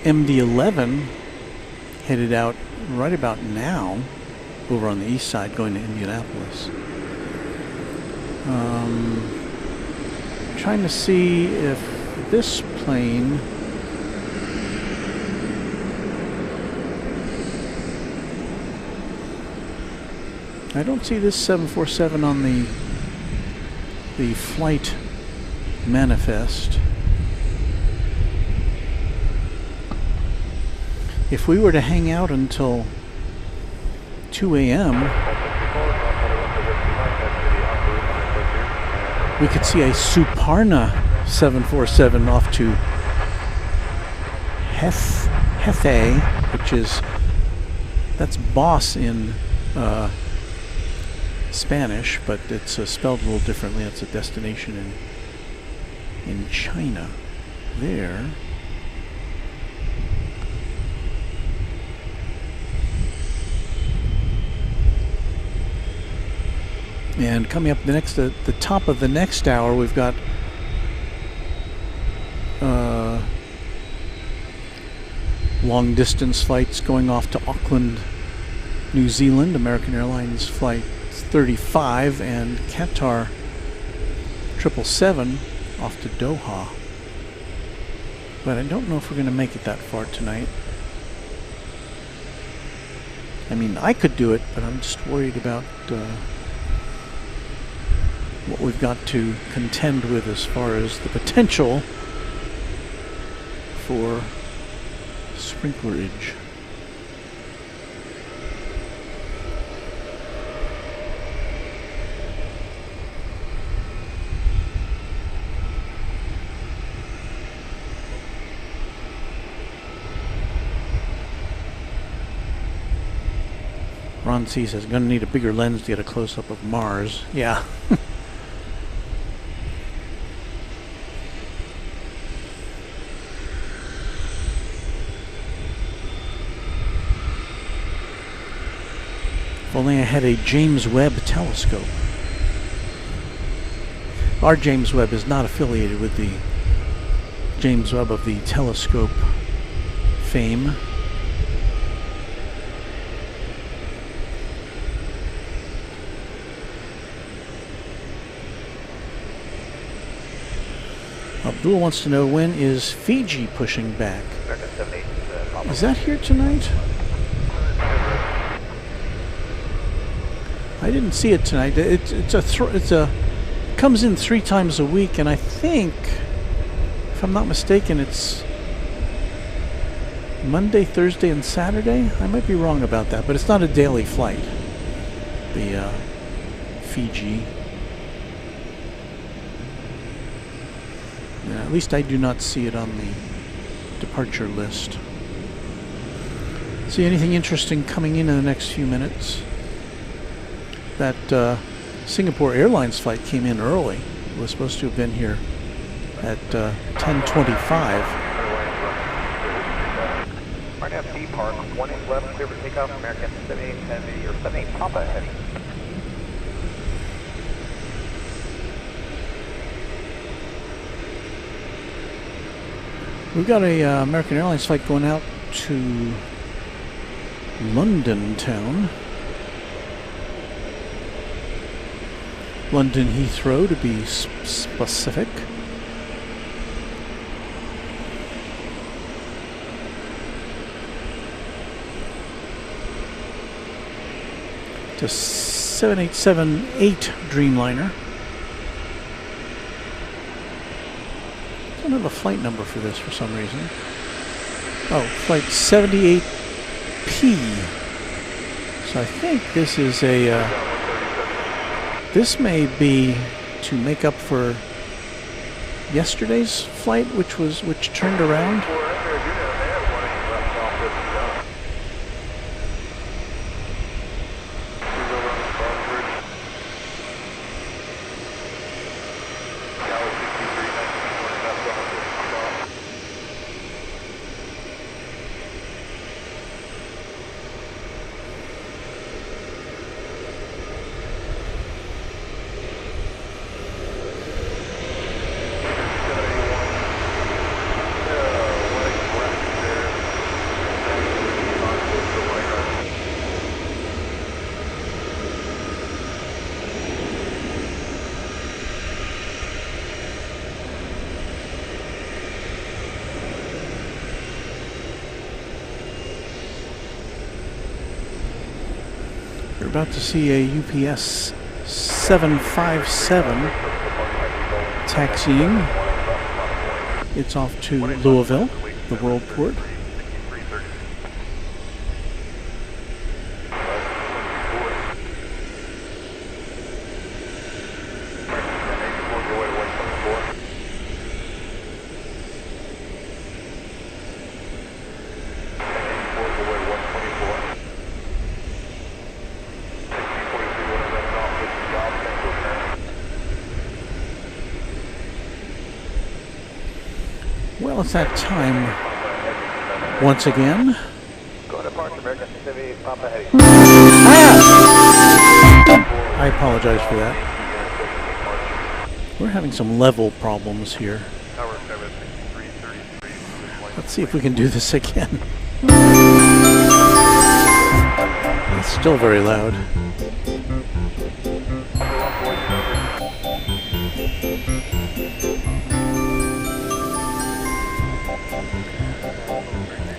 S5: MD-11 headed out right about now over on the east side going to Indianapolis. Trying to see if this plane I don't see this 747 on the flight manifest. If we were to hang out until 2 a.m., we could see a Suparna 747 off to Jefe, which is, that's boss in Spanish, but it's spelled a little differently. It's a destination in China. There. And coming up the top of the next hour, we've got long distance flights going off to Auckland, New Zealand, American Airlines Flight 35 and Qatar 777 off to Doha. But I don't know if we're going to make it that far tonight. I mean, I could do it, but I'm just worried about what we've got to contend with as far as the potential for sprinklerage. Ron C says, gonna need a bigger lens to get a close-up of Mars. Yeah. If only I had a James Webb telescope. Our James Webb is not affiliated with the James Webb of the telescope fame. Abdul wants to know, when is Fiji pushing back? Is that here tonight? I didn't see it tonight. It comes in 3 times a week, and I think, if I'm not mistaken, it's Monday, Thursday, and Saturday. I might be wrong about that, but it's not a daily flight. The Fiji. Yeah, at least I do not see it on the departure list. See anything interesting coming in the next few minutes? That Singapore Airlines flight came in early. It was supposed to have been here at 10:25.
S6: Right now, D Park, 18 left, clear for takeoff, American 78 Heavy, or 78 Papa Heavy.
S5: We've got a American Airlines flight going out to London town. London Heathrow, to be specific. To 7878 Dreamliner. I don't have a flight number for this for some reason. Oh, flight 78P. So I think this is a... this may be to make up for yesterday's flight, which turned around. We're about to see a UPS 757 taxiing. It's off to Louisville, the world port. Well, it's that time once again. I apologize for that. We're having some level problems here. Let's see if we can do this again. It's still very loud.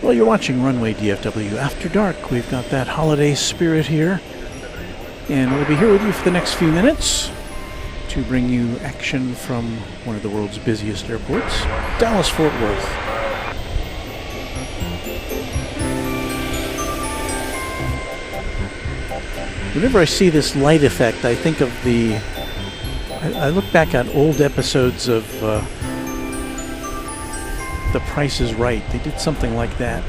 S5: Well, you're watching Runway DFW After Dark. We've got that holiday spirit here. And we'll be here with you for the next few minutes to bring you action from one of the world's busiest airports, Dallas-Fort Worth. Whenever I see this light effect, I think of I look back at old episodes of The Price is Right. They did something like that.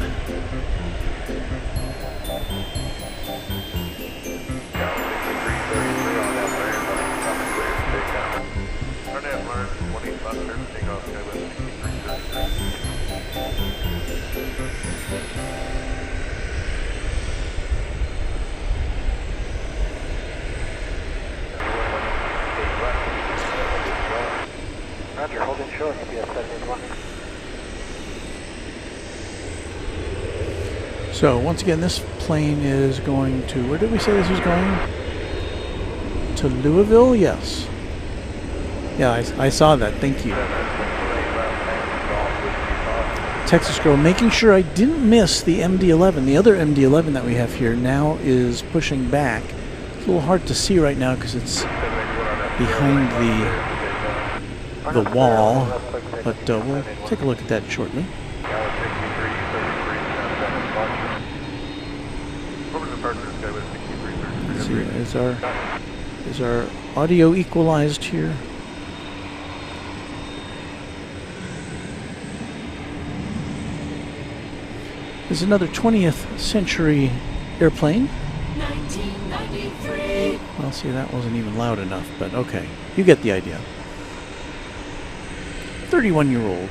S6: Roger, holding short, UPS 781.
S5: So once again, this plane is going to, where did we say this was going? To Louisville? Yes. Yeah, I saw that. Thank you. Texas Girl, making sure I didn't miss the MD-11. The other MD-11 that we have here now is pushing back. It's a little hard to see right now because it's behind the wall, but we'll take a look at that shortly. Let's see, there's our Is our audio equalized here? There's another 20th century airplane.
S4: 1993.
S5: Well, see, that wasn't even loud enough, but okay. You get the idea. 31-year-old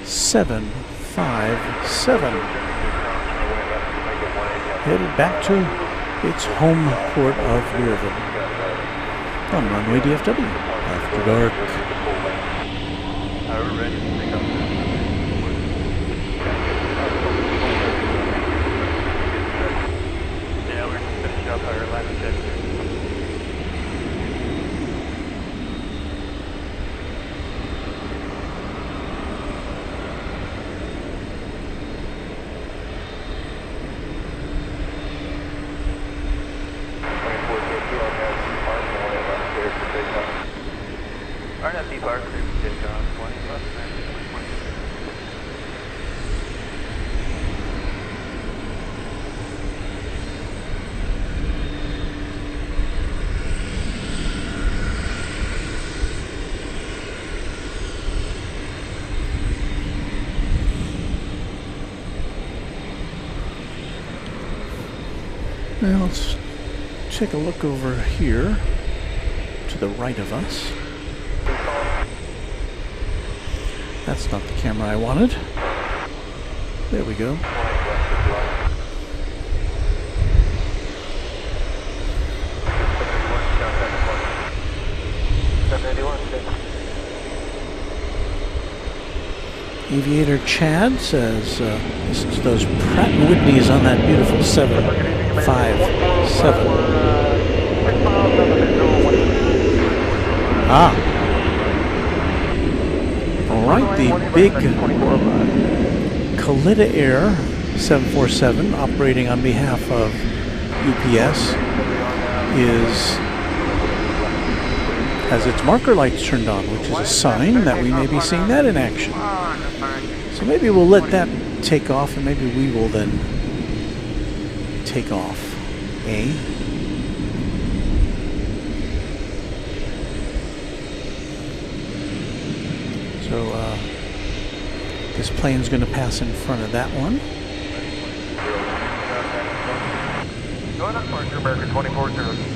S5: 757 headed back to its home port of Learville on runway DFW after dark.
S6: We're ready to take off. Yeah, we're just finishing up our last check. RNFD Park, Takeoff, 20 plus, 20.
S5: Well, let's take a look over here to the right of us. That's not the camera I wanted. There we go. Aviator Chad says, listen to those Pratt & Whitneys on that beautiful 757. Ah. All right, the big Kalitta Air 747 operating on behalf of UPS has its marker lights turned on, which is a sign that we may be seeing that in action. So maybe we'll let that take off, and maybe we will then take off. So this plane's going to pass in front of that one.
S6: Going up for American 24-0.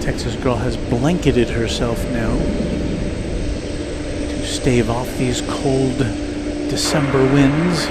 S5: Texas girl has blanketed herself now to stave off these cold December winds.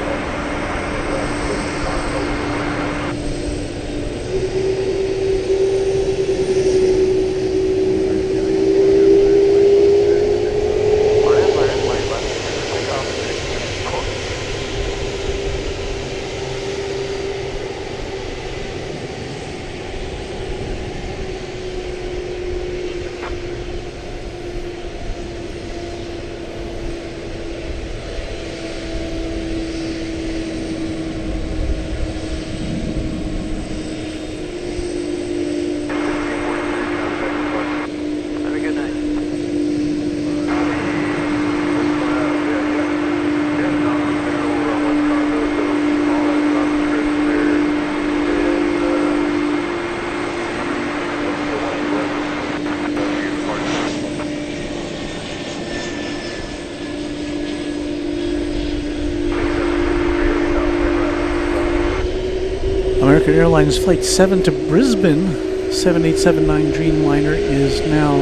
S5: American Airlines Flight 7 to Brisbane, 7879 Dreamliner, is now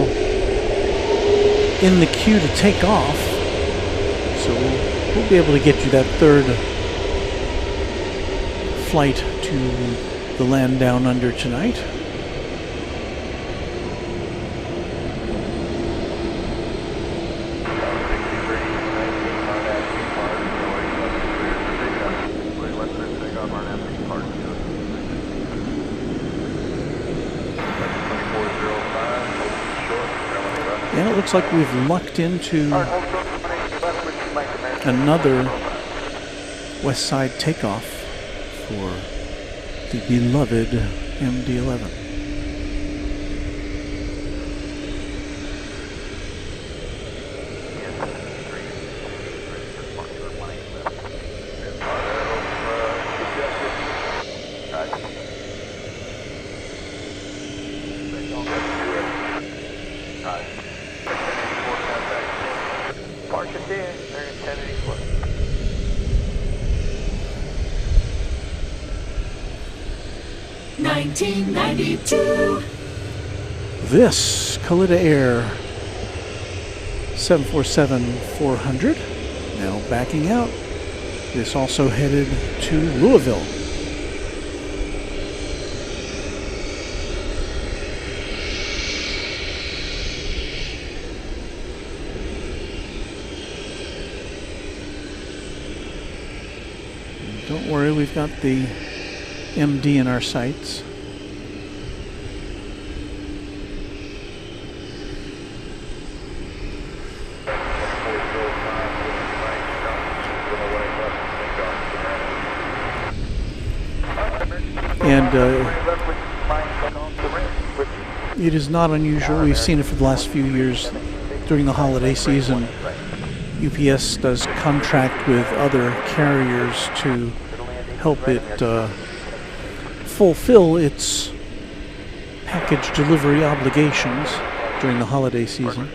S5: in the queue to take off. So we'll be able to get you that third flight to the land down under tonight. looks like we've lucked into another west side takeoff for the beloved MD-11. This Coyote Air 747-400 now backing out. This also headed to Louisville. Don't worry, we've got the MD in our sights. And it is not unusual. We've seen it for the last few years during the holiday season. UPS does contract with other carriers to help it fulfill its package delivery obligations during the holiday season.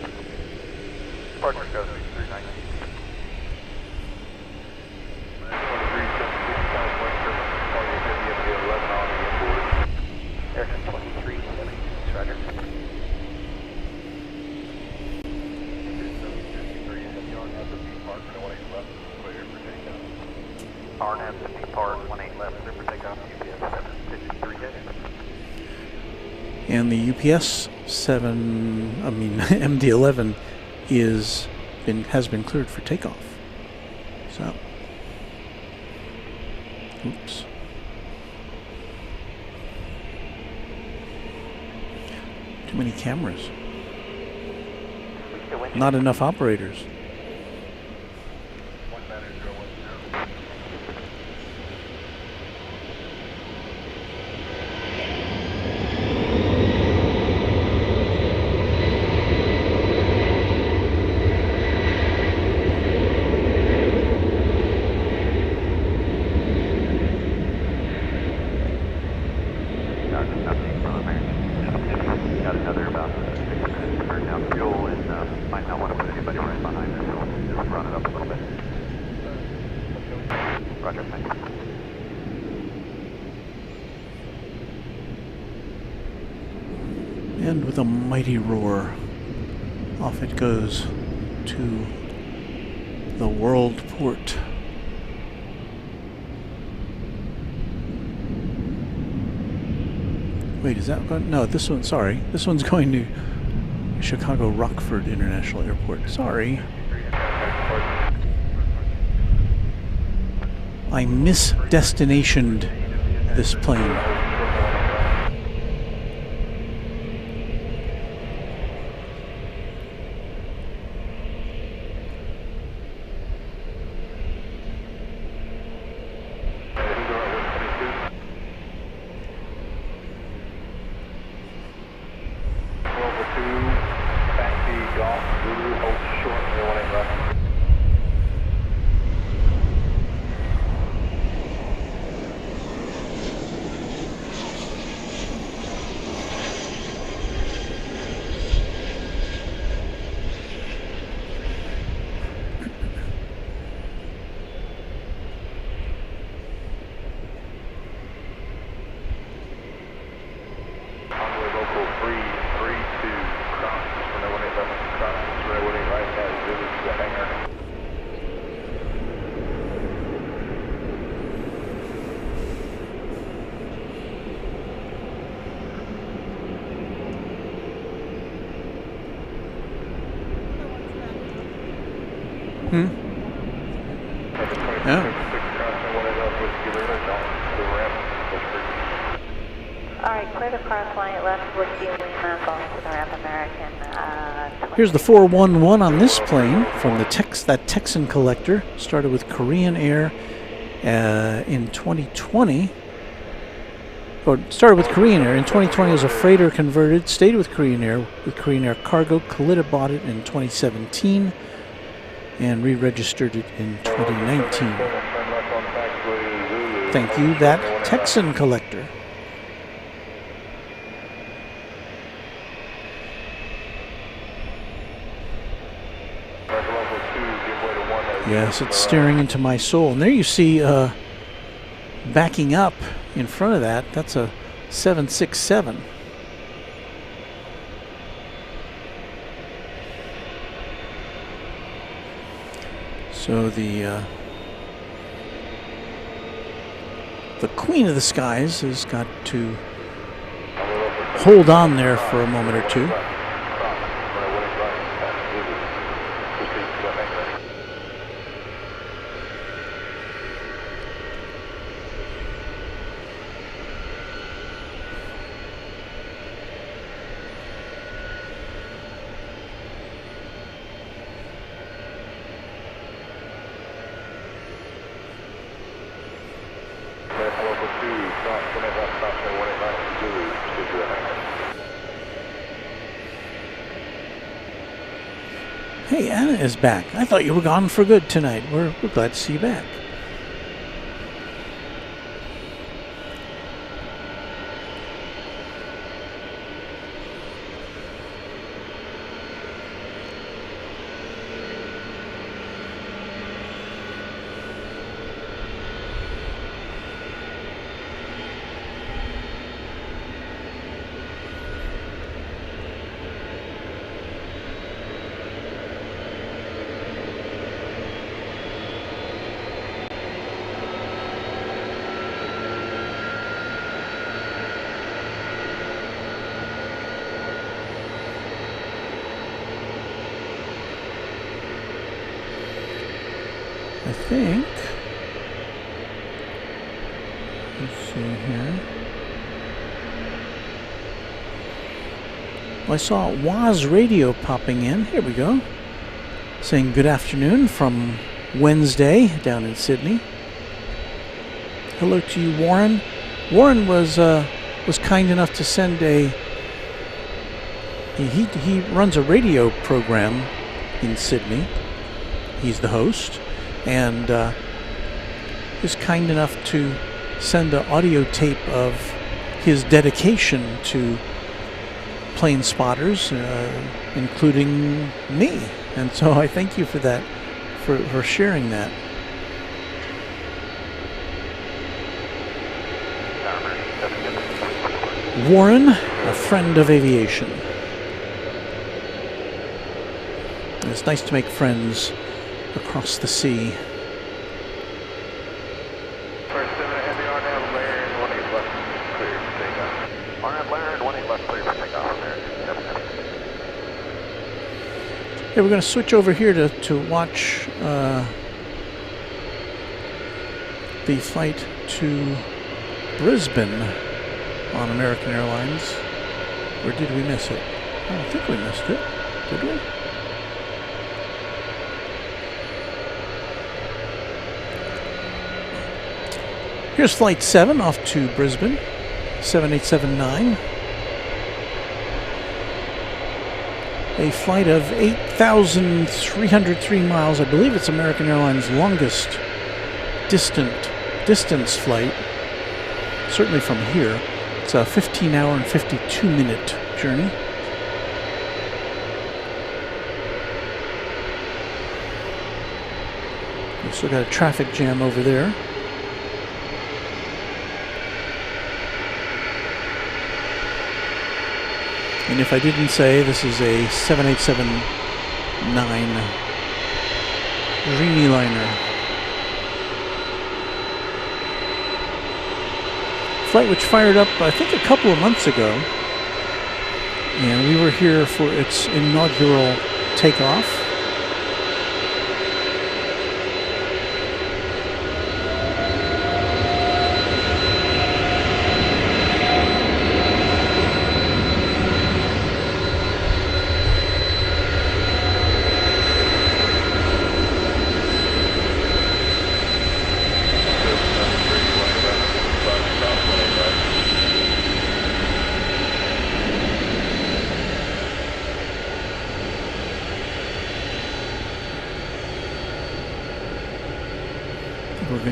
S5: And the UPS MD-11 has been cleared for takeoff. So, oops. Too many cameras. Not enough operators. And with a mighty roar, off it goes to the world port. Wait, is that going? No, this one, sorry. This one's going to Chicago Rockford International Airport. Sorry. I misdestinationed this plane.
S2: Alright, clear the car flight left with you, Lima, Boston Ramp American.
S5: Here's the 411 on this plane from the that Texan collector. Started with Korean Air in 2020. Or started with Korean Air. In 2020 as a freighter converted. Stayed with Korean Air Cargo. Khalida bought it in 2017 and re-registered it in 2019. Thank you, that Texan collector. Yes, it's staring into my soul. And there you see backing up in front of that, that's a 767. So the Queen of the Skies has got to hold on there for a moment or two. Hey, Anna is back. I thought you were gone for good tonight. We're glad to see you back. I think, let's see here. Well, I saw Waz Radio popping in. Here we go. Saying good afternoon from Wednesday down in Sydney. Hello to you, Warren. Warren was kind enough to send a. He runs a radio program in Sydney. He's the host. And is kind enough to send an audio tape of his dedication to plane spotters, including me. And so I thank you for that, for sharing that. Warren, a friend of aviation. It's nice to make friends across the sea.
S6: First 7 heavy RNAV, Lair, 18 left, clear for takeoff. RNAV, Lair, 18 left, clear for takeoff.
S5: Yeah, we're going to switch over here to watch the flight to Brisbane on American Airlines. Or did we miss it? I don't think we missed it. Did we? Here's Flight 7 off to Brisbane, 7879. A flight of 8,303 miles. I believe it's American Airlines' longest distance flight, certainly from here. It's a 15-hour and 52-minute journey. We've still got a traffic jam over there. And if I didn't say, this is a 7879 Dreamliner. Flight which fired up, I think, a couple of months ago. And we were here for its inaugural takeoff.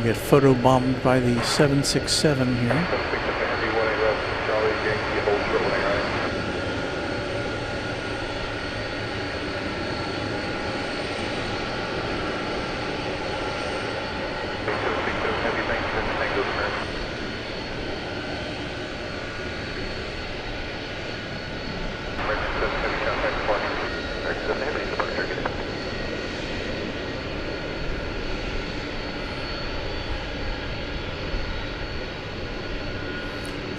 S5: Gonna get photobombed by the 767 here.
S6: 767 Heavy 18 left, Charlie, Yankee, hold short wing right. Heavy thanks for the Tango turn. American 7 Heavy contact departure. American 7 Heavy departure, get it.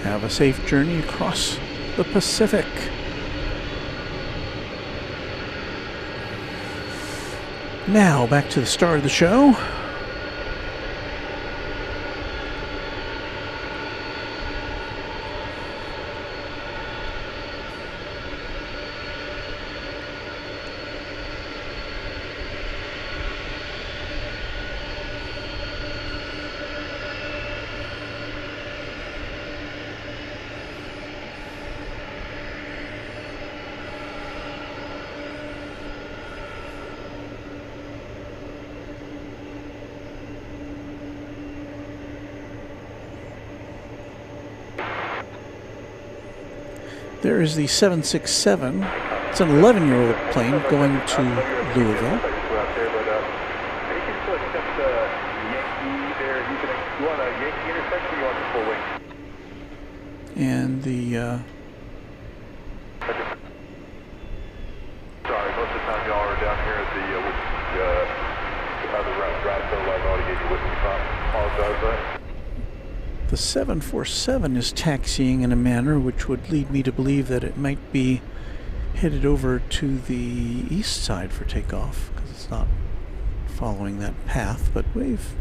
S5: Have a safe journey across the Pacific. Now, back to the star of the show. There is the 767. It's an 11-year-old plane going to Louisville. And the
S6: sorry, most of the time y'all are down here at the other route, so I've already gave you with me. Apologize for that.
S5: The 747 is taxiing in a manner which would lead me to believe that it might be headed over to the east side for takeoff, because it's not following that path, but we've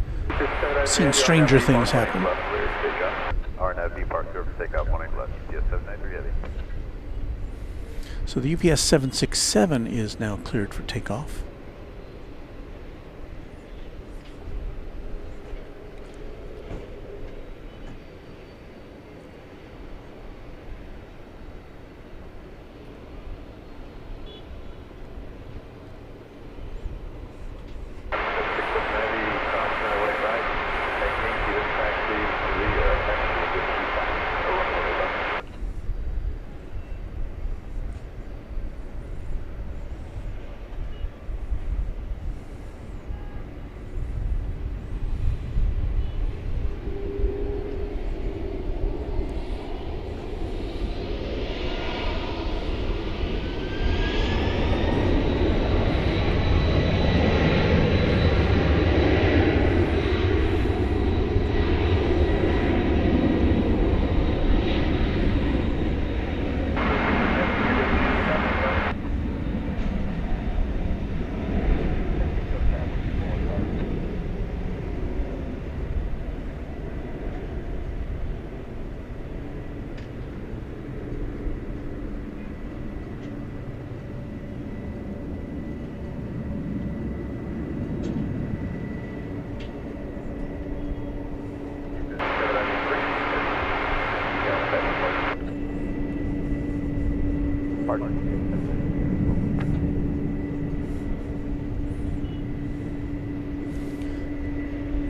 S5: seen stranger things happen.
S6: RNAV parked over takeoff 18 left, UPS 793 heavy.
S5: So the UPS 767 is now cleared for takeoff.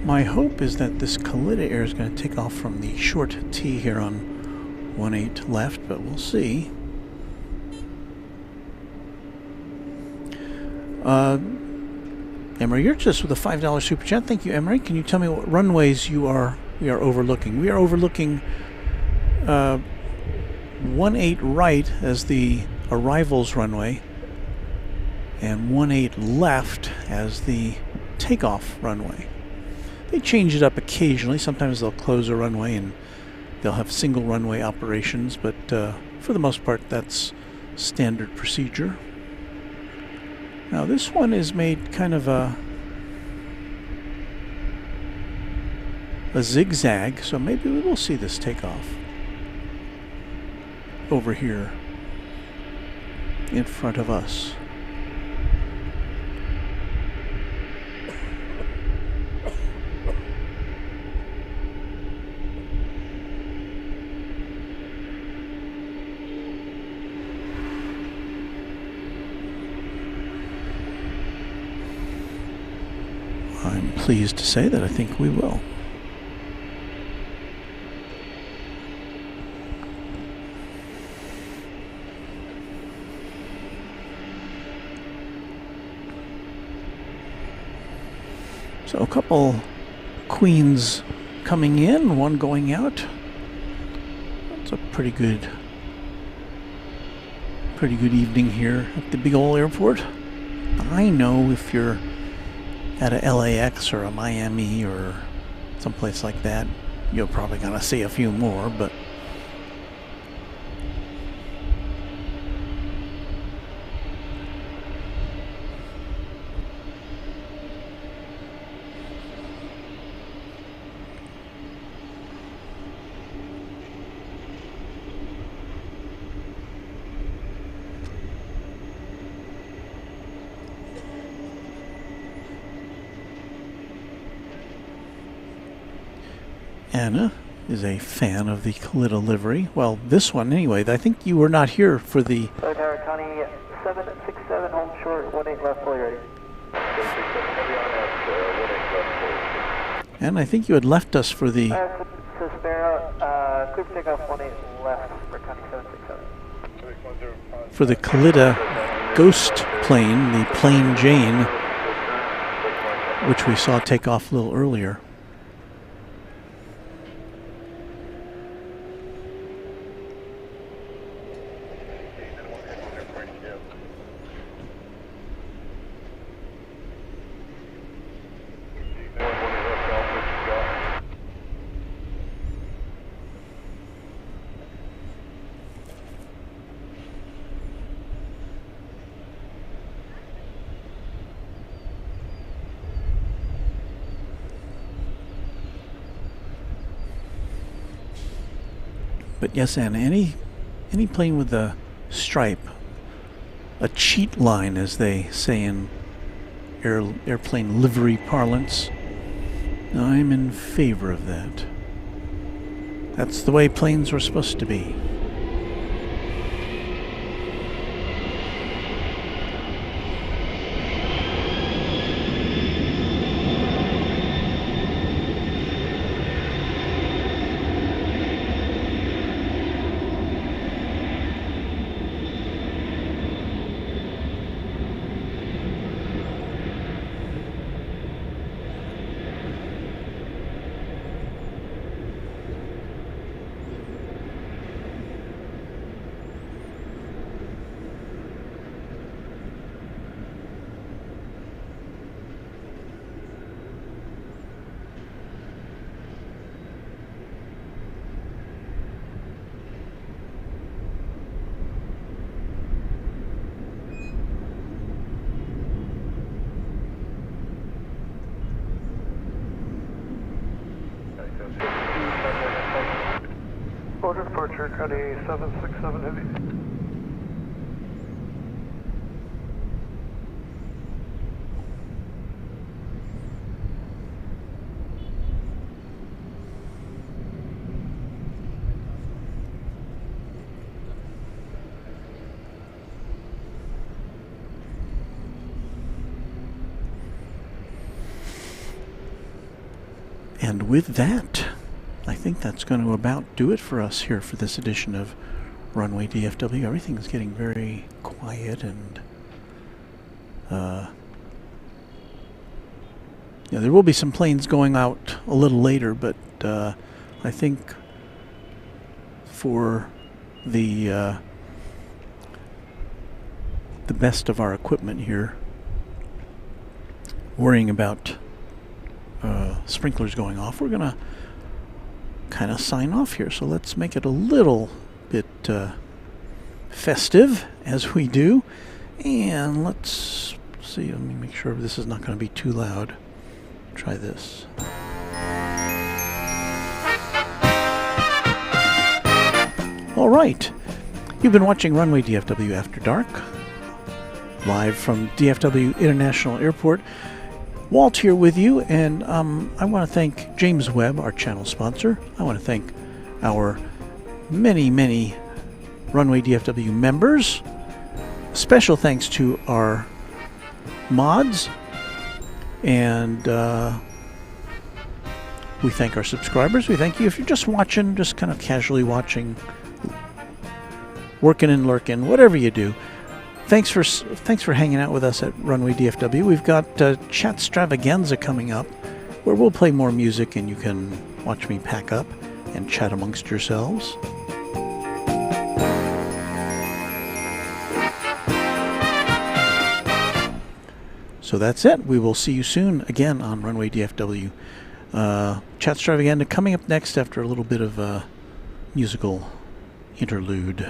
S5: My hope is that this Coyote Air is going to take off from the short T here on 18 left, but we'll see. Emery, you're just with a $5 super chat. Thank you, Emery. Can you tell me what runways we are overlooking? We are overlooking 18 right as the arrivals runway, and 18 left as the takeoff runway. They change it up occasionally. Sometimes they'll close a runway and they'll have single runway operations, but for the most part that's standard procedure. Now this one is made kind of a zigzag, so maybe we will see this take off over here in front of us. I'm pleased to say that I think we will. So a couple Queens coming in, one going out. It's a pretty good evening here at the big old airport. I know if you're at a LAX or a Miami or someplace like that, you're probably gonna see a few more, but Anna is a fan of the Coyote livery. Well, this one anyway. I think you were not here for the...
S6: Tower County 767, home short, 18 left, fully ready. 767, heavy on that, 18 left, fully.
S5: And I think you had left us for the...
S6: Clear for takeoff, 18 left for County 767.
S5: For the Coyote ghost plane, the Plain Jane, which we saw take off a little earlier. But yes, Anna, any plane with a stripe, a cheat line, as they say in airplane livery parlance, I'm in favor of that. That's the way planes were supposed to be.
S6: Order departure, County 767 heavy.
S5: And with that, I think that's going to about do it for us here for this edition of Runway DFW. Everything's getting very quiet, and yeah, there will be some planes going out a little later, but I think for the best of our equipment here, worrying about sprinklers going off, we're gonna kind of sign off here. So let's make it a little bit festive as we do, and let's see, let me make sure this is not going to be too loud. Try this. All right, you've been watching Runway DFW After Dark, live from DFW International Airport. Walt here with you, and I want to thank James Webb, our channel sponsor. I want to thank our many Runway DFW members. Special thanks to our mods, and We thank our subscribers. We thank you if you're just watching, just kind of casually watching, working and lurking, whatever you do. Thanks for hanging out with us at Runway DFW. We've got Chatstravaganza coming up, where we'll play more music and you can watch me pack up and chat amongst yourselves. So that's it. We will see you soon again on Runway DFW. Chatstravaganza coming up next after a little bit of a musical interlude.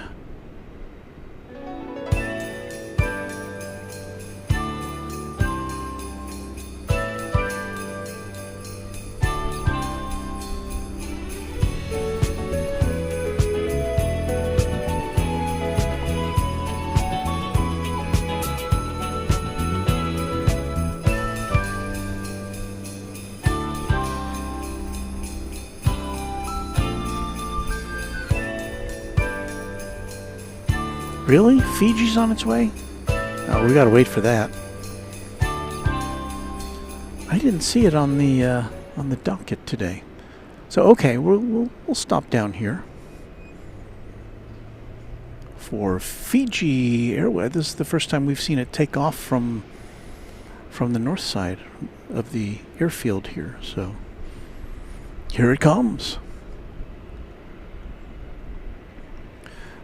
S5: Really? Fiji's on its way? Oh, we gotta wait for that. I didn't see it on the docket today. So okay, we'll stop down here for Fiji Airways. This is the first time we've seen it take off from the north side of the airfield here. So here it comes.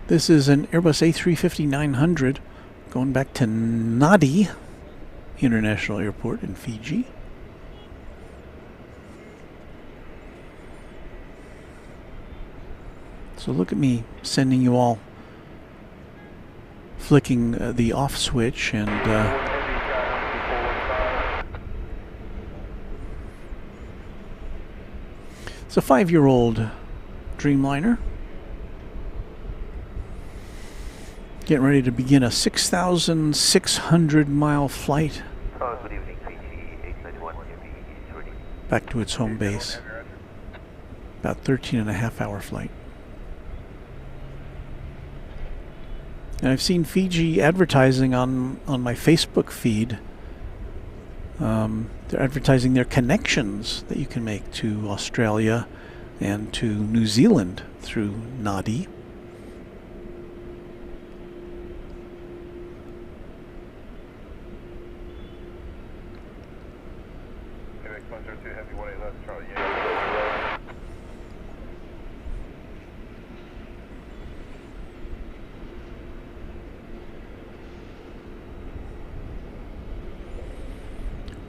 S5: This is an Airbus A350-900 going back to Nadi International Airport in Fiji. So look at me sending you all flicking the off switch and it's a 5-year-old Dreamliner. Getting ready to begin a 6,600-mile flight back to its home base. About 13.5-hour flight. And I've seen Fiji advertising on my Facebook feed. They're advertising their connections that you can make to Australia and to New Zealand through Nadi.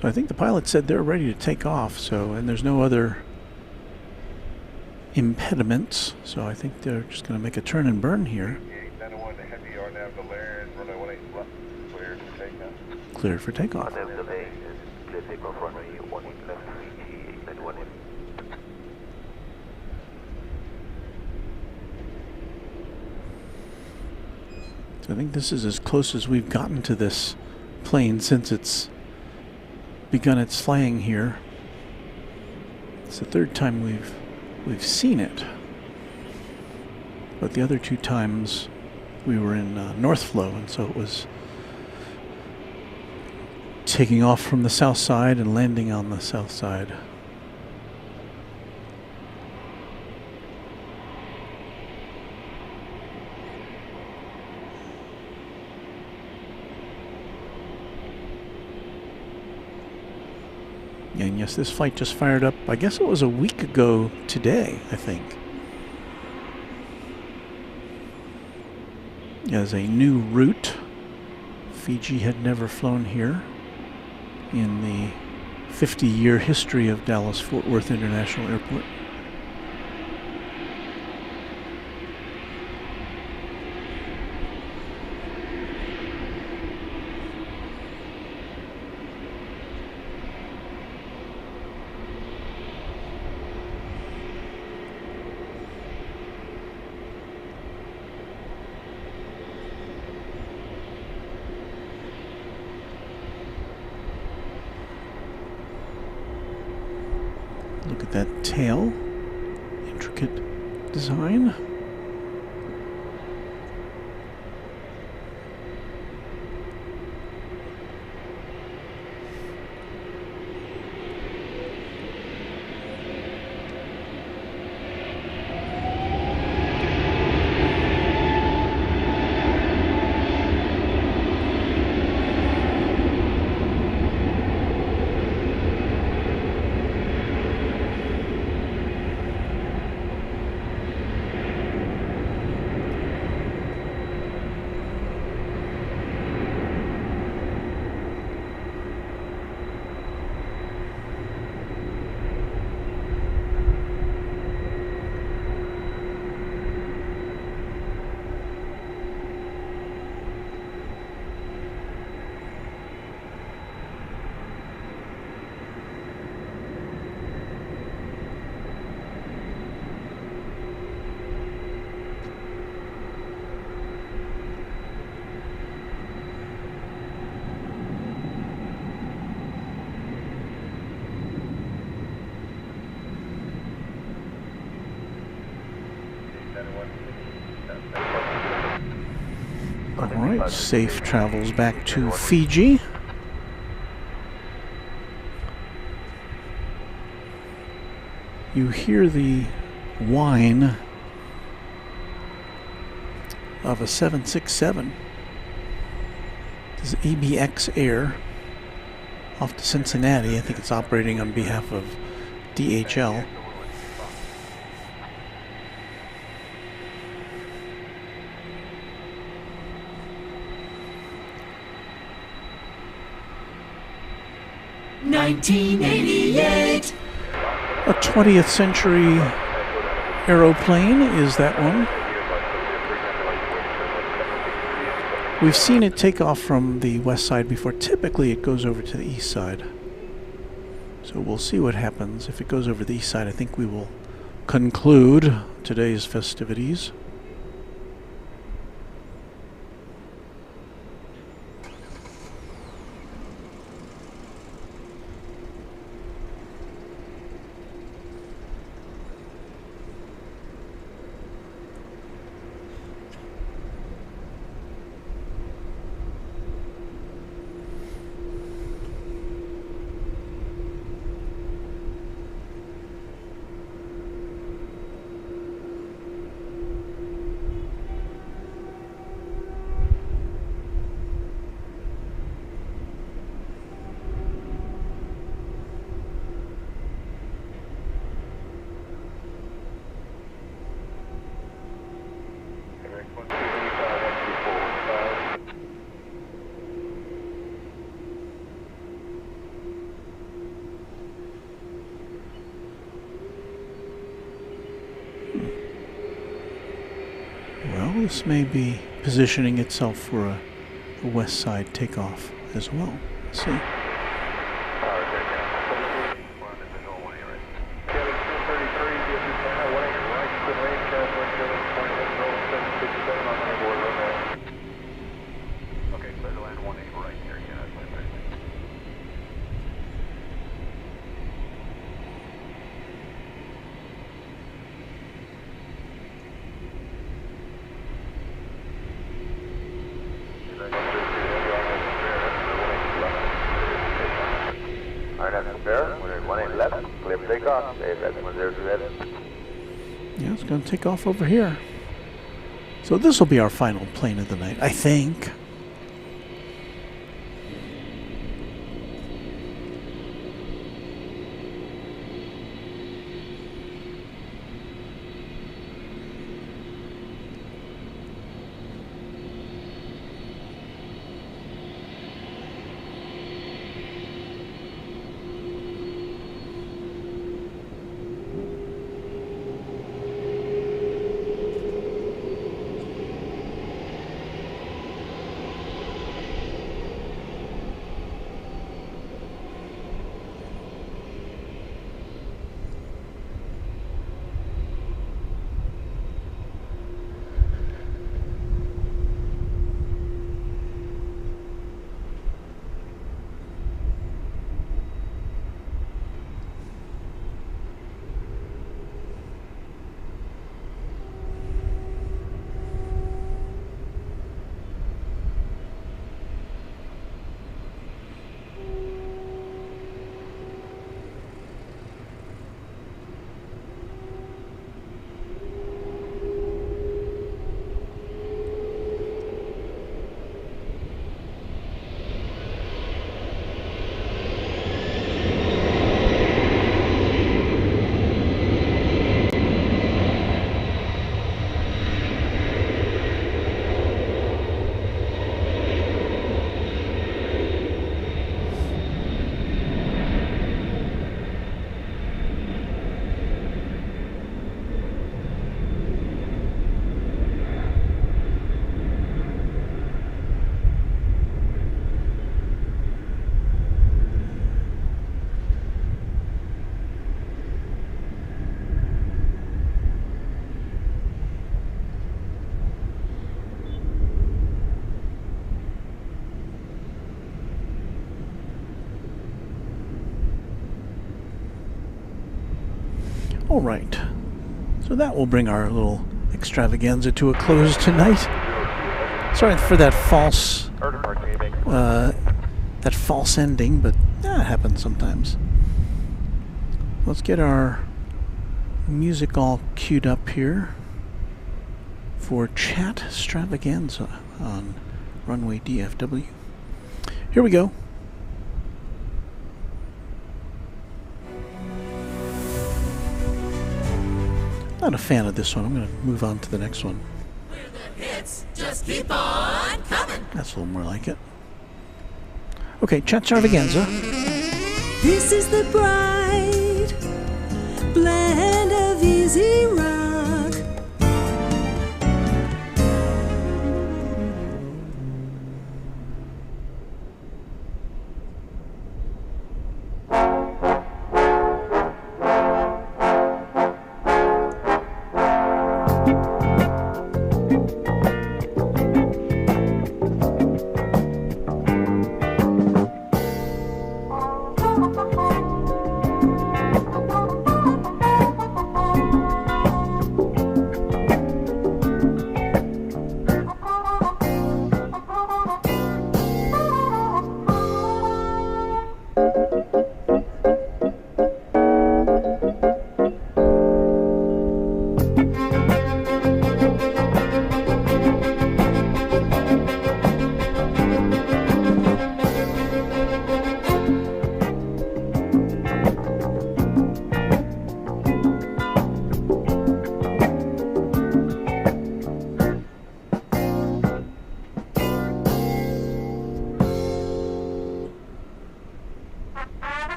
S5: So I think the pilot said they're ready to take off, so, and there's no other impediments, so I think they're just going to make a turn and burn here. Cleared for takeoff. So I think this is as close as we've gotten to this plane since it's begun its flying here. It's the third time we've seen it, but the other two times we were in North Flow, and so it was taking off from the south side and landing on the south side. And yes, this flight just fired up, I guess it was a week ago today, I think. As a new route. Fiji had never flown here in the 50-year history of Dallas-Fort Worth International Airport. Look at that tail. Intricate design. All right, safe travels back to Fiji. You hear the whine of a 767. This is ABX Air off to Cincinnati. I think it's operating on behalf of DHL.
S4: $1988.
S5: A 20th century aeroplane is that one. We've seen it take off from the west side before. Typically it goes over to the east side. So we'll see what happens. If it goes over the east side, I think we will conclude today's festivities. This may be positioning itself for a west side takeoff as well. Let's see. Yeah, it's going to take off over here. So this will be our final plane of the night, I think. All right, so that will bring our little extravaganza to a close tonight. Sorry for that false ending, but it happens sometimes. Let's get our music all queued up here for Chat Extravaganza on Runway DFW. Here we go. Not a fan of this one. I'm going to move on to the next one.
S4: Where the hits just keep on coming.
S5: That's a little more like it. Okay, Chat Extravaganza.
S4: This is the bright blend of easy rock.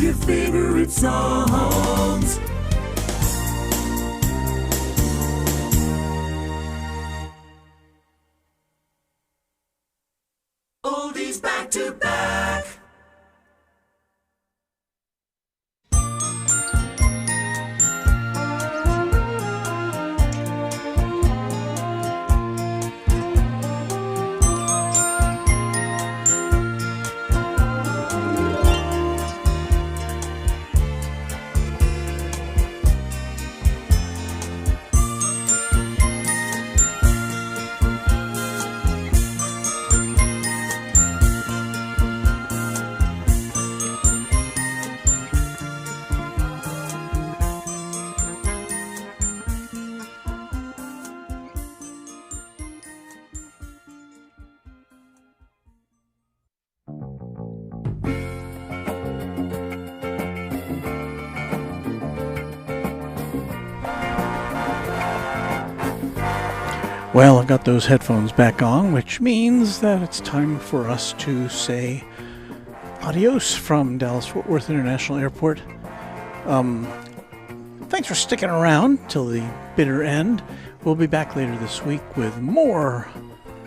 S4: your favorite songs. Oldies back to back.
S5: Well, I've got those headphones back on, which means that it's time for us to say adios from Dallas-Fort Worth International Airport. Thanks for sticking around till the bitter end. We'll be back later this week with more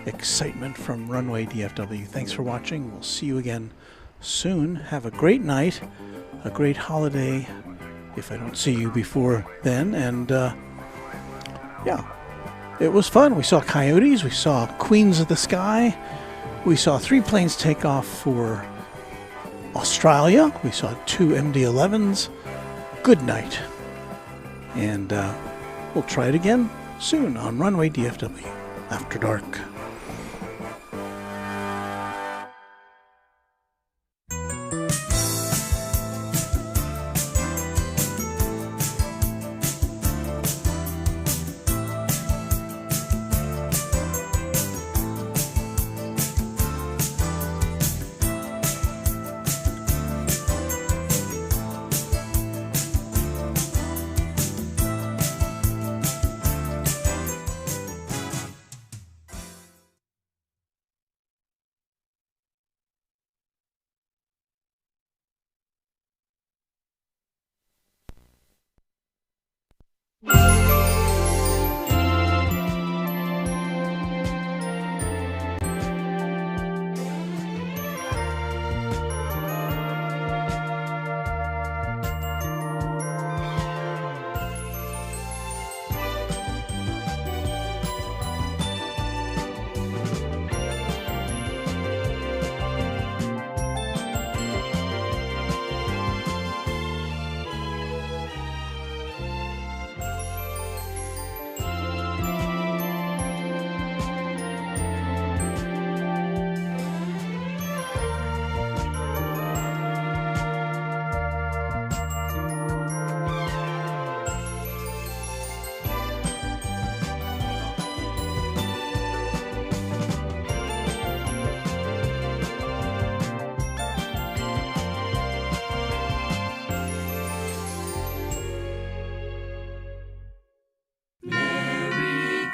S5: excitement from Runway DFW. Thanks for watching. We'll see you again soon. Have a great night, a great holiday, if I don't see you before then. And yeah, it was fun. We saw coyotes, we saw Queens of the Sky, we saw 3 planes take off for Australia, we saw 2 MD-11s. Good night. And we'll try it again soon on Runway DFW After Dark.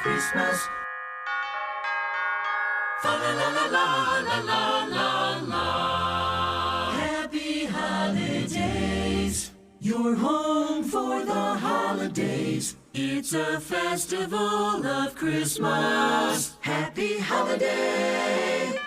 S5: Christmas. Fa la la la la la la la la. Happy holidays. You're home for the holidays. It's a festival of Christmas. Happy holiday.